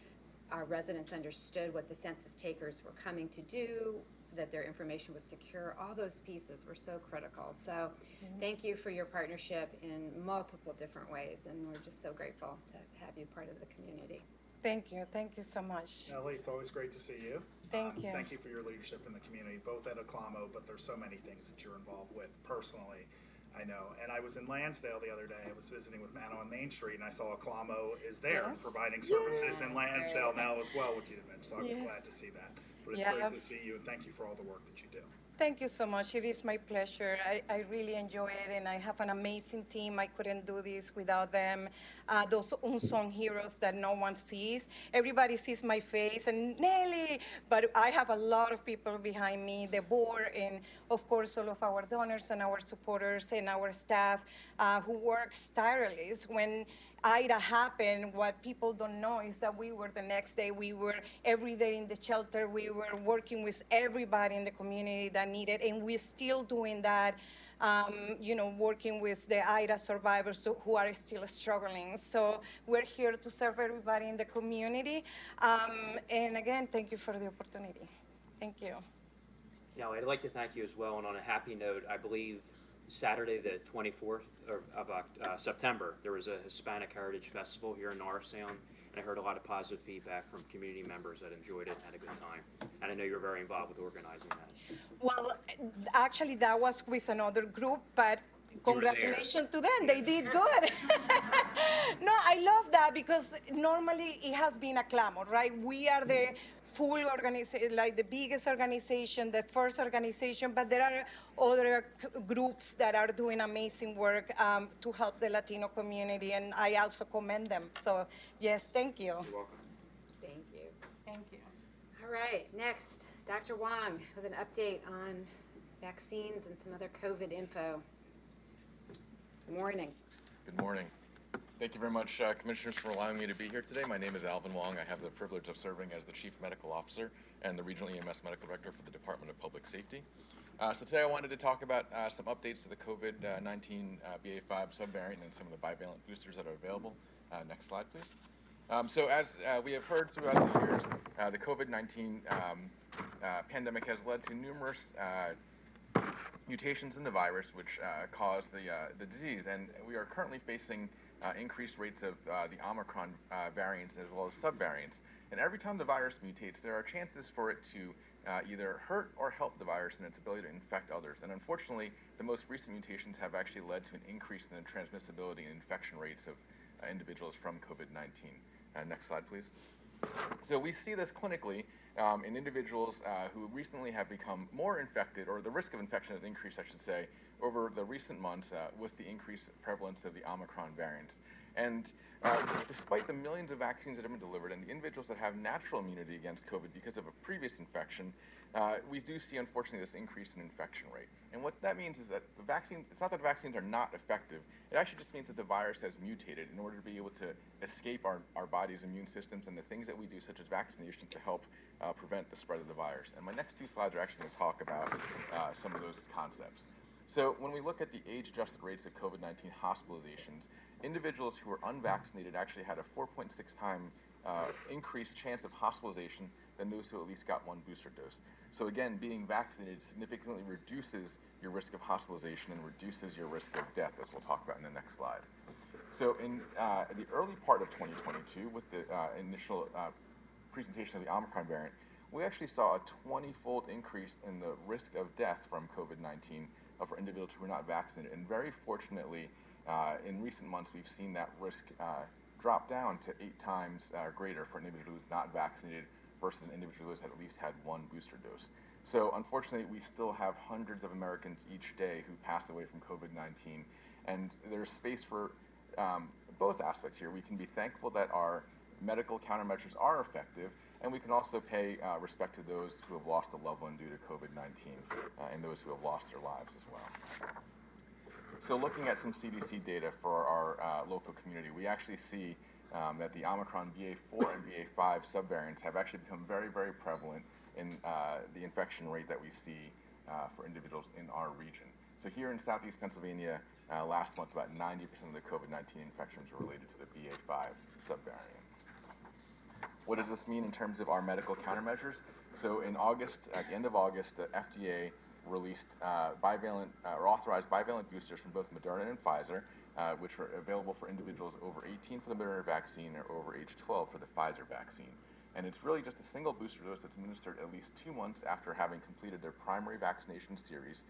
our residents understood what the census takers were coming to do, that their information was secure. All those pieces were so critical. So thank you for your partnership in multiple different ways, and we're just so grateful to have you part of the community. Thank you. Thank you so much. Nellie, it's always great to see you. Thank you. Thank you for your leadership in the community, both at Aklamo, but there's so many things that you're involved with personally, I know. And I was in Lansdale the other day. I was visiting with Matt on Main Street, and I saw Aklamo is there providing services in Lansdale now as well, which you didn't mention. So I was glad to see that. But it's great to see you, and thank you for all the work that you do. Thank you so much. It is my pleasure. I really enjoy it, and I have an amazing team. I couldn't do this without them. Those unsung heroes that no one sees. Everybody sees my face and Nelly, but I have a lot of people behind me, the board, and of course all of our donors and our supporters and our staff who works tirelessly. When Ida happened, what people don't know is that we were the next day, we were every day in the shelter, we were working with everybody in the community that needed, and we're still doing that, working with the Ida survivors who are still struggling. So we're here to serve everybody in the community. And again, thank you for the opportunity. Thank you. Yeah, I'd like to thank you as well, and on a happy note, I believe Saturday the 24th of September, there was a Hispanic Heritage Festival here in Norristown, and I heard a lot of positive feedback from community members that enjoyed it and had a good time. And I know you're very involved with organizing that. Well, actually, that was with another group, but congratulations to them. They did good. No, I love that because normally it has been a clamor, right? We are the full organization, like the biggest organization, the first organization, but there are other groups that are doing amazing work to help the Latino community, and I also commend them. So, yes, thank you. You're welcome. Thank you. Thank you. All right, next, Dr. Wong with an update on vaccines and some other COVID info. Good morning. Good morning. Thank you very much, Commissioners, for allowing me to be here today. My name is Alvin Wong. I have the privilege of serving as the Chief Medical Officer and the Regional EMS Medical Director for the Department of Public Safety. So today I wanted to talk about some updates to the COVID-19 BA.5 subvariant and some of the bivalent boosters that are available. Next slide, please. So as we have heard throughout the years, the COVID-19 pandemic has led to numerous mutations in the virus which cause the disease, and we are currently facing increased rates of the Omicron variants as well as subvariants. And every time the virus mutates, there are chances for it to either hurt or help the virus in its ability to infect others. And unfortunately, the most recent mutations have actually led to an increase in the transmissibility and infection rates of individuals from COVID-19. Next slide, please. So we see this clinically in individuals who recently have become more infected, or the risk of infection has increased, I should say, over the recent months with the increased prevalence of the Omicron variants. And despite the millions of vaccines that have been delivered and the individuals that have natural immunity against COVID because of a previous infection, we do see, unfortunately, this increase in infection rate. And what that means is that the vaccines, it's not that the vaccines are not effective, it actually just means that the virus has mutated in order to be able to escape our body's immune systems and the things that we do, such as vaccination, to help prevent the spread of the virus. And my next two slides are actually going to talk about some of those concepts. So when we look at the age-adjusted rates of COVID-19 hospitalizations, individuals who were unvaccinated actually had a 4.6 time increased chance of hospitalization than those who at least got one booster dose. So again, being vaccinated significantly reduces your risk of hospitalization and reduces your risk of death, as we'll talk about in the next slide. So in the early part of 2022, with the initial presentation of the Omicron variant, we actually saw a 20-fold increase in the risk of death from COVID-19 for individuals who were not vaccinated. And very fortunately, in recent months, we've seen that risk drop down to 8 times greater for an individual who's not vaccinated versus an individual who's at least had one booster dose. So unfortunately, we still have hundreds of Americans each day who pass away from COVID-19, and there's space for both aspects here. We can be thankful that our medical countermeasures are effective, and we can also pay respect to those who have lost a loved one due to COVID-19 and those who have lost their lives as well. So looking at some CDC data for our local community, we actually see that the Omicron BA4 and BA5 subvariants have actually become very, very prevalent in the infection rate that we see for individuals in our region. So here in Southeast Pennsylvania, last month about 90% of the COVID-19 infections were related to the BA5 subvariant. What does this mean in terms of our medical countermeasures? So in August, at the end of August, the FDA released authorized bivalent boosters from both Moderna and Pfizer, which were available for individuals over 18 for the Moderna vaccine or over age 12 for the Pfizer vaccine. And it's really just a single booster dose that's administered at least 2 months after having completed their primary vaccination series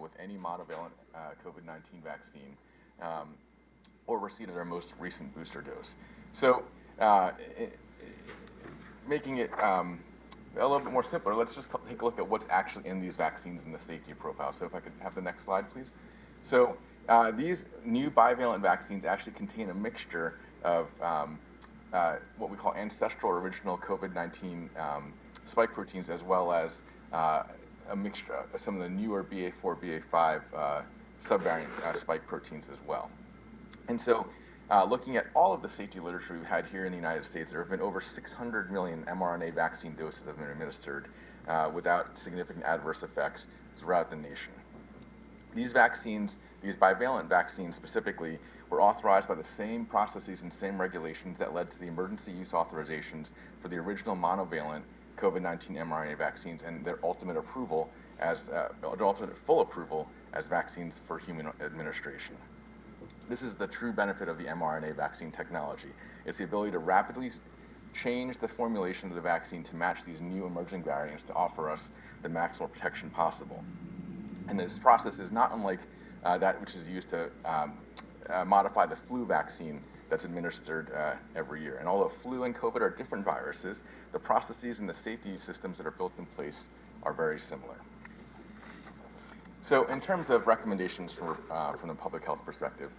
with any monovalent COVID-19 vaccine or received their most recent booster dose. So making it a little bit more simpler, let's just take a look at what's actually in these vaccines and the safety profile. So if I could have the next slide, please. So these new bivalent vaccines actually contain a mixture of what we call ancestral original COVID-19 spike proteins, as well as a mixture of some of the newer BA4, BA5 subvariant spike proteins as well. And so looking at all of the safety literature we've had here in the United States, there have been over 600 million mRNA vaccine doses that have been administered without significant adverse effects throughout the nation. These vaccines, these bivalent vaccines specifically, were authorized by the same processes and same regulations that led to the emergency use authorizations for the original monovalent COVID-19 mRNA vaccines and their ultimate approval as ultimate full approval as vaccines for human administration. This is the true benefit of the mRNA vaccine technology. It's the ability to rapidly change the formulation of the vaccine to match these new emerging variants to offer us the maximal protection possible. And this process is not unlike that which is used to modify the flu vaccine that's administered every year. And although flu and COVID are different viruses, the processes and the safety systems that are built in place are very similar. So in terms of recommendations from the public health perspective,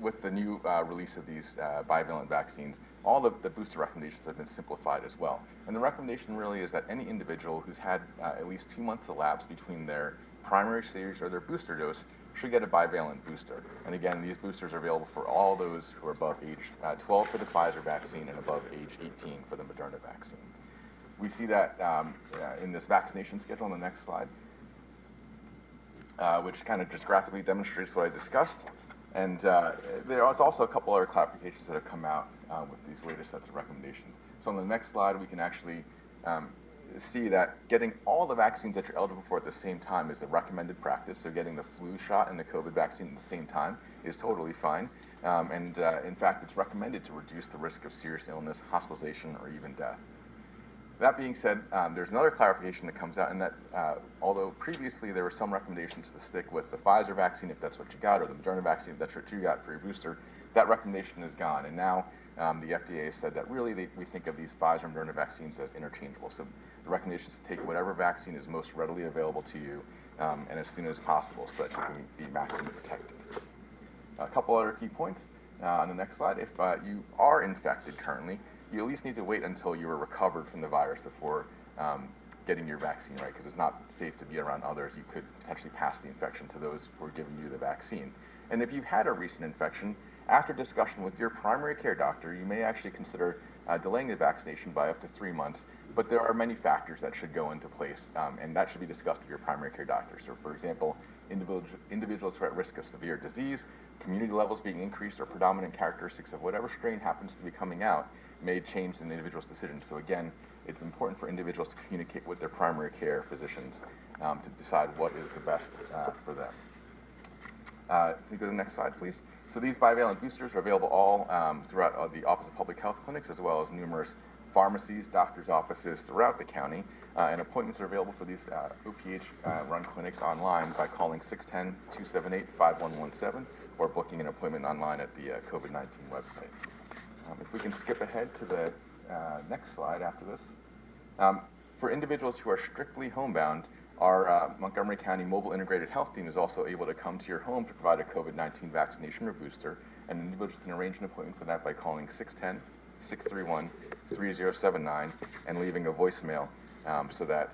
with the new release of these bivalent vaccines, all the booster recommendations have been simplified as well. And the recommendation really is that any individual who's had at least 2 months elapsed between their primary series or their booster dose should get a bivalent booster. And again, these boosters are available for all those who are above age 12 for the Pfizer vaccine and above age 18 for the Moderna vaccine. We see that in this vaccination schedule on the next slide, which kind of just graphically demonstrates what I discussed. And there is also a couple other clarifications that have come out with these latest sets of recommendations. So on the next slide, we can actually see that getting all the vaccines that you're eligible for at the same time is a recommended practice. So getting the flu shot and the COVID vaccine at the same time is totally fine. In fact, it's recommended to reduce the risk of serious illness, hospitalization, or even death. That being said, there's another clarification that comes out in that although previously there were some recommendations to stick with the Pfizer vaccine if that's what you got, or the Moderna vaccine if that's what you got for your booster, that recommendation is gone. And now the FDA has said that really we think of these Pfizer and Moderna vaccines as interchangeable. So the recommendation is to take whatever vaccine is most readily available to you and as soon as possible so that you can be maximally protected. A couple other key points on the next slide. If you are infected currently, you at least need to wait until you are recovered from the virus before getting your vaccine, right? Because it's not safe to be around others. You could potentially pass the infection to those who are giving you the vaccine. And if you've had a recent infection, after discussion with your primary care doctor, you may actually consider delaying the vaccination by up to 3 months. But there are many factors that should go into place, and that should be discussed with your primary care doctor. So, for example, individuals who are at risk of severe disease, community levels being increased, or predominant characteristics of whatever strain happens to be coming out may change an individual's decision. So again, it's important for individuals to communicate with their primary care physicians to decide what is the best for them. Can you go to the next slide, please? So these bivalent boosters are available all throughout the Office of Public Health clinics, as well as numerous pharmacies, doctors' offices throughout the county. And appointments are available for these OPH-run clinics online by calling 610-278-5117 or booking an appointment online at the COVID-19 website. If we can skip ahead to the next slide after this. For individuals who are strictly homebound, our Montgomery County Mobile Integrated Health Team is also able to come to your home to provide a COVID-19 vaccination or booster and individuals can arrange an appointment for that by calling 610-631-3079 and leaving a voicemail so that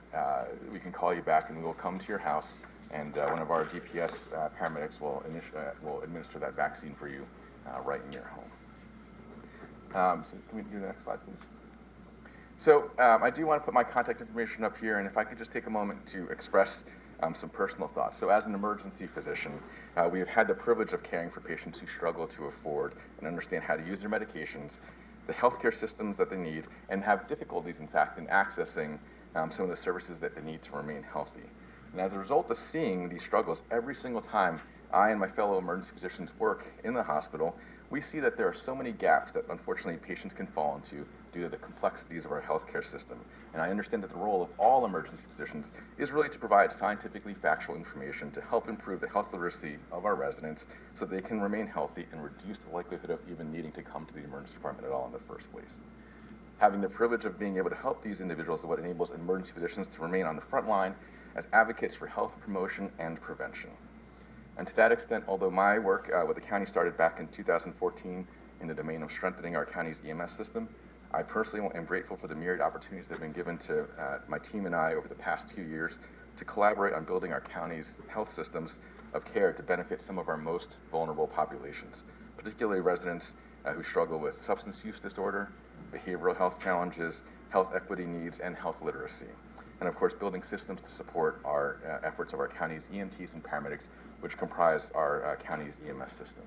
we can call you back and we will come to your house, and one of our DPS paramedics will administer that vaccine for you right in your home. So can we do the next slide, please? So I do want to put my contact information up here, and if I could just take a moment to express some personal thoughts. So as an emergency physician, we have had the privilege of caring for patients who struggle to afford and understand how to use their medications, the healthcare systems that they need, and have difficulties, in fact, in accessing some of the services that they need to remain healthy. And as a result of seeing these struggles every single time I and my fellow emergency physicians work in the hospital, we see that there are so many gaps that unfortunately patients can fall into due to the complexities of our healthcare system. And I understand that the role of all emergency physicians is really to provide scientifically factual information to help improve the health literacy of our residents so that they can remain healthy and reduce the likelihood of even needing to come to the emergency department at all in the first place. Having the privilege of being able to help these individuals is what enables emergency physicians to remain on the front line as advocates for health promotion and prevention. And to that extent, although my work with the county started back in 2014 in the domain of strengthening our county's EMS system, I personally am grateful for the myriad opportunities that have been given to my team and I over the past 2 years to collaborate on building our county's health systems of care to benefit some of our most vulnerable populations, particularly residents who struggle with substance use disorder, behavioral health challenges, health equity needs, and health literacy. And of course, building systems to support our efforts of our county's EMTs and paramedics, which comprise our county's EMS system.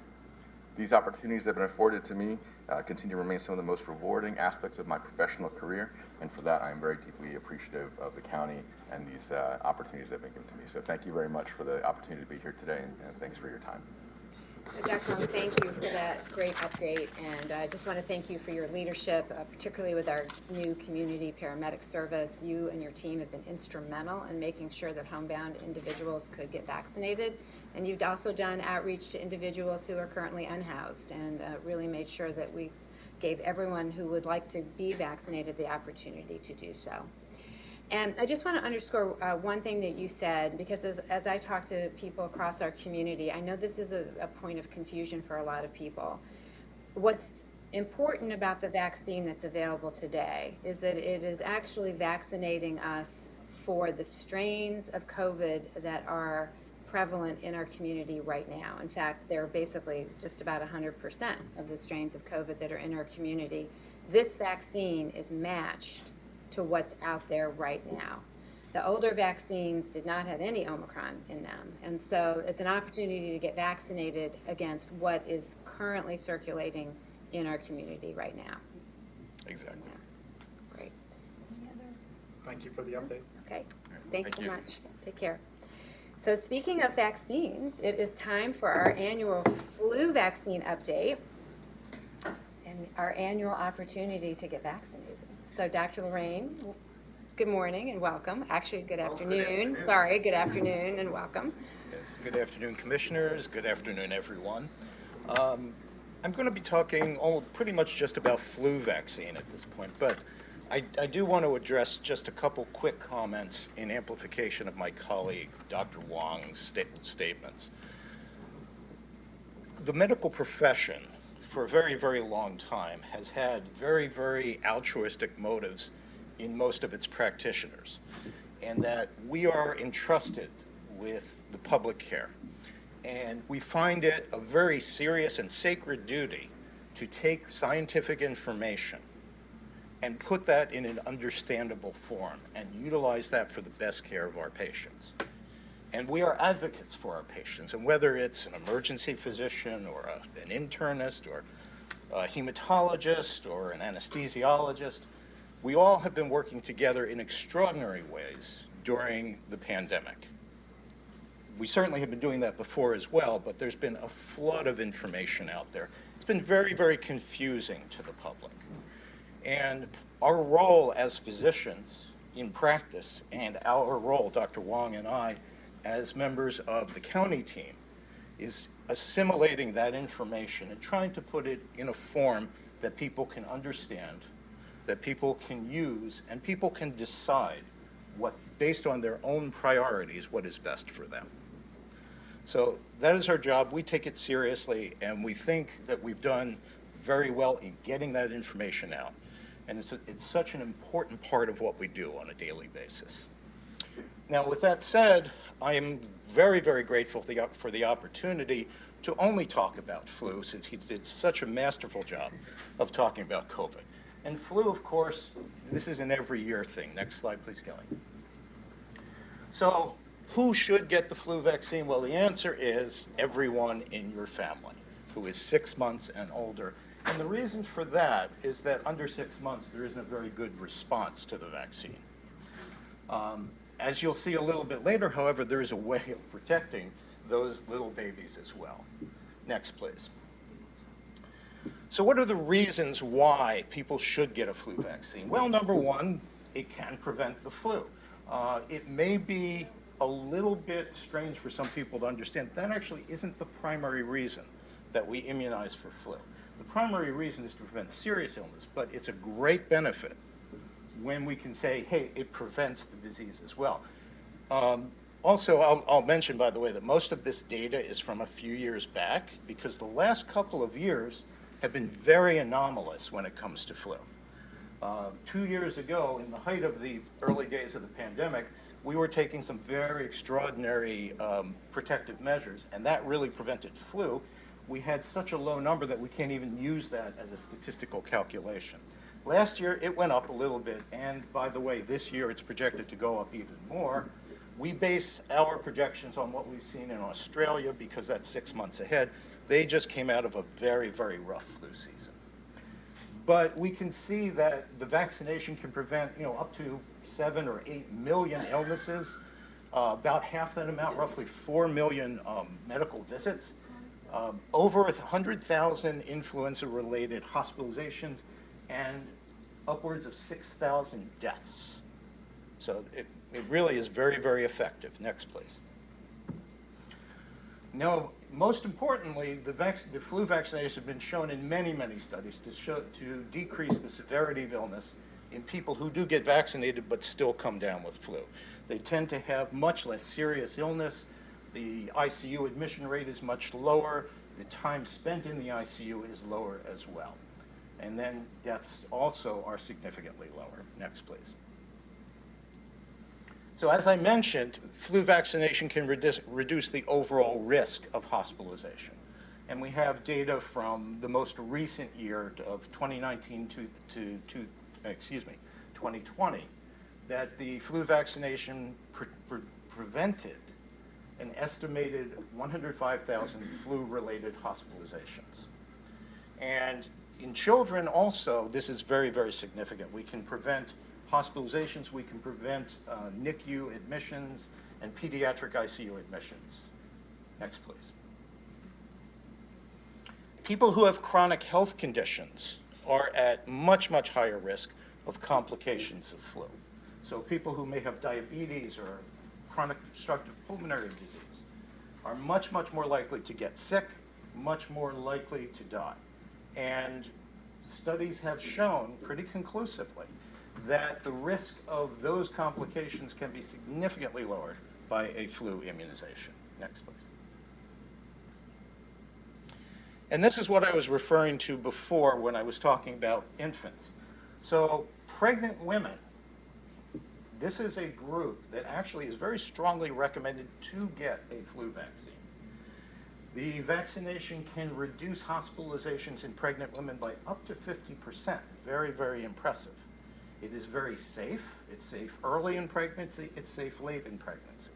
These opportunities that have been afforded to me continue to remain some of the most rewarding aspects of my professional career, and for that I am very deeply appreciative of the county and these opportunities that have been given to me. So thank you very much for the opportunity to be here today, and thanks for your time. Dr. Long, thank you for that great update, and I just want to thank you for your leadership, particularly with our new community paramedic service. You and your team have been instrumental in making sure that homebound individuals could get vaccinated, and you've also done outreach to individuals who are currently unhoused and really made sure that we gave everyone who would like to be vaccinated the opportunity to do so. And I just want to underscore one thing that you said, because as I talk to people across our community, I know this is a point of confusion for a lot of people. What's important about the vaccine that's available today is that it is actually vaccinating us for the strains of COVID that are prevalent in our community right now. In fact, they're basically just about 100% of the strains of COVID that are in our community. This vaccine is matched to what's out there right now. The older vaccines did not have any Omicron in them, and so it's an opportunity to get vaccinated against what is currently circulating in our community right now. Exactly. Yeah. Great. Thank you for the update. Okay, thanks Thank so you. much. Take care. So speaking of vaccines, it is time for our annual flu vaccine update and our annual opportunity to get vaccinated. So Dr. Lorraine, good morning and welcome. Actually, good afternoon. Sorry, good afternoon and welcome. Yes, good afternoon, commissioners. Good afternoon, everyone. I'm going to be talking pretty much just about flu vaccine at this point, but I do want to address just a couple quick comments in amplification of my colleague, Dr. Wong's statements. The medical profession, for a very, very long time, has had very, very altruistic motives in most of its practitioners, and that we are entrusted with the public care. And we find it a very serious and sacred duty to take scientific information and put that in an understandable form and utilize that for the best care of our patients. And we are advocates for our patients, and whether it's an emergency physician or an internist or a hematologist or an anesthesiologist, we all have been working together in extraordinary ways during the pandemic. We certainly have been doing that before as well, but there's been a flood of information out there. It's been very, very confusing to the public. And our role as physicians in practice, and our role, Dr. Wong and I, as members of the county team, is assimilating that information and trying to put it in a form that people can understand, that people can use, and people can decide what, based on their own priorities, what is best for them. So that is our job. We take it seriously, and we think that we've done very well in getting that information out. And it's such an important part of what we do on a daily basis. Now, with that said, I am very, very grateful for the opportunity to only talk about flu, since he did such a masterful job of talking about COVID. And flu, of course, this is an every year thing. Next slide, please, Kelly. So who should get the flu vaccine? Well, the answer is everyone in your family who is 6 months and older. And the reason for that is that under 6 months, there isn't a very good response to the vaccine. As you'll see a little bit later, however, there is a way of protecting those little babies as well. Next, please. So what are the reasons why people should get a flu vaccine? Well, number one, it can prevent the flu. It may be a little bit strange for some people to understand. That actually isn't the primary reason that we immunize for flu. The primary reason is to prevent serious illness, but it's a great benefit when we can say, hey, it prevents the disease as well. Also, I'll mention, by the way, that most of this data is from a few years back, because the last couple of years have been very anomalous when it comes to flu. 2 years ago, in the height of the early days of the pandemic, we were taking some very extraordinary protective measures, and that really prevented flu. We had such a low number that we can't even use that as a statistical calculation. Last year, it went up a little bit, and by the way, this year it's projected to go up even more. We base our projections on what we've seen in Australia because that's 6 months ahead. They just came out of a very, very rough flu season. But we can see that the vaccination can prevent, up to 7 or 8 million illnesses, about half that amount, roughly 4 million medical visits, over 100,000 influenza-related hospitalizations, and upwards of 6,000 deaths. So it really is very, very effective. Next, please. Now, most importantly, the flu vaccinations have been shown in many, many studies to decrease the severity of illness in people who do get vaccinated but still come down with flu. They tend to have much less serious illness. The ICU admission rate is much lower. The time spent in the ICU is lower as well. And then deaths also are significantly lower. Next, please. So as I mentioned, flu vaccination can reduce the overall risk of hospitalization. And we have data from the most recent year of 2019 to 2020 that the flu vaccination prevented an estimated 105,000 flu-related hospitalizations. And in children also, this is very, very significant. We can prevent hospitalizations, we can prevent NICU admissions, and pediatric ICU admissions. Next, please. People who have chronic health conditions are at much, much higher risk of complications of flu. So people who may have diabetes or chronic obstructive pulmonary disease are much, much more likely to get sick, much more likely to die. And studies have shown pretty conclusively that the risk of those complications can be significantly lowered by a flu immunization. Next, please. And this is what I was referring to before when I was talking about infants. So pregnant women, this is a group that actually is very strongly recommended to get a flu vaccine. The vaccination can reduce hospitalizations in pregnant women by up to 50%. Very, very impressive. It is very safe. It's safe early in pregnancy. It's safe late in pregnancy.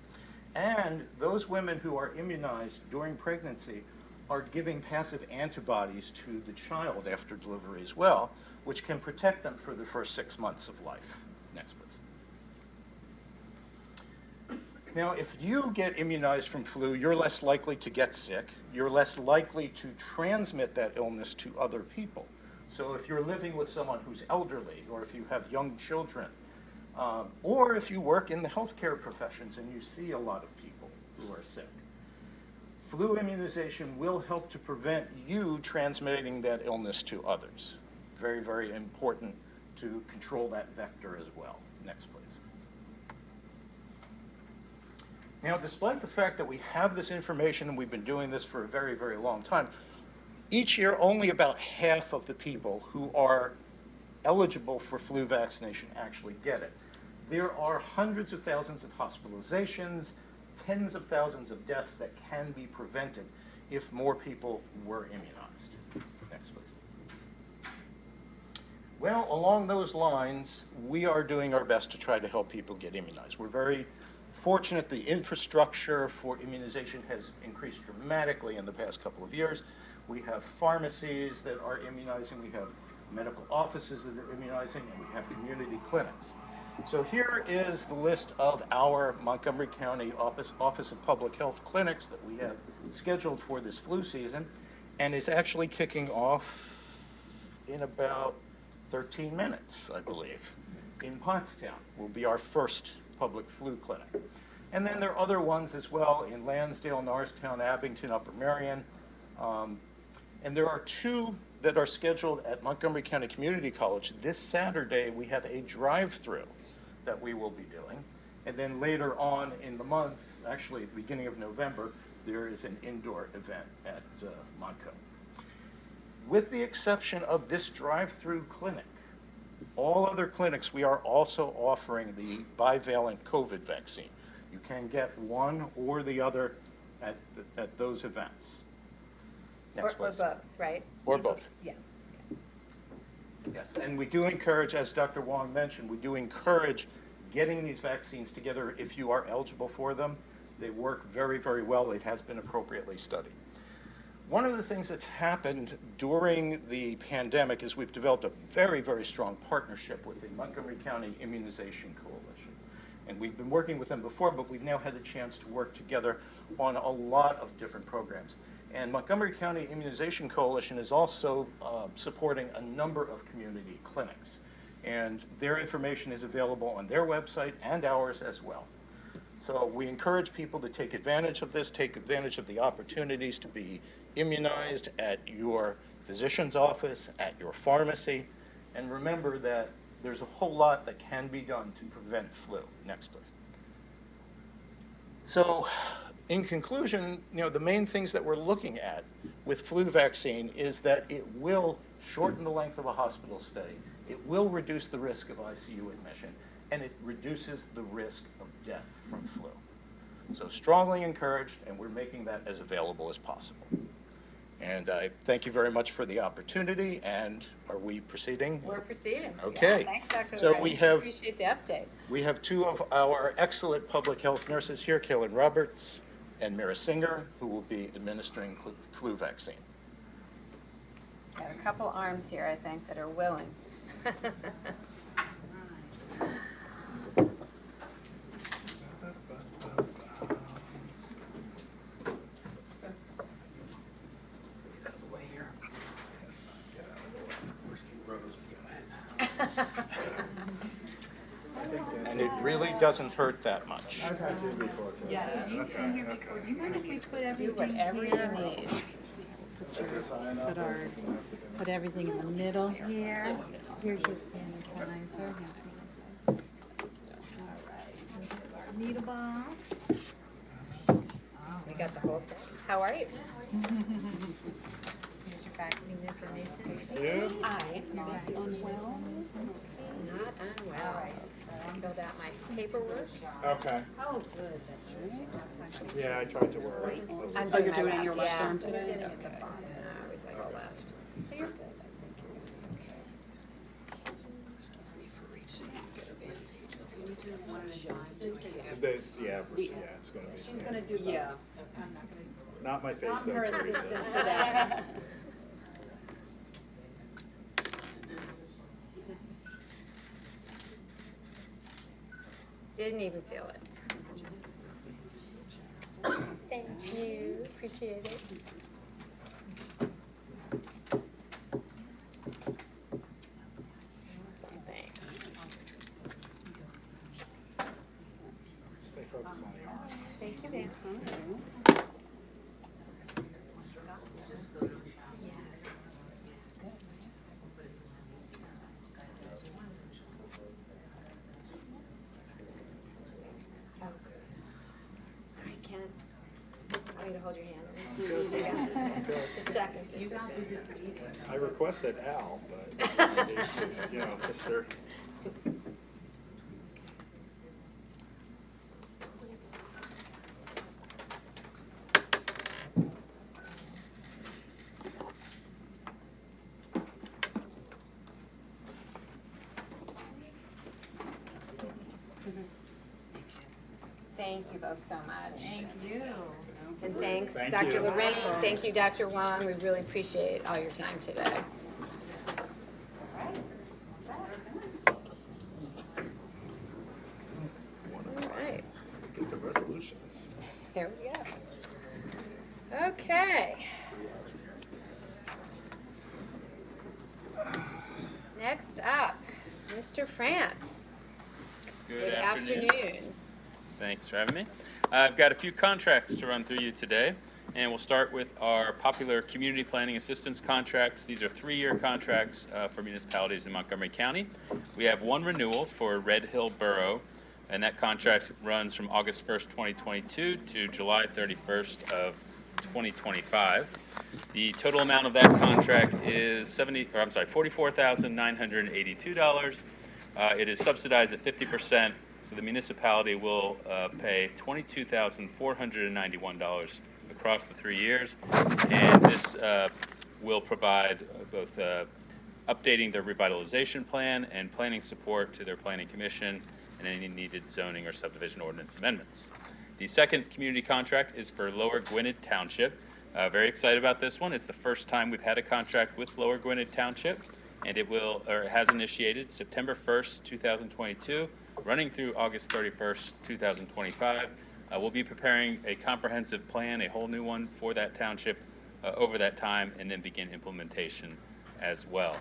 And those women who are immunized during pregnancy are giving passive antibodies to the child after delivery as well, which can protect them for the first 6 months of life. Next, please. Now, if you get immunized from flu, you're less likely to get sick. You're less likely to transmit that illness to other people. So if you're living with someone who's elderly, or if you have young children, or if you work in the healthcare professions and you see a lot of people who are sick, flu immunization will help to prevent you transmitting that illness to others. Very, very important to control that vector as well. Next, please. Now, despite the fact that we have this information and we've been doing this for a very, very long time, each year only about half of the people who are eligible for flu vaccination actually get it. There are hundreds of thousands of hospitalizations, tens of thousands of deaths that can be prevented if more people were immunized. Next, please. Well, along those lines, we are doing our best to try to help people get immunized. We're very fortunate the infrastructure for immunization has increased dramatically in the past couple of years. We have pharmacies that are immunizing, we have medical offices that are immunizing, and we have community clinics. So here is the list of our Montgomery County Office of Public Health clinics that we have scheduled for this flu season, and is actually kicking off in about 13 minutes, I believe. In Pottstown will be our first public flu clinic. And then there are other ones as well in Lansdale, Norristown, Abington, Upper Merion. And there are two that are scheduled at Montgomery County Community College. This Saturday, we have a drive-through that we will be doing. And then later on in the month, actually at the beginning of November, there is an indoor event at Montco. With the exception of this drive-through clinic, all other clinics, we are also offering the bivalent COVID vaccine. You can get one or the other at those events. Next, or please. both, right? Or both. Yeah. Yes, and we do encourage, as Dr. Wong mentioned, we do encourage getting these vaccines together if you are eligible for them. They work very, very well. It has been appropriately studied. One of the things that's happened during the pandemic is we've developed a very, very strong partnership with the Montgomery County Immunization Coalition. And we've been working with them before, but we've now had the chance to work together on a lot of different programs. And Montgomery County Immunization Coalition is also supporting a number of community clinics. And their information is available on their website and ours as well. So we encourage people to take advantage of this, take advantage of the opportunities to be immunized at your physician's office, at your pharmacy. And remember that there's a whole lot that can be done to prevent flu. Next, please. So, in conclusion, the main things that we're looking at with flu vaccine is that it will shorten the length of a hospital stay, it will reduce the risk of ICU admission, and it reduces the risk of death from flu. So strongly encouraged, and we're making that as available as possible. And I thank you very much for the opportunity, and are we proceeding? We're proceeding. Okay. Yeah, thanks, Dr. So Lorraine. we have, Appreciate the update. we have two of our excellent public health nurses here, Kaylin Roberts and Mira Singer, who will be administering flu vaccine. Got a couple arms here, I think, that are willing. And it really doesn't hurt that much. Yes. Do you mind if we put everything Do whatever here? you need. Put everything in the middle here. Here's your sanitizer. All right. Our needle box. We got the whole thing. How are you? Here's your vaccine information. you. I am Not unwell. not unwell. I filled out my paperwork. Okay. Oh, good, that's right. Yeah, I tried to work. I'm So you're my doing it in left, your left yeah. arm today? Beginning at the bottom. No, I was like left. So you're good, I think. Excuse me for reaching. Get a Yeah, it's gonna be. She's gonna do both. Yeah. Not my face, I'm though. her Teresa. assistant today. Didn't even feel it. Thank you, appreciate it. Stay focused on the arm. Thank you, Dan. want me to hold your hand? Just checking. You got through this week. I requested Al, but it's, Mr. Thank you both so much. Thank you. And thanks, Thank Dr. you. Lorraine. Thank you, Dr. Wong. We really appreciate all your time today. All right. Get the resolutions. Here we go. Okay. Next up, Mr. France. Good afternoon. Thanks for having me. I've got a few contracts to run through you today, and we'll start with our popular community planning assistance contracts. These are 3-year contracts for municipalities in Montgomery County. We have one renewal for Red Hill Borough, and that contract runs from August 1st, 2022 to July 31st of 2025. The total amount of that contract is $44,982. It is subsidized at 50%, so the municipality will pay $22,491 across the 3 years, and this will provide both updating their revitalization plan and planning support to their planning commission and any needed zoning or subdivision ordinance amendments. The second community contract is for Lower Gwinnett Township. Very excited about this one. It's the first time we've had a contract with Lower Gwinnett Township, and it has initiated September 1st, 2022, running through August 31st, 2025. We'll be preparing a comprehensive plan, a whole new one for that township over that time, and then begin implementation as well.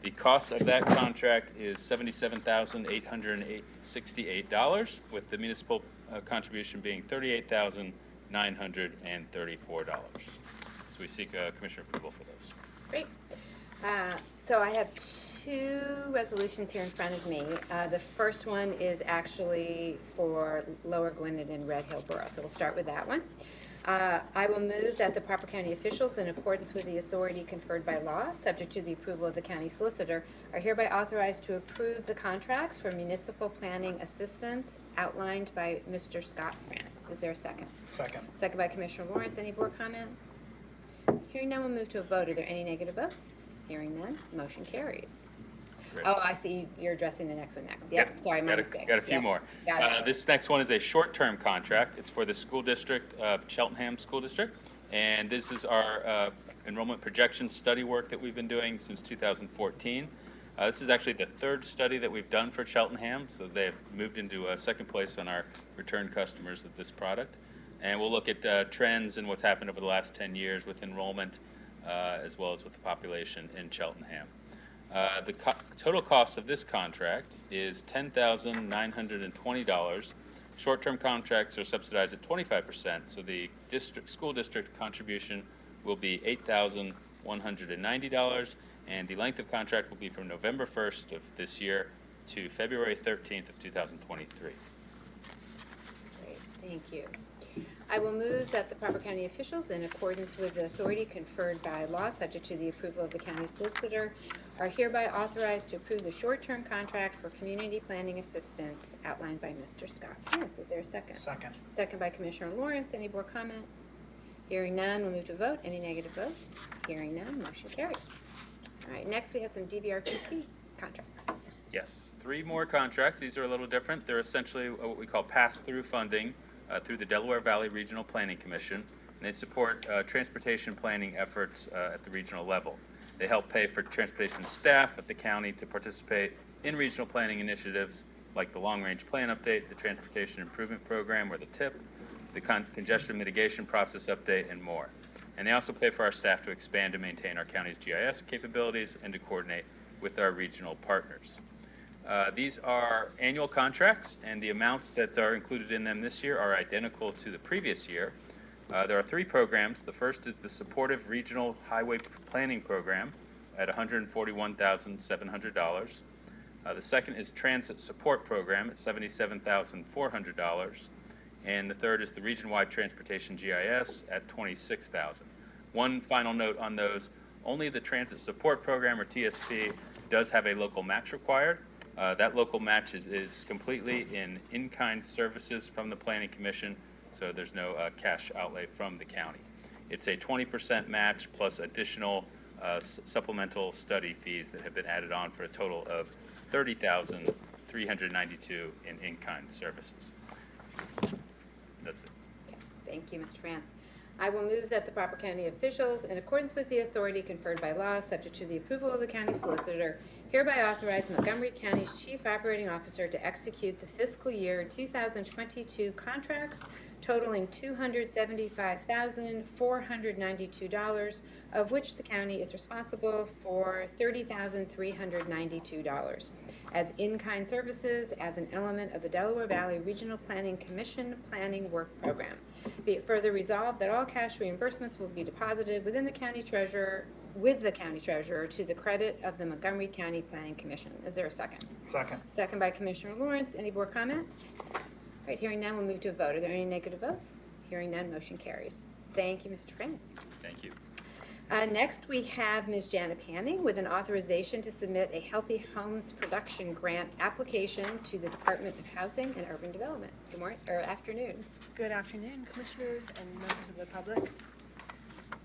The cost of that contract is $77,868, with the municipal contribution being $38,934. So we seek commissioner approval for those. Great. So I have 2 resolutions here in front of me. The first one is actually for Lower Gwinnett and Red Hill Borough, so we'll start with that one. I will move that the proper county officials, in accordance with the authority conferred by law, subject to the approval of the county solicitor, are hereby authorized to approve the contracts for municipal planning assistance outlined by Mr. Scott France. Is there a second? Second. Second by Commissioner Lawrence. Any board comment? Hearing none, we'll move to a vote. Are there any negative votes? Hearing none, motion carries. Great. Oh, I see you're addressing the next one next. Yep, sorry, my mistake. Got a few Yep. more. Got it. This next one is a short-term contract. It's for the school district, Cheltenham School District, and this is our enrollment projection study work that we've been doing since 2014. This is actually the 3rd study that we've done for Cheltenham, so they've moved into 2nd place on our return customers of this product. And we'll look at trends and what's happened over the last 10 years with enrollment, as well as with the population in Cheltenham. The total cost of this contract is $10,920. Short-term contracts are subsidized at 25%, so the school district contribution will be $8,190, and the length of contract will be from November 1st of this year to February 13th of 2023. Great, thank you. I will move that the proper county officials, in accordance with the authority conferred by law, subject to the approval of the county solicitor, are hereby authorized to approve the short-term contract for community planning assistance outlined by Mr. Scott France. Is there a second? Second. Second by Commissioner Lawrence. Any board comment? Hearing none, we'll move to vote. Any negative votes? Hearing none, motion carries. All right, next we have some DVRPC contracts. Yes, 3 more contracts. These are a little different. They're essentially what we call pass-through funding through the Delaware Valley Regional Planning Commission, and they support transportation planning efforts at the regional level. They help pay for transportation staff at the county to participate in regional planning initiatives like the Long Range Plan Update, the Transportation Improvement Program, or the TIP, the Congestion Mitigation Process Update, and more. And they also pay for our staff to expand and maintain our county's GIS capabilities and to coordinate with our regional partners. These are annual contracts, and the amounts that are included in them this year are identical to the previous year. There are 3 programs. The first is the Supportive Regional Highway Planning Program at $141,700. The second is Transit Support Program at $77,400. And the third is the region-wide transportation GIS at $26,000. One final note on those, only the Transit Support Program, or TSP, does have a local match required. That local match is completely in-kind services from the Planning Commission, so there's no cash outlay from the county. It's a 20% match plus additional supplemental study fees that have been added on for a total of $30,392 in-kind services. That's it. Thank you, Mr. France. I will move that the proper county officials, in accordance with the authority conferred by law, subject to the approval of the county solicitor, hereby authorize Montgomery County's Chief Operating Officer to execute the fiscal year 2022 contracts totaling $275,492, of which the county is responsible for $30,392 as in-kind services as an element of the Delaware Valley Regional Planning Commission Planning Work Program. Be it further resolved that all cash reimbursements will be deposited with the county treasurer to the credit of the Montgomery County Planning Commission. Is there a second? Second. Second by Commissioner Lawrence. Any board comment? All right, hearing none, we'll move to a vote. Are there any negative votes? Hearing none, motion carries. Thank you, Mr. France. Thank you. Next, we have Ms. Janet Panning with an authorization to submit a Healthy Homes Production Grant application to the Department of Housing and Urban Development. Good morning, or afternoon. Good afternoon, Commissioners and members of the public.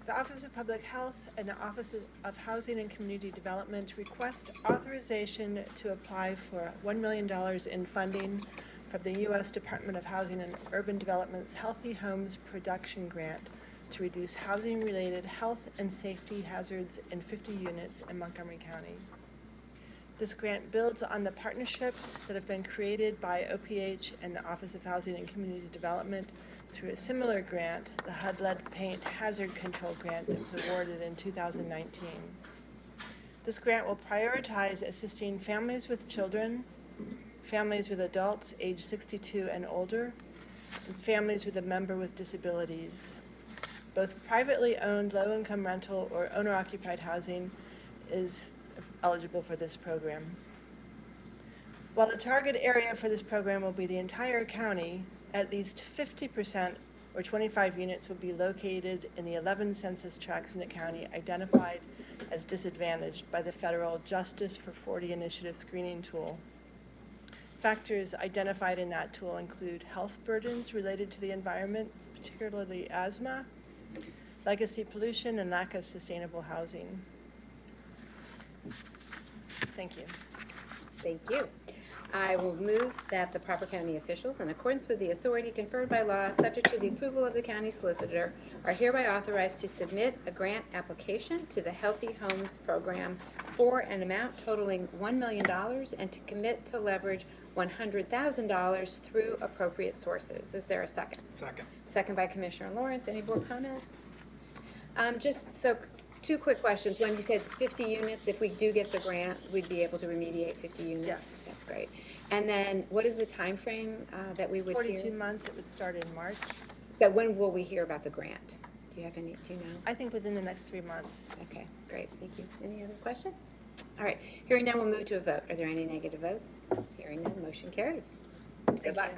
The Office of Public Health and the Office of Housing and Community Development request authorization to apply for $1 million in funding from the U.S. Department of Housing and Urban Development's Healthy Homes Production Grant to reduce housing-related health and safety hazards in 50 units in Montgomery County. This grant builds on the partnerships that have been created by OPH and the Office of Housing and Community Development through a similar grant, the HUD Lead Paint Hazard Control Grant that was awarded in 2019. This grant will prioritize assisting families with children, families with adults age 62 and older, and families with a member with disabilities. Both privately owned low-income rental or owner-occupied housing is eligible for this program. While the target area for this program will be the entire county, at least 50% or 25 units will be located in the 11 census tracts in the county identified as disadvantaged by the federal Justice for 40 Initiative screening tool. Factors identified in that tool include health burdens related to the environment, particularly asthma, legacy pollution, and lack of sustainable housing. Thank you. Thank you. I will move that the proper county officials, in accordance with the authority conferred by law, subject to the approval of the county solicitor, are hereby authorized to submit a grant application to the Healthy Homes Program for an amount totaling $1 million and to commit to leverage $100,000 through appropriate sources. Is there a second? Second. Second by Commissioner Lawrence. Any board comment? Just so, two quick questions. When you said 50 units, if we do get the grant, we'd be able to remediate 50 units? Yes. That's great. And then what is the time frame that we would hear? 42 months. It would start in March. But when will we hear about the grant? Do you have any, do you know? I think within the next 3 months. Okay, great. Thank you. Any other questions? All right. Hearing none, we'll move to a vote. Are there any negative votes? Hearing none, motion carries. Good luck.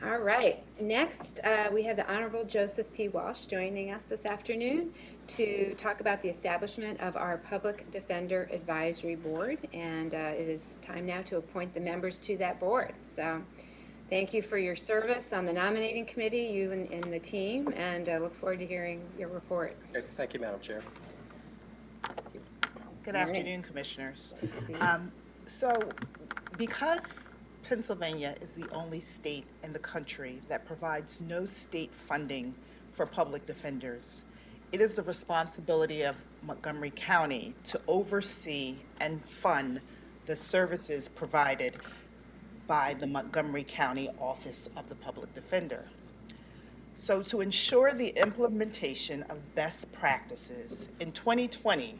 All right. Next, we have the Honorable Joseph P. Walsh joining us this afternoon to talk about the establishment of our Public Defender Advisory Board, and it is time now to appoint the members to that board. So thank you for your service on the nominating committee, you and the team, and I look forward to hearing your report. Okay, thank you, Madam Chair. Good afternoon, Commissioners. So because Pennsylvania is the only state in the country that provides no state funding for public defenders, it is the responsibility of Montgomery County to oversee and fund the services provided by the Montgomery County Office of the Public Defender. So to ensure the implementation of best practices, in 2020,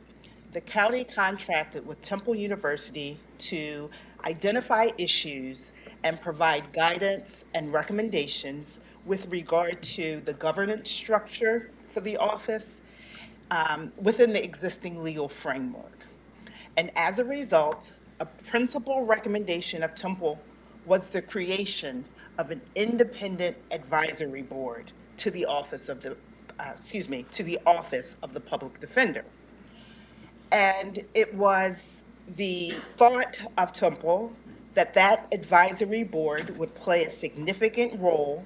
the county contracted with Temple University to identify issues and provide guidance and recommendations with regard to the governance structure for the office within the existing legal framework. And as a result, a principal recommendation of Temple was the creation of an independent advisory board to the office of the, to the office of the public defender. And it was the thought of Temple that that advisory board would play a significant role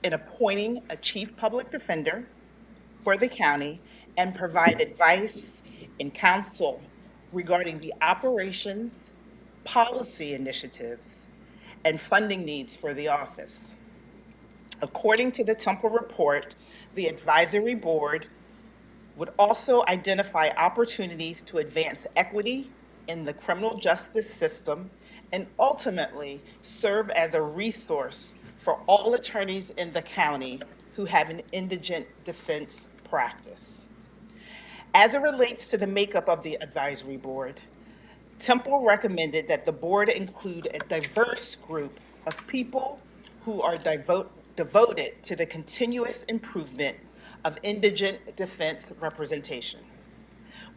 in appointing a chief public defender for the county and provide advice and counsel regarding the operations, policy initiatives, and funding needs for the office. According to the Temple report, the advisory board would also identify opportunities to advance equity in the criminal justice system and ultimately serve as a resource for all attorneys in the county who have an indigent defense practice. As it relates to the makeup of the advisory board, Temple recommended that the board include a diverse group of people who are devoted to the continuous improvement of indigent defense representation,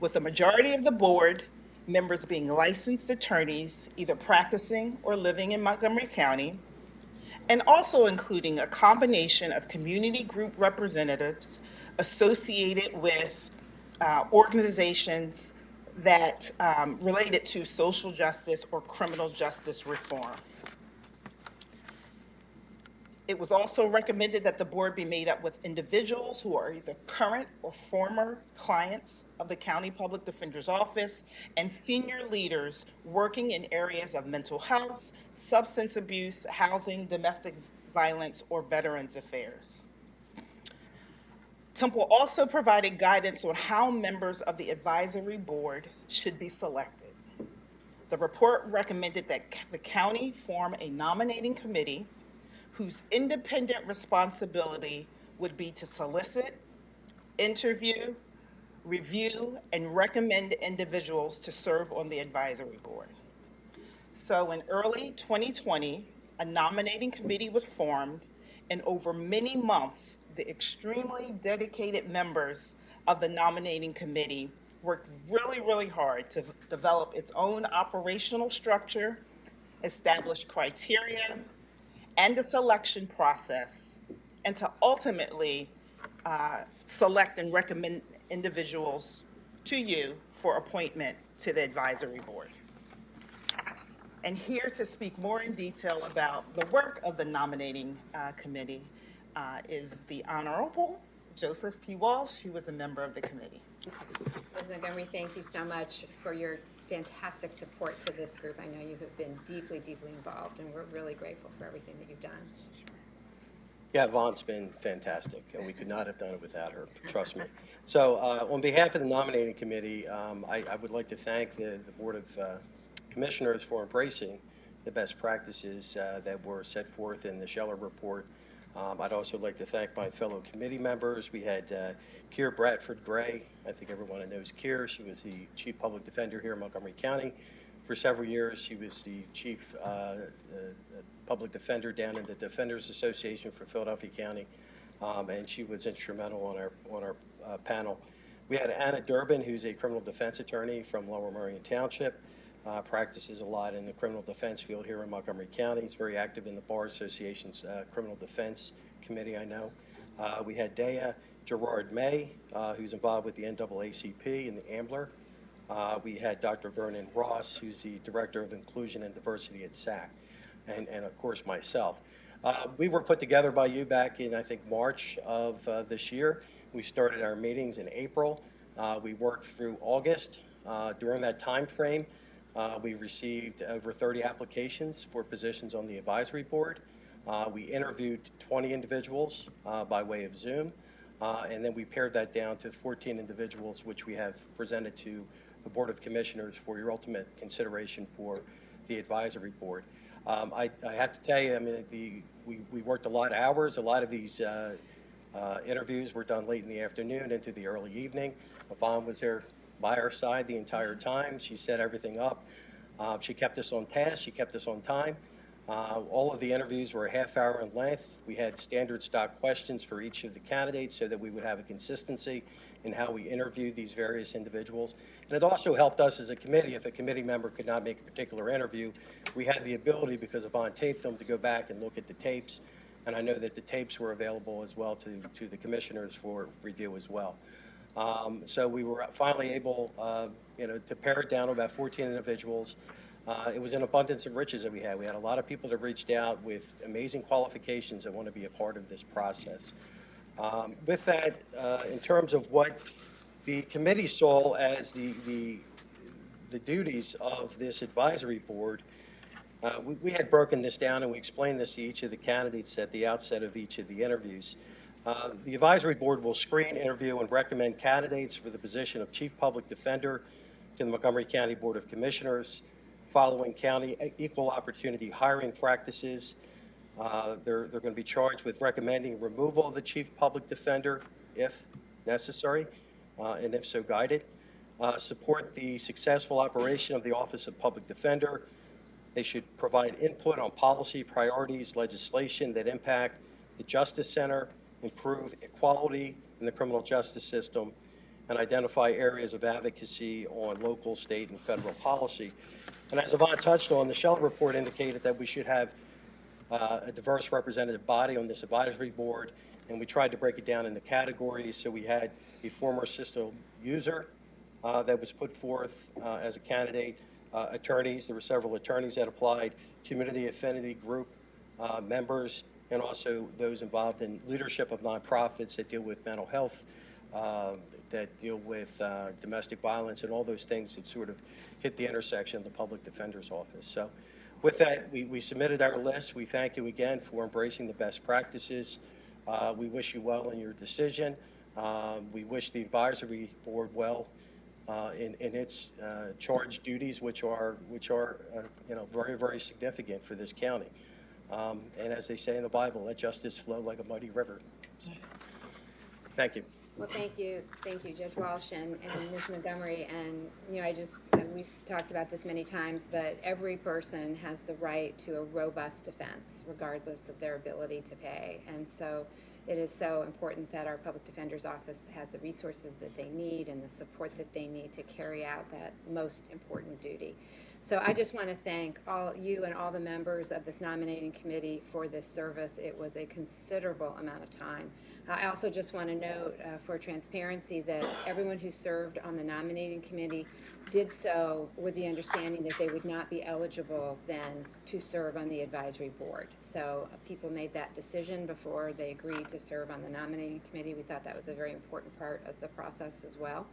with the majority of the board members being licensed attorneys, either practicing or living in Montgomery County, and also including a combination of community group representatives associated with organizations that related to social justice or criminal justice reform. It was also recommended that the board be made up with individuals who are either current or former clients of the County Public Defender's Office and senior leaders working in areas of mental health, substance abuse, housing, domestic violence, or veterans affairs. Temple also provided guidance on how members of the advisory board should be selected. The report recommended that the county form a nominating committee whose independent responsibility would be to solicit, interview, review, and recommend individuals to serve on the advisory board. So in early 2020, a nominating committee was formed, and over many months, the extremely dedicated members of the nominating committee worked really, really hard to develop its own operational structure, establish criteria, and a selection process, and to ultimately select and recommend individuals to you for appointment to the advisory board. And here to speak more in detail about the work of the nominating committee is the Honorable Joseph P. Walsh, who was a member of the committee. Ms. Montgomery, thank you so much for your fantastic support to this group. I know you have been deeply, deeply involved, and we're really grateful for everything that you've done. Yeah, Yvonne's been fantastic, and we could not have done it without her, trust me. So on behalf of the nominating committee, I would like to thank the Board of Commissioners for embracing the best practices that were set forth in the Scheller report. I'd also like to thank my fellow committee members. We had Keir Bradford Gray. I think everyone knows Keir. She was the Chief Public Defender here in Montgomery County for several years. She was the Chief Public Defender down in the Defenders Association for Philadelphia County, and she was instrumental on our panel. We had Anna Durbin, who's a criminal defense attorney from Lower Merion Township. Practices a lot in the criminal defense field here in Montgomery County. He's very active in the Bar Association's Criminal Defense Committee, I know. We had Dea Gerard May, who's involved with the NAACP and the AMBLR. We had Dr. Vernon Ross, who's the Director of Inclusion and Diversity at SAC, and of course myself. We were put together by you back in, I think, March of this year. We started our meetings in April. We worked through August. During that time frame, we received over 30 applications for positions on the advisory board. We interviewed 20 individuals by way of Zoom, and then we pared that down to 14 individuals, which we have presented to the Board of Commissioners for your ultimate consideration for the advisory board. I have to tell you, I mean, we worked a lot of hours. A lot of these interviews were done late in the afternoon into the early evening. Yvonne was there by our side the entire time. She set everything up. She kept us on task. She kept us on time. All of the interviews were a half hour in length. We had standard stock questions for each of the candidates so that we would have a consistency in how we interviewed these various individuals. And it also helped us as a committee. If a committee member could not make a particular interview, we had the ability, because Yvonne taped them, to go back and look at the tapes. And I know that the tapes were available as well to the commissioners for review as well. So we were finally able, to pare it down to about 14 individuals. It was an abundance of riches that we had. We had a lot of people that reached out with amazing qualifications that want to be a part of this process. With that, in terms of what the committee saw as the duties of this advisory board, we had broken this down and we explained this to each of the candidates at the outset of each of the interviews. The advisory board will screen, interview, and recommend candidates for the position of Chief Public Defender to the Montgomery County Board of Commissioners, following county equal opportunity hiring practices. They're going to be charged with recommending removal of the Chief Public Defender if necessary, and if so guided. Support the successful operation of the Office of Public Defender. They should provide input on policy, priorities, legislation that impact the Justice Center, improve equality in the criminal justice system, and identify areas of advocacy on local, state, and federal policy. And as Yvonne touched on, the Shell report indicated that we should have a diverse representative body on this advisory board, and we tried to break it down into categories. So we had a former system user that was put forth as a candidate, attorneys. There were several attorneys that applied, community affinity group members, and also those involved in leadership of nonprofits that deal with mental health, that deal with domestic violence, and all those things that sort of hit the intersection of the public defender's office. So with that, we submitted our list. We thank you again for embracing the best practices. We wish you well in your decision. We wish the advisory board well in its charge duties, which are very, very significant for this county. And as they say in the Bible, let justice flow like a mighty river. So, thank you. Well, thank you, Judge Walsh and Ms. Montgomery. And we've talked about this many times, but every person has the right to a robust defense, regardless of their ability to pay. And so it is so important that our public defender's office has the resources that they need and the support that they need to carry out that most important duty. So I just want to thank all you and all the members of this nominating committee for this service. It was a considerable amount of time. I also just want to note for transparency that everyone who served on the nominating committee did so with the understanding that they would not be eligible then to serve on the advisory board. So people made that decision before they agreed to serve on the nominating committee. We thought that was a very important part of the process as well.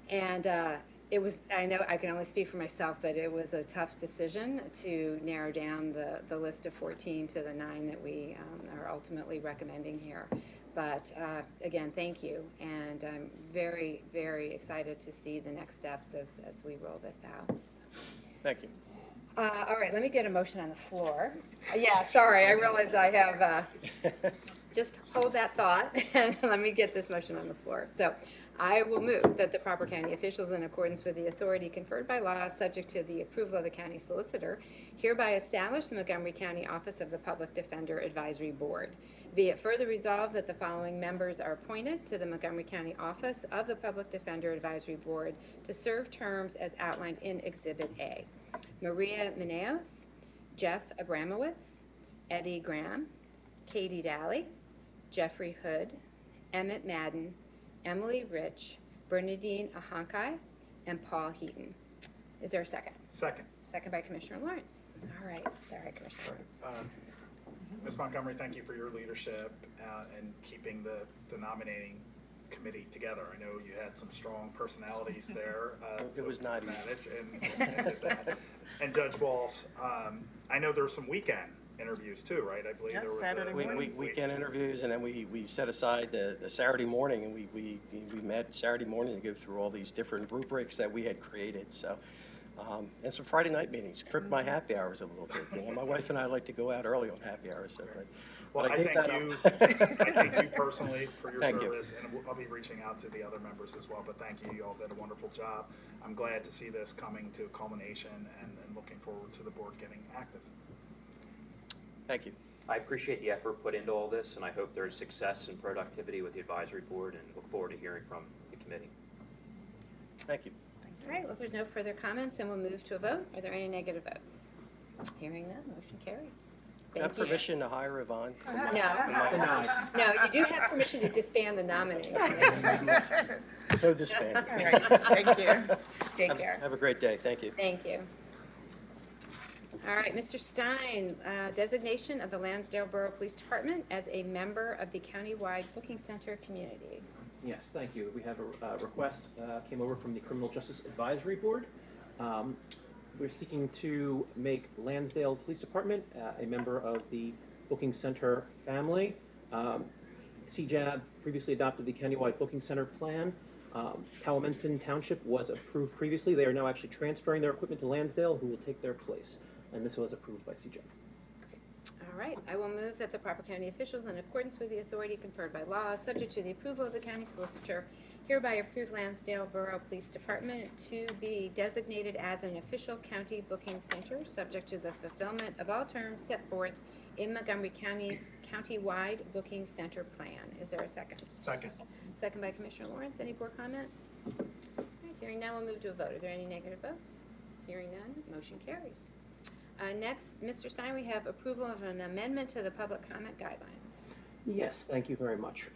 And it was, I know I can only speak for myself, but it was a tough decision to narrow down the list of 14 to the 9 that we are ultimately recommending here. But again, thank you, and I'm very, very excited to see the next steps as we roll this out. Thank you. All right, let me get a motion on the floor. Yeah, sorry, I realize I have, just hold that thought, and let me get this motion on the floor. So I will move that the proper county officials, in accordance with the authority conferred by law, subject to the approval of the county solicitor, hereby establish the Montgomery County Office of the Public Defender Advisory Board. Be it further resolved that the following members are appointed to the Montgomery County Office of the Public Defender Advisory Board to serve terms as outlined in Exhibit A. Maria Meneos, Jeff Abramowitz, Eddie Graham, Katie Daly, Jeffrey Hood, Emmett Madden, Emily Rich, Bernadine Ahankai, and Paul Heaton. Is there a second? Second. Second by Commissioner Lawrence. All right. Sorry, Commissioner Lawrence. Ms. Montgomery, thank you for your leadership and keeping the nominating committee together. I know you had some strong personalities there. It was not easy. And Judge Walsh, I know there were some weekend interviews too, right? I believe there was Saturday morning. Weekend interviews, and then we set aside the Saturday morning, and we met Saturday morning to go through all these different rubrics that we had created. So, and some Friday night meetings. Tripped my happy hours a little bit. You know, my wife and I like to go out early on happy hours. So, well, I thank you personally for your service, and I'll be reaching out to the other members as well. But thank you. You all did a wonderful job. I'm glad to see this coming to a culmination, and looking forward to the board getting active. Thank you. I appreciate the effort put into all this, and I hope there's success and productivity with the advisory board, and look forward to hearing from the committee. Thank you. All right, well, if there's no further comments, then we'll move to a vote. Are there any negative votes? Hearing none, motion carries. Have permission to hire Yvonne? No, you do have permission to disband the nominating. So disbanded. All right, thank you. Take care. Have a great day. Thank you. Thank you. All right, Mr. Stein, designation of the Lansdale Borough Police Department as a member of the countywide booking center community. Yes, thank you. We have a request came over from the Criminal Justice Advisory Board. We're seeking to make Lansdale Police Department a member of the booking center family. CJAB previously adopted the countywide booking center plan. Cowamenson Township was approved previously. They are now actually transferring their equipment to Lansdale, who will take their place. And this was approved by CJAB. All right, I will move that the proper county officials, in accordance with the authority conferred by law, subject to the approval of the county solicitor, hereby approve Lansdale Borough Police Department to be designated as an official county booking center, subject to the fulfillment of all terms set forth in Montgomery County's countywide booking center plan. Is there a second? Second. Second by Commissioner Lawrence. Any board comment? All right, hearing none, we'll move to a vote. Are there any negative votes? Hearing none, motion carries. Next, Mr. Stein, we have approval of an amendment to the public comment guidelines. Yes, thank you very much.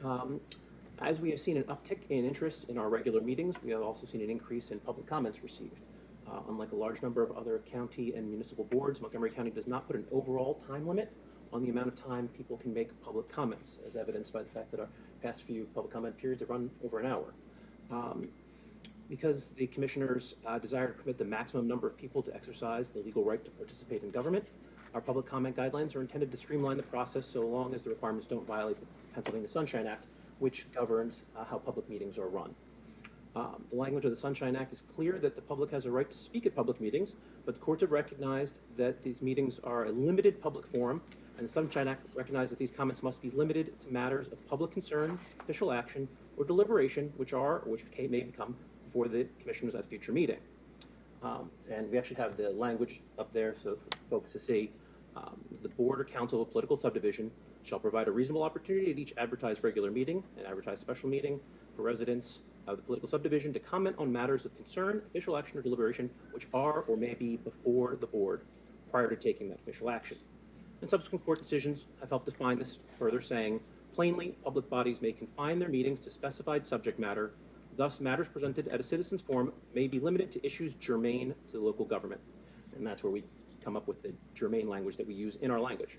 As we have seen an uptick in interest in our regular meetings, we have also seen an increase in public comments received. Unlike a large number of other county and municipal boards, Montgomery County does not put an overall time limit on the amount of time people can make public comments, as evidenced by the fact that our past few public comment periods have run over an hour. Because the commissioners desire to permit the maximum number of people to exercise the legal right to participate in government, our public comment guidelines are intended to streamline the process so long as the requirements don't violate the Pennsylvania Sunshine Act, which governs how public meetings are run. The language of the Sunshine Act is clear that the public has a right to speak at public meetings, but the courts have recognized that these meetings are a limited public forum, and the Sunshine Act recognizes that these comments must be limited to matters of public concern, official action, or deliberation, which may become for the commissioners at a future meeting. And we actually have the language up there so for folks to see. The board or council of a political subdivision shall provide a reasonable opportunity at each advertised regular meeting and advertised special meeting for residents of the political subdivision to comment on matters of concern, official action, or deliberation which are or may be before the board prior to taking that official action. And subsequent court decisions have helped define this further, saying, plainly, public bodies may confine their meetings to specified subject matter. Thus, matters presented at a citizens' forum may be limited to issues germane to the local government. And that's where we come up with the germane language that we use in our language.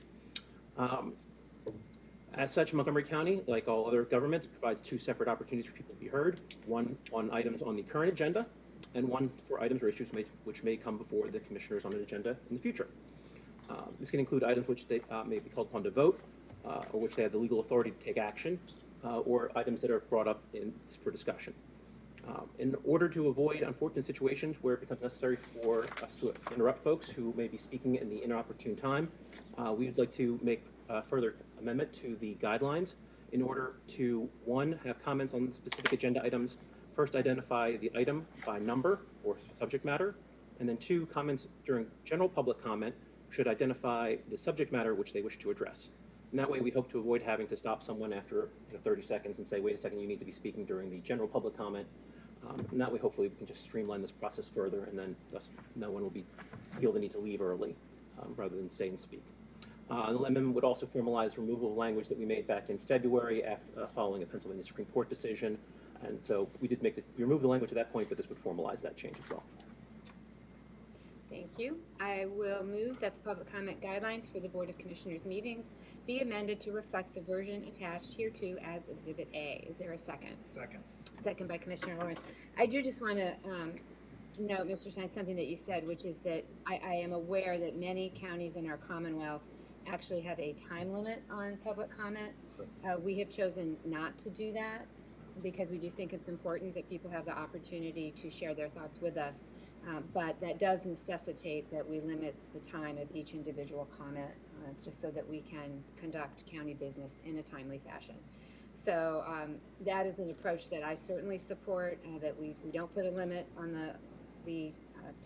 As such, Montgomery County, like all other governments, provides two separate opportunities for people to be heard, one on items on the current agenda, and one for items or issues which may come before the commissioners on an agenda in the future. This can include items which they may be called upon to vote, or which they have the legal authority to take action, or items that are brought up for discussion. In order to avoid unfortunate situations where it becomes necessary for us to interrupt folks who may be speaking in the inopportune time, we would like to make a further amendment to the guidelines in order to, one, have comments on specific agenda items, first identify the item by number or subject matter, and then two, comments during general public comment should identify the subject matter which they wish to address. And that way we hope to avoid having to stop someone after 30 seconds and say, wait a second, you need to be speaking during the general public comment. And that way hopefully we can just streamline this process further, and then thus no one will feel the need to leave early rather than stay and speak. The amendment would also formalize removal of language that we made back in February after, following a Pennsylvania Supreme Court decision. And so we removed the language at that point, but this would formalize that change as well. Thank you. I will move that the public comment guidelines for the Board of Commissioners meetings be amended to reflect the version attached hereto as Exhibit A. Is there a second? Second. Second by Commissioner Lawrence. I do just want to note, Mr. Stein, something that you said, which is that I am aware that many counties in our Commonwealth actually have a time limit on public comment. We have chosen not to do that because we do think it's important that people have the opportunity to share their thoughts with us. But that does necessitate that we limit the time of each individual comment just so that we can conduct county business in a timely fashion. So that is an approach that I certainly support, that we don't put a limit on the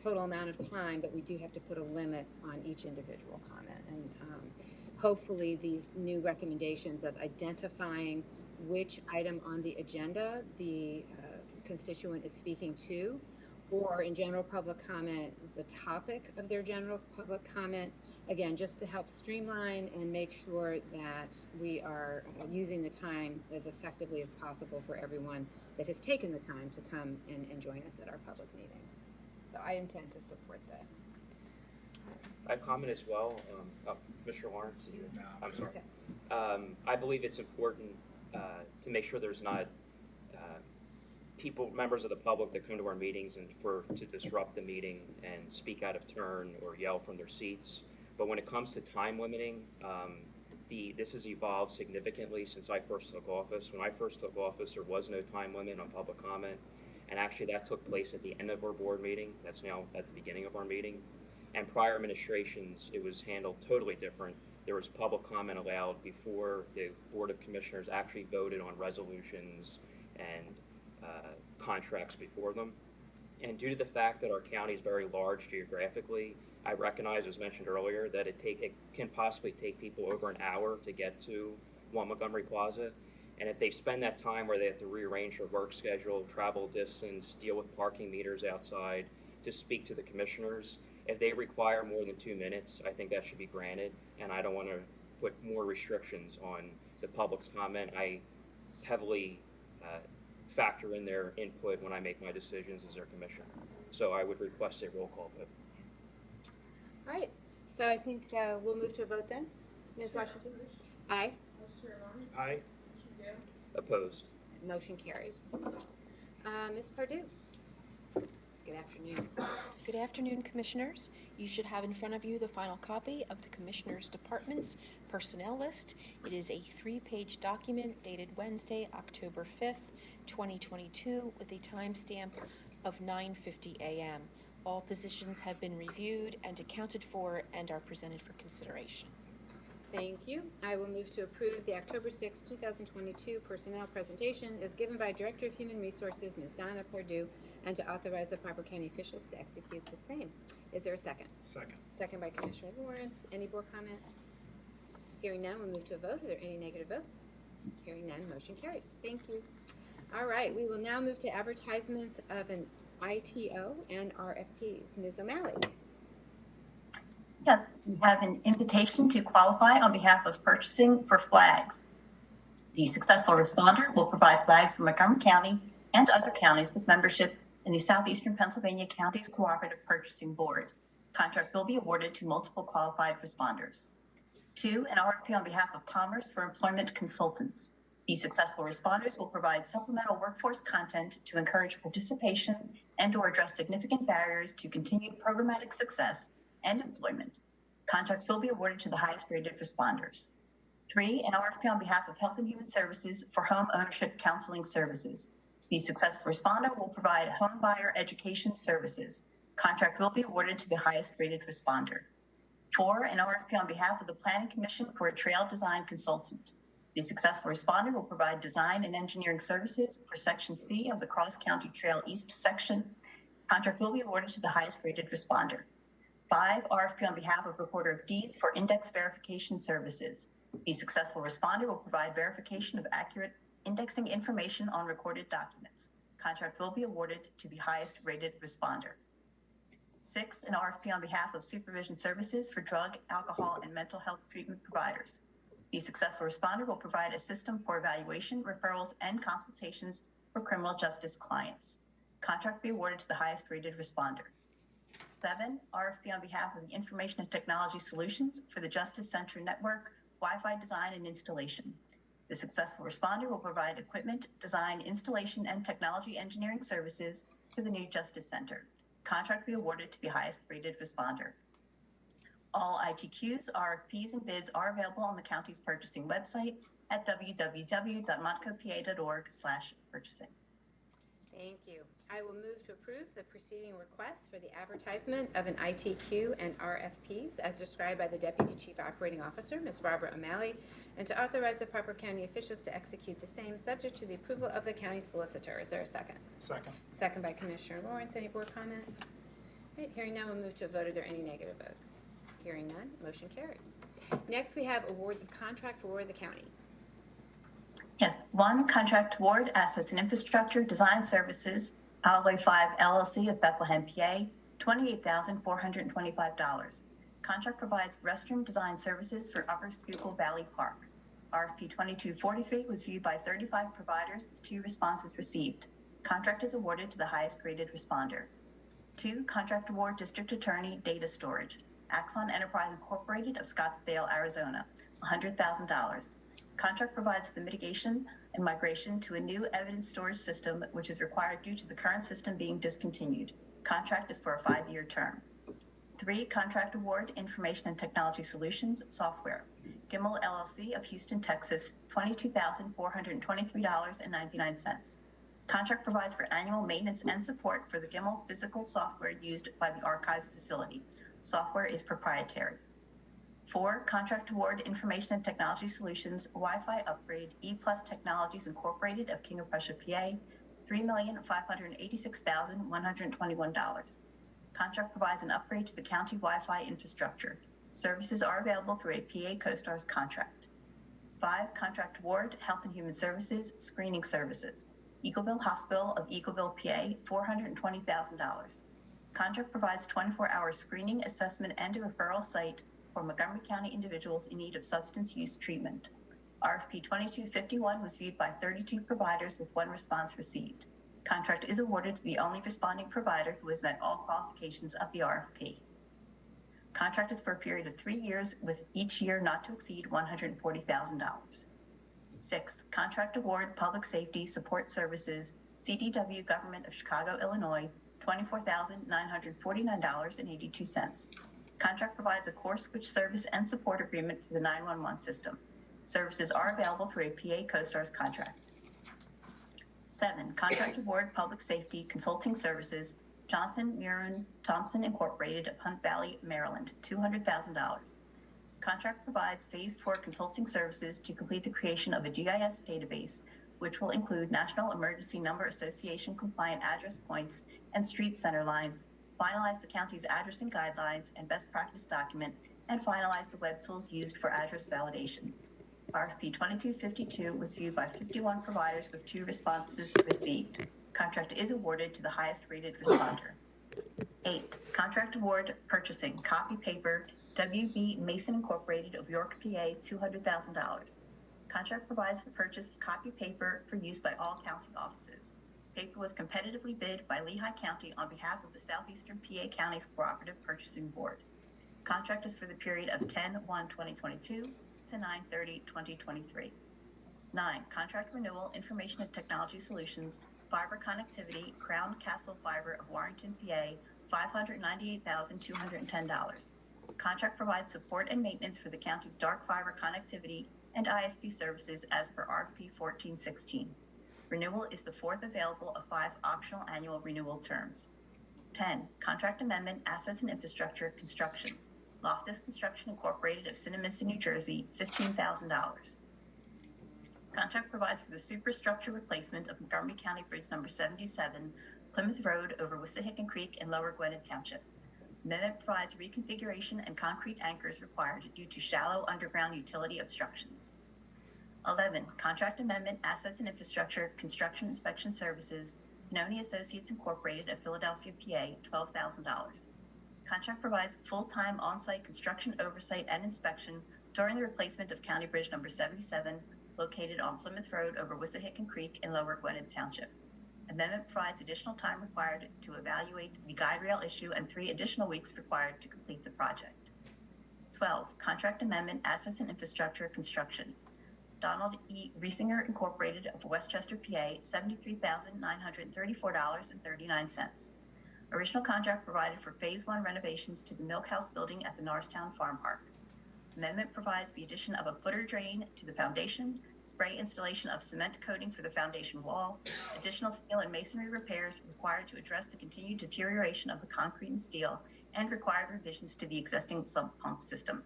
total amount of time, but we do have to put a limit on each individual comment. And hopefully these new recommendations of identifying which item on the agenda the constituent is speaking to, or in general public comment, the topic of their general public comment, again, just to help streamline and make sure that we are using the time as effectively as possible for everyone that has taken the time to come and join us at our public meetings. So I intend to support this. I comment as well. Commissioner Lawrence, I'm sorry. I believe it's important to make sure there's not members of the public that come to our meetings and to disrupt the meeting and speak out of turn or yell from their seats. But when it comes to time limiting, this has evolved significantly since I first took office. When I first took office, there was no time limit on public comment, and actually that took place at the end of our board meeting. That's now at the beginning of our meeting. And prior administrations, it was handled totally different. There was public comment allowed before the Board of Commissioners actually voted on resolutions and contracts before them. And due to the fact that our county is very large geographically, I recognize, as mentioned earlier, that it can possibly take people over an hour to get to One Montgomery Plaza. And if they spend that time where they have to rearrange their work schedule, travel distance, deal with parking meters outside to speak to the commissioners, if they require more than 2 minutes, I think that should be granted. And I don't want to put more restrictions on the public's comment. I heavily factor in their input when I make my decisions as their commissioner. So I would request a roll call vote. All right, so I think we'll move to a vote then. Ms. Washington? Aye. Aye. Opposed? Motion carries. Ms. Pardue? Good afternoon. Good afternoon, Commissioners. You should have in front of you the final copy of the Commissioners' Department's personnel list. It is a 3-page document dated Wednesday, October 5th, 2022, with a timestamp of 9:50 a.m. All positions have been reviewed and accounted for and are presented for consideration. Thank you. I will move to approve the October 6, 2022 personnel presentation as given by Director of Human Resources, Ms. Donna Pardue, and to authorize the proper county officials to execute the same. Is there a second? Second. Second by Commissioner Lawrence. Any board comment? Hearing none, we'll move to a vote. Are there any negative votes? Hearing none, motion carries. Thank you. All right, we will now move to advertisements of an ITO and RFPs. Ms. O'Malley. Yes, we have an invitation to qualify on behalf of purchasing for flags. The successful responder will provide flags for Montgomery County and other counties with membership in the Southeastern Pennsylvania Counties Cooperative Purchasing Board. Contract will be awarded to multiple qualified responders. 2, an RFP on behalf of Commerce for employment consultants. The successful responders will provide supplemental workforce content to encourage participation and/or address significant barriers to continued programmatic success and employment. Contracts will be awarded to the highest rated responders. 3, an RFP on behalf of Health and Human Services for home ownership counseling services. The successful responder will provide home buyer education services. Contract will be awarded to the highest rated responder. 4, an RFP on behalf of the Planning Commission for a trail design consultant. The successful responder will provide design and engineering services for Section C of the Cross County Trail East section. Contract will be awarded to the highest rated responder. 5, RFP on behalf of Recorder of Deeds for index verification services. The successful responder will provide verification of accurate indexing information on recorded documents. Contract will be awarded to the highest rated responder. 6, an RFP on behalf of Supervision Services for drug, alcohol, and mental health treatment providers. The successful responder will provide a system for evaluation, referrals, and consultations for criminal justice clients. Contract be awarded to the highest rated responder. 7, RFP on behalf of the Information and Technology Solutions for the Justice Center Network, Wi-Fi design and installation. The successful responder will provide equipment, design, installation, and technology engineering services to the new Justice Center. Contract be awarded to the highest rated responder. All ITQs, RFPs, and bids are available on the county's purchasing website at www.montcopa.org/purchasing. Thank you. I will move to approve the preceding request for the advertisement of an ITQ and RFPs as described by the Deputy Chief Operating Officer, Ms. Barbara O'Malley, and to authorize the proper county officials to execute the same subject to the approval of the county solicitor. Is there a second? Second. Second by Commissioner Lawrence. Any board comment? All right, hearing none, we'll move to a vote. Are there any negative votes? Hearing none, motion carries. Next, we have awards of contract for the county. Yes, one contract award, assets and infrastructure, design services, Alloy 5 LLC of Bethlehem, PA, $28,425. Contract provides restroom design services for Upper Schuylkill Valley Park. RFP 2243 was viewed by 35 providers with 2 responses received. Contract is awarded to the highest rated responder. 2, contract award district attorney data storage. Axon Enterprise Incorporated of Scottsdale, Arizona, $100,000. Contract provides the mitigation and migration to a new evidence storage system, which is required due to the current system being discontinued. Contract is for a 5-year term. 3, contract award, Information and Technology Solutions, software. Gimmel LLC of Houston, Texas, $22,423.99. Contract provides for annual maintenance and support for the Gimmel physical software used by the archives facility. Software is proprietary. 4, contract award, Information and Technology Solutions, Wi-Fi upgrade, E+ Technologies Incorporated of King of Prussia, PA, $3,586,121. Contract provides an upgrade to the county Wi-Fi infrastructure. Services are available through a PA CoStars contract. 5, contract award, Health and Human Services, screening services. Eagleville Hospital of Eagleville, PA, $420,000. Contract provides 24-hour screening, assessment, and a referral site for Montgomery County individuals in need of substance use treatment. RFP 2251 was viewed by 32 providers with 1 response received. Contract is awarded to the only responding provider who has met all qualifications of the RFP. Contract is for a period of 3 years, with each year not to exceed $140,000. 6, contract award, Public Safety Support Services, CDW Government of Chicago, Illinois, $24,949.82. Contract provides a core switch service and support agreement for the 911 system. Services are available through a PA CoStars contract. 7, contract award, Public Safety Consulting Services, Johnson, Murin, Thompson Incorporated of Hunt Valley, Maryland, $200,000. Contract provides Phase 4 consulting services to complete the creation of a GIS database, which will include National Emergency Number Association compliant address points and street center lines, finalize the county's addressing guidelines and best practice document, and finalize the web tools used for address validation. RFP 2252 was viewed by 51 providers with 2 responses received. Contract is awarded to the highest rated responder. 8, contract award, purchasing, copy paper, WB Mason Incorporated of York, PA, $200,000. Contract provides the purchase of copy paper for use by all county offices. Paper was competitively bid by Lehigh County on behalf of the Southeastern PA Counties Cooperative Purchasing Board. Contract is for the period of 10/1/2022 to 9/30/2023. 9, contract renewal, Information and Technology Solutions, fiber connectivity, Crown Castle Fiber of Warrington, PA, $598,210. Contract provides support and maintenance for the county's dark fiber connectivity and ISP services as per RFP 1416. Renewal is the 4th available of 5 optional annual renewal terms. 10, contract amendment, assets and infrastructure, construction. Loftus Construction Incorporated of Cinnaminson, New Jersey, $15,000. Contract provides for the superstructure replacement of Montgomery County Bridge number 77, Plymouth Road over Wissahickon Creek in Lower Gwinnett Township. Amendment provides reconfiguration and concrete anchors required due to shallow underground utility obstructions. 11, contract amendment, assets and infrastructure, construction inspection services, Pinoni Associates Incorporated of Philadelphia, PA, $12,000. Contract provides full-time on-site construction oversight and inspection during the replacement of County Bridge number 77, located on Plymouth Road over Wissahickon Creek in Lower Gwinnett Township. Amendment provides additional time required to evaluate the guide rail issue and 3 additional weeks required to complete the project. 12, contract amendment, assets and infrastructure, construction. Donald E. Riesinger Incorporated of Westchester, PA, $73,934.39. Original contract provided for Phase 1 renovations to the Milk House building at the Norristown Farm Park. Amendment provides the addition of a footer drain to the foundation, spray installation of cement coating for the foundation wall, additional steel and masonry repairs required to address the continued deterioration of the concrete and steel, and required revisions to the existing sump pump system.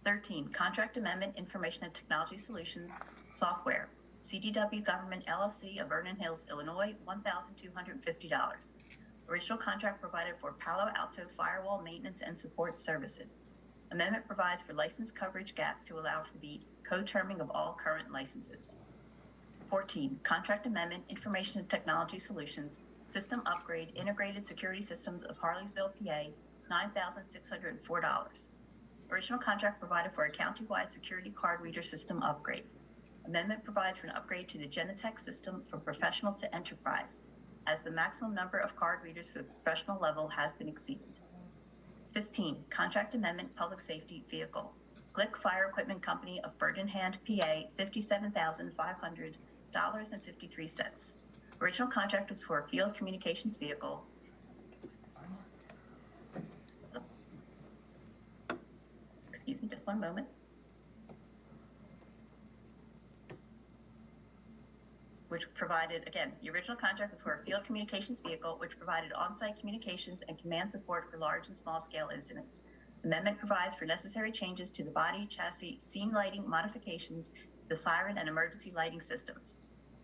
13, contract amendment, Information and Technology Solutions, software. CDW Government LLC of Vernon Hills, Illinois, $1,250. Original contract provided for Palo Alto firewall maintenance and support services. Amendment provides for license coverage gap to allow for the co-terming of all current licenses. 14, contract amendment, information and technology solutions, system upgrade, integrated security systems of Harleysville, PA, $9,604. Original contract provided for a countywide security card reader system upgrade. Amendment provides for an upgrade to the Genetec system from professional to enterprise, as the maximum number of card readers for the professional level has been exceeded. 15, contract amendment, public safety vehicle. Glick Fire Equipment Company of Bird-in-Hand, PA, $57,500.53. Original contract was for a field communications vehicle. Excuse me, just one moment. Which provided, again, the original contract was for a field communications vehicle, which provided on-site communications and command support for large and small-scale incidents. Amendment provides for necessary changes to the body, chassis, scene lighting modifications, the siren and emergency lighting systems.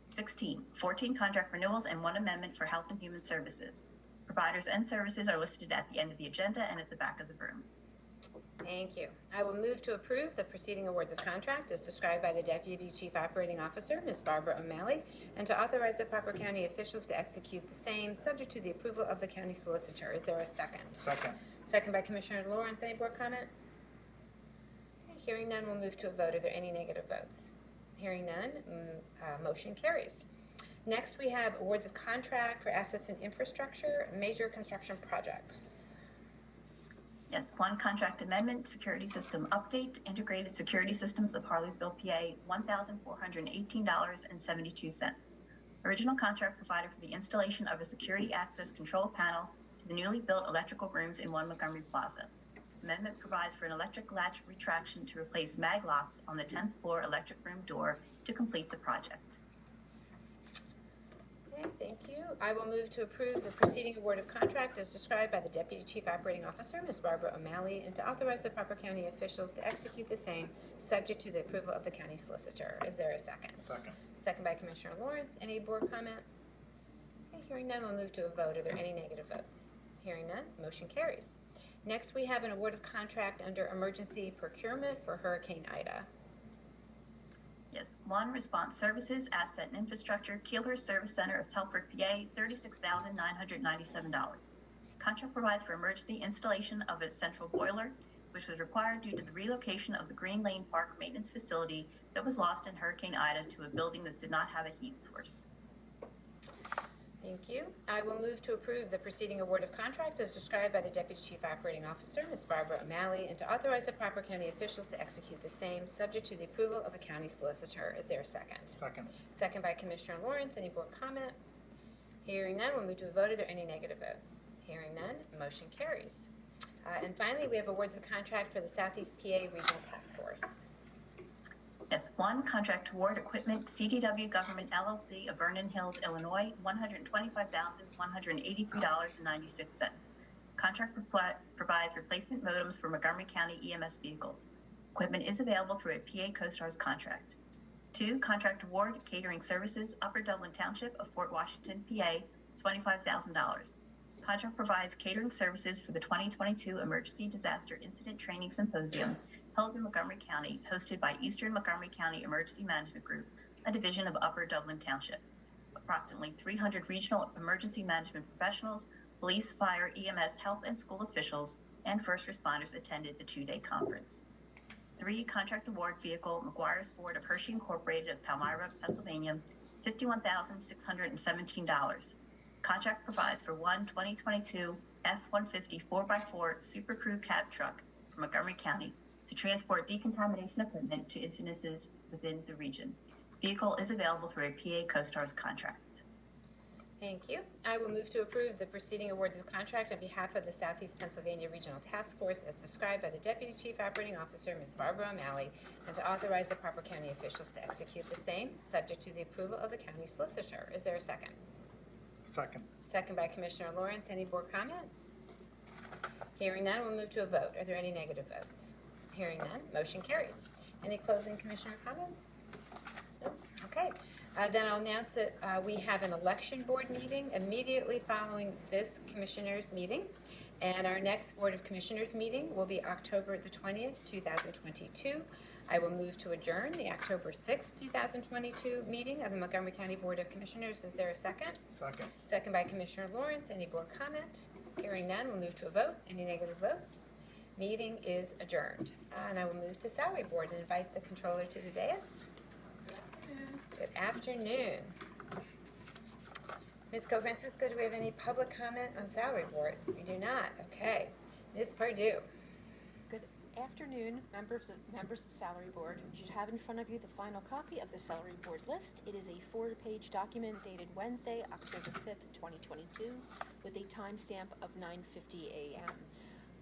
16, 14 contract renewals and 1 amendment for health and human services. Providers and services are listed at the end of the agenda and at the back of the room. Thank you. I will move to approve the preceding awards of contract as described by the Deputy Chief Operating Officer, Ms. Barbara O'Malley, and to authorize the proper county officials to execute the same, subject to the approval of the county solicitor. Is there a second? Second. Second by Commissioner Lawrence. Any board comment? Okay, hearing none, we'll move to a vote. Are there any negative votes? Hearing none, motion carries. Next, we have awards of contract for assets and infrastructure, major construction projects. Yes, 1 contract amendment, security system update, integrated security systems of Harleysville, PA, $1,418.72. Original contract provided for the installation of a security access control panel to the newly built electrical rooms in 1 Montgomery Plaza. Amendment provides for an electric latch retraction to replace mag locks on the 10th floor electric room door to complete the project. Okay, thank you. I will move to approve the preceding award of contract as described by the Deputy Chief Operating Officer, Ms. Barbara O'Malley, and to authorize the proper county officials to execute the same, subject to the approval of the county solicitor. Is there a second? Second. Second by Commissioner Lawrence. Any board comment? Okay, hearing none, we'll move to a vote. Are there any negative votes? Hearing none, motion carries. Next, we have an award of contract under emergency procurement for Hurricane Ida. Yes, 1 response services, asset and infrastructure, Keeler Service Center of Telford, PA, $36,997. Contract provides for emergency installation of a central boiler, which was required due to the relocation of the Green Lane Park maintenance facility that was lost in Hurricane Ida to a building that did not have a heat source. Thank you. I will move to approve the preceding award of contract as described by the Deputy Chief Operating Officer, Ms. Barbara O'Malley, and to authorize the proper county officials to execute the same, subject to the approval of the county solicitor. Is there a second? Second. Second by Commissioner Lawrence. Any board comment? Hearing none, we'll move to a vote. Are there any negative votes? Hearing none, motion carries. And finally, we have awards of contract for the Southeast PA Regional Task Force. Yes, 1 contract award equipment, CDW Government LLC of Vernon Hills, Illinois, $125,183.96. Contract provides replacement modems for Montgomery County EMS vehicles. Equipment is available through a PA CoStarz contract. 2 contract award catering services, Upper Dublin Township of Fort Washington, PA, $25,000. Contract provides catering services for the 2022 Emergency Disaster Incident Training Symposium held in Montgomery County, hosted by Eastern Montgomery County Emergency Management Group, a division of Upper Dublin Township. Approximately 300 regional emergency management professionals, police, fire, EMS, health, and school officials, and first responders attended the 2-day conference. 3 contract award vehicle, McGuire's Ford of Hershey Incorporated of Palmyra, Pennsylvania, $51,617. Contract provides for 1 2022 F-150 4x4 Super Crew cab truck from Montgomery County to transport decontamination equipment to incidences within the region. Vehicle is available through a PA CoStarz contract. Thank you. I will move to approve the preceding awards of contract on behalf of the Southeast Pennsylvania Regional Task Force as described by the Deputy Chief Operating Officer, Ms. Barbara O'Malley, and to authorize the proper county officials to execute the same, subject to the approval of the county solicitor. Is there a second? Second. Second by Commissioner Lawrence. Any board comment? Hearing none, we'll move to a vote. Are there any negative votes? Hearing none, motion carries. Any closing commissioner comments? No? Okay. Then I'll announce that we have an election board meeting immediately following this commissioners meeting. And our next Board of Commissioners meeting will be October the 20th, 2022. I will move to adjourn the October 6th, 2022 meeting of the Montgomery County Board of Commissioners. Is there a second? Second. Second by Commissioner Lawrence. Any board comment? Hearing none, we'll move to a vote. Any negative votes? Meeting is adjourned. And I will move to Salary Board and invite the controller to the dais. Good afternoon. Ms. Co-Francisco, do we have any public comment on Salary Board? We do not. Okay. Ms. Pardue. Good afternoon, members of Salary Board. You should have in front of you the final copy of the Salary Board list. It is a 4-page document dated Wednesday, October 5th, 2022, with a timestamp of 9:50 a.m.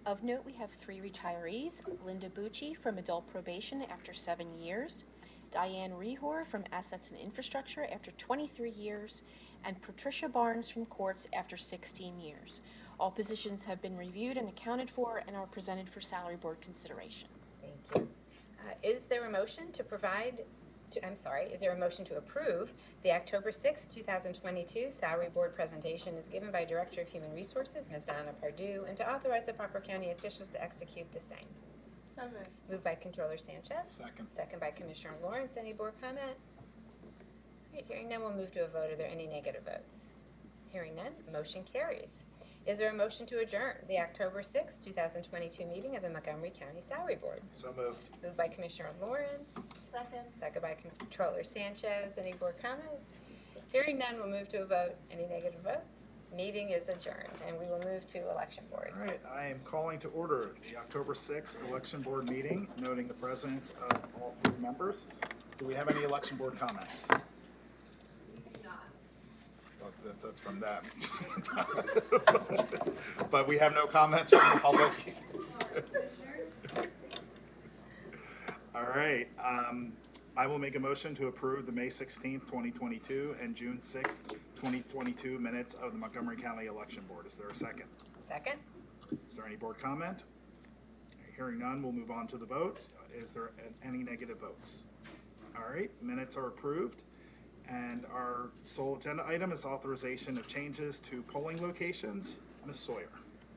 Of note, we have 3 retirees: Linda Bucci from Adult Probation after 7 years, Diane Rehor from Assets and Infrastructure after 23 years, and Patricia Barnes from Courts after 16 years. All positions have been reviewed and accounted for and are presented for Salary Board consideration. Thank you. Is there a motion to is there a motion to approve the October 6, 2022 Salary Board presentation is given by Director of Human Resources, Ms. Donna Pardue, and to authorize the proper county officials to execute the same? So moved. Moved by Controller Sanchez. Second. Second by Commissioner Lawrence. Any board comment? All right, hearing none, we'll move to a vote. Are there any negative votes? Hearing none, motion carries. Is there a motion to adjourn the October 6, 2022 meeting of the Montgomery County Salary Board? So moved. Moved by Commissioner Lawrence. Second. Second by Controller Sanchez. Any board comment? Hearing none, we'll move to a vote. Any negative votes? Meeting is adjourned, and we will move to Election Board. All right, I am calling to order the October 6th Election Board meeting, noting the presence of all 3 members. Do we have any Election Board comments? That's from them. But we have no comments from the public. All right. I will make a motion to approve the May 16th, 2022 and June 6th, 2022 minutes of the Montgomery County Election Board. Is there a second? Second. Is there any board comment? Hearing none, we'll move on to the vote. Is there any negative votes? All right, minutes are approved. And our sole agenda item is authorization of changes to polling locations. Ms. Sawyer.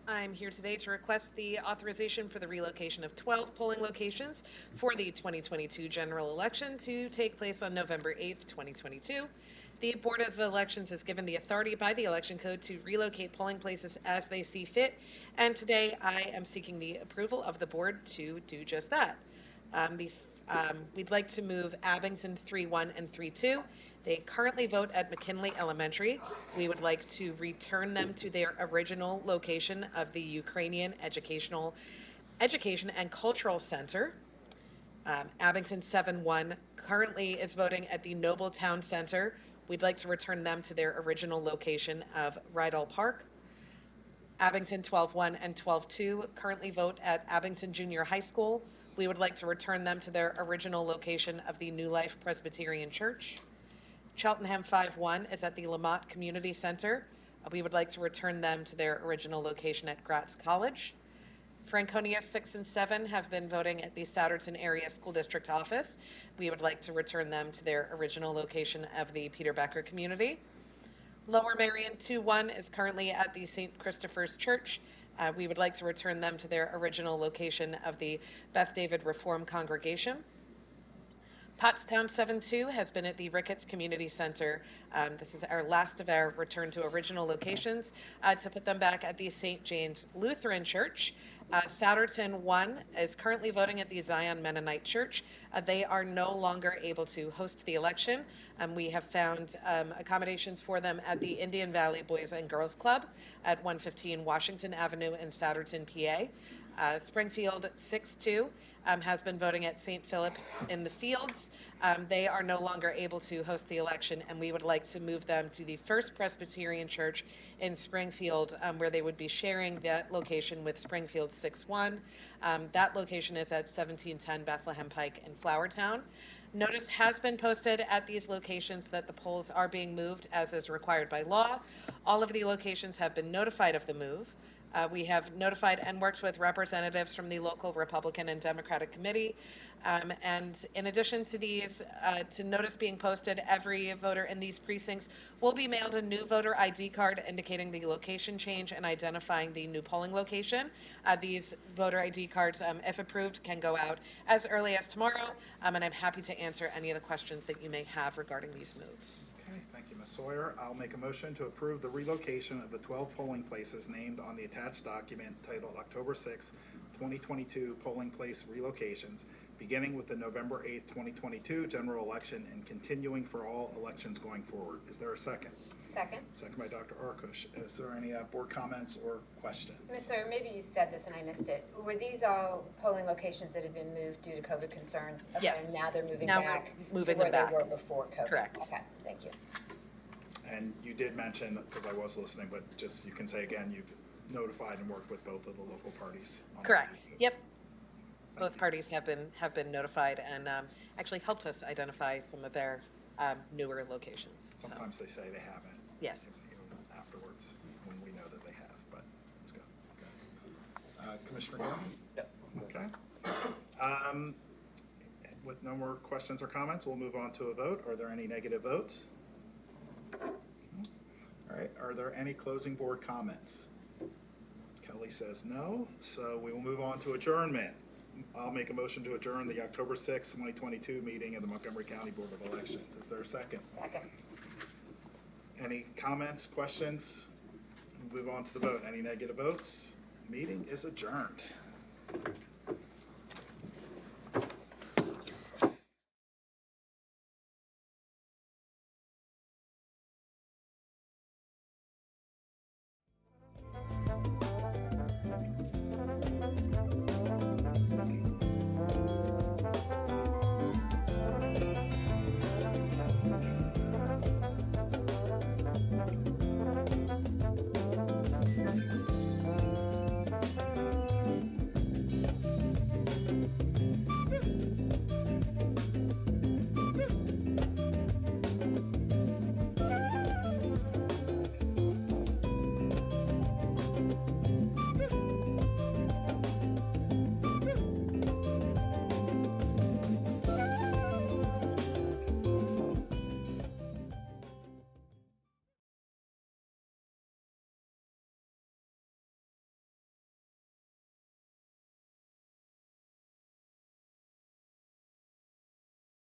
I'm here today to request the authorization for the relocation of 12 polling locations for the 2022 general election to take place on November 8th, 2022. The Board of Elections is given the authority by the Election Code to relocate polling places as they see fit, and today I am seeking the approval of the board to do just that. We'd like to move Abington 3-1 and 3-2. They currently vote at McKinley Elementary. We would like to return them to their original location of the Ukrainian Education and Cultural Center. Abington 7-1 currently is voting at the Noble Town Center. We'd like to return them to their original location of Rydell Park. Abington 12-1 and 12-2 currently vote at Abington Junior High School. We would like to return them to their original location of the New Life Presbyterian Church. Cheltenham 5-1 is at the Lamont Community Center. We would like to return them to their original location at Gratz College. Franconia 6 and 7 have been voting at the Souderton Area School District Office. We would like to return them to their original location of the Peter Becker Community. Lower Marion 2-1 is currently at the St. Christopher's Church. We would like to return them to their original location of the Beth David Reform Congregation. Pottstown 7-2 has been at the Ricketts Community Center. This is our last of our return to original locations to put them back at the St. James Lutheran Church. Souderton 1 is currently voting at the Zion Mennonite Church. They are no longer able to host the election. We have found accommodations for them at the Indian Valley Boys and Girls Club at 115 Washington Avenue in Souderton, PA. Springfield 6-2 has been voting at St. Philip in the Fields. They are no longer able to host the election, and we would like to move them to the First Presbyterian Church in Springfield, where they would be sharing that location with Springfield 6-1. That location is at 1710 Bethlehem Pike in Flourtown. Notice has been posted at these locations that the polls are being moved as is required by law. All of the locations have been notified of the move. We have notified and worked with representatives from the local Republican and Democratic committee. And in addition to these, to notice being posted, every voter in these precincts will be mailed a new voter ID card indicating the location change and identifying the new polling location. These voter ID cards, if approved, can go out as early as tomorrow, and I'm happy to answer any of the questions that you may have regarding these moves. Okay, thank you, Ms. Sawyer. I'll make a motion to approve the relocation of the 12 polling places named on the attached document titled October 6, 2022 polling place relocations, beginning with the November 8th, 2022 general election and continuing for all elections going forward. Is there a second? Second. Second by Dr. Arkush. Is there any board comments or questions? Ms. Sawyer, maybe you said this and I missed it. Were these all polling locations that had been moved due to COVID concerns? Okay, Yes. Now they're moving Now back we're moving to where them they were back. before COVID? Correct. Okay, thank you. And you did mention, because I was listening, but just you can say again, you've notified and worked with both of the local parties. Correct. Yep. Both parties have been notified and actually helped us identify some of their newer locations. So. Sometimes they say they haven't. Yes. Even afterwards, when we know that they have, but let's go. Okay. Commissioner Gale? Yep. Okay. With no more questions or comments, we'll move on to a vote. Are there any negative votes? All right. Are there any closing board comments? Kelly says no, so we will move on to adjournment. I'll make a motion to adjourn the October 6th, 2022 meeting of the Montgomery County Board of Elections. Is there a second? Second. Any comments, questions? We'll move on to the vote. Any negative votes? Meeting is adjourned.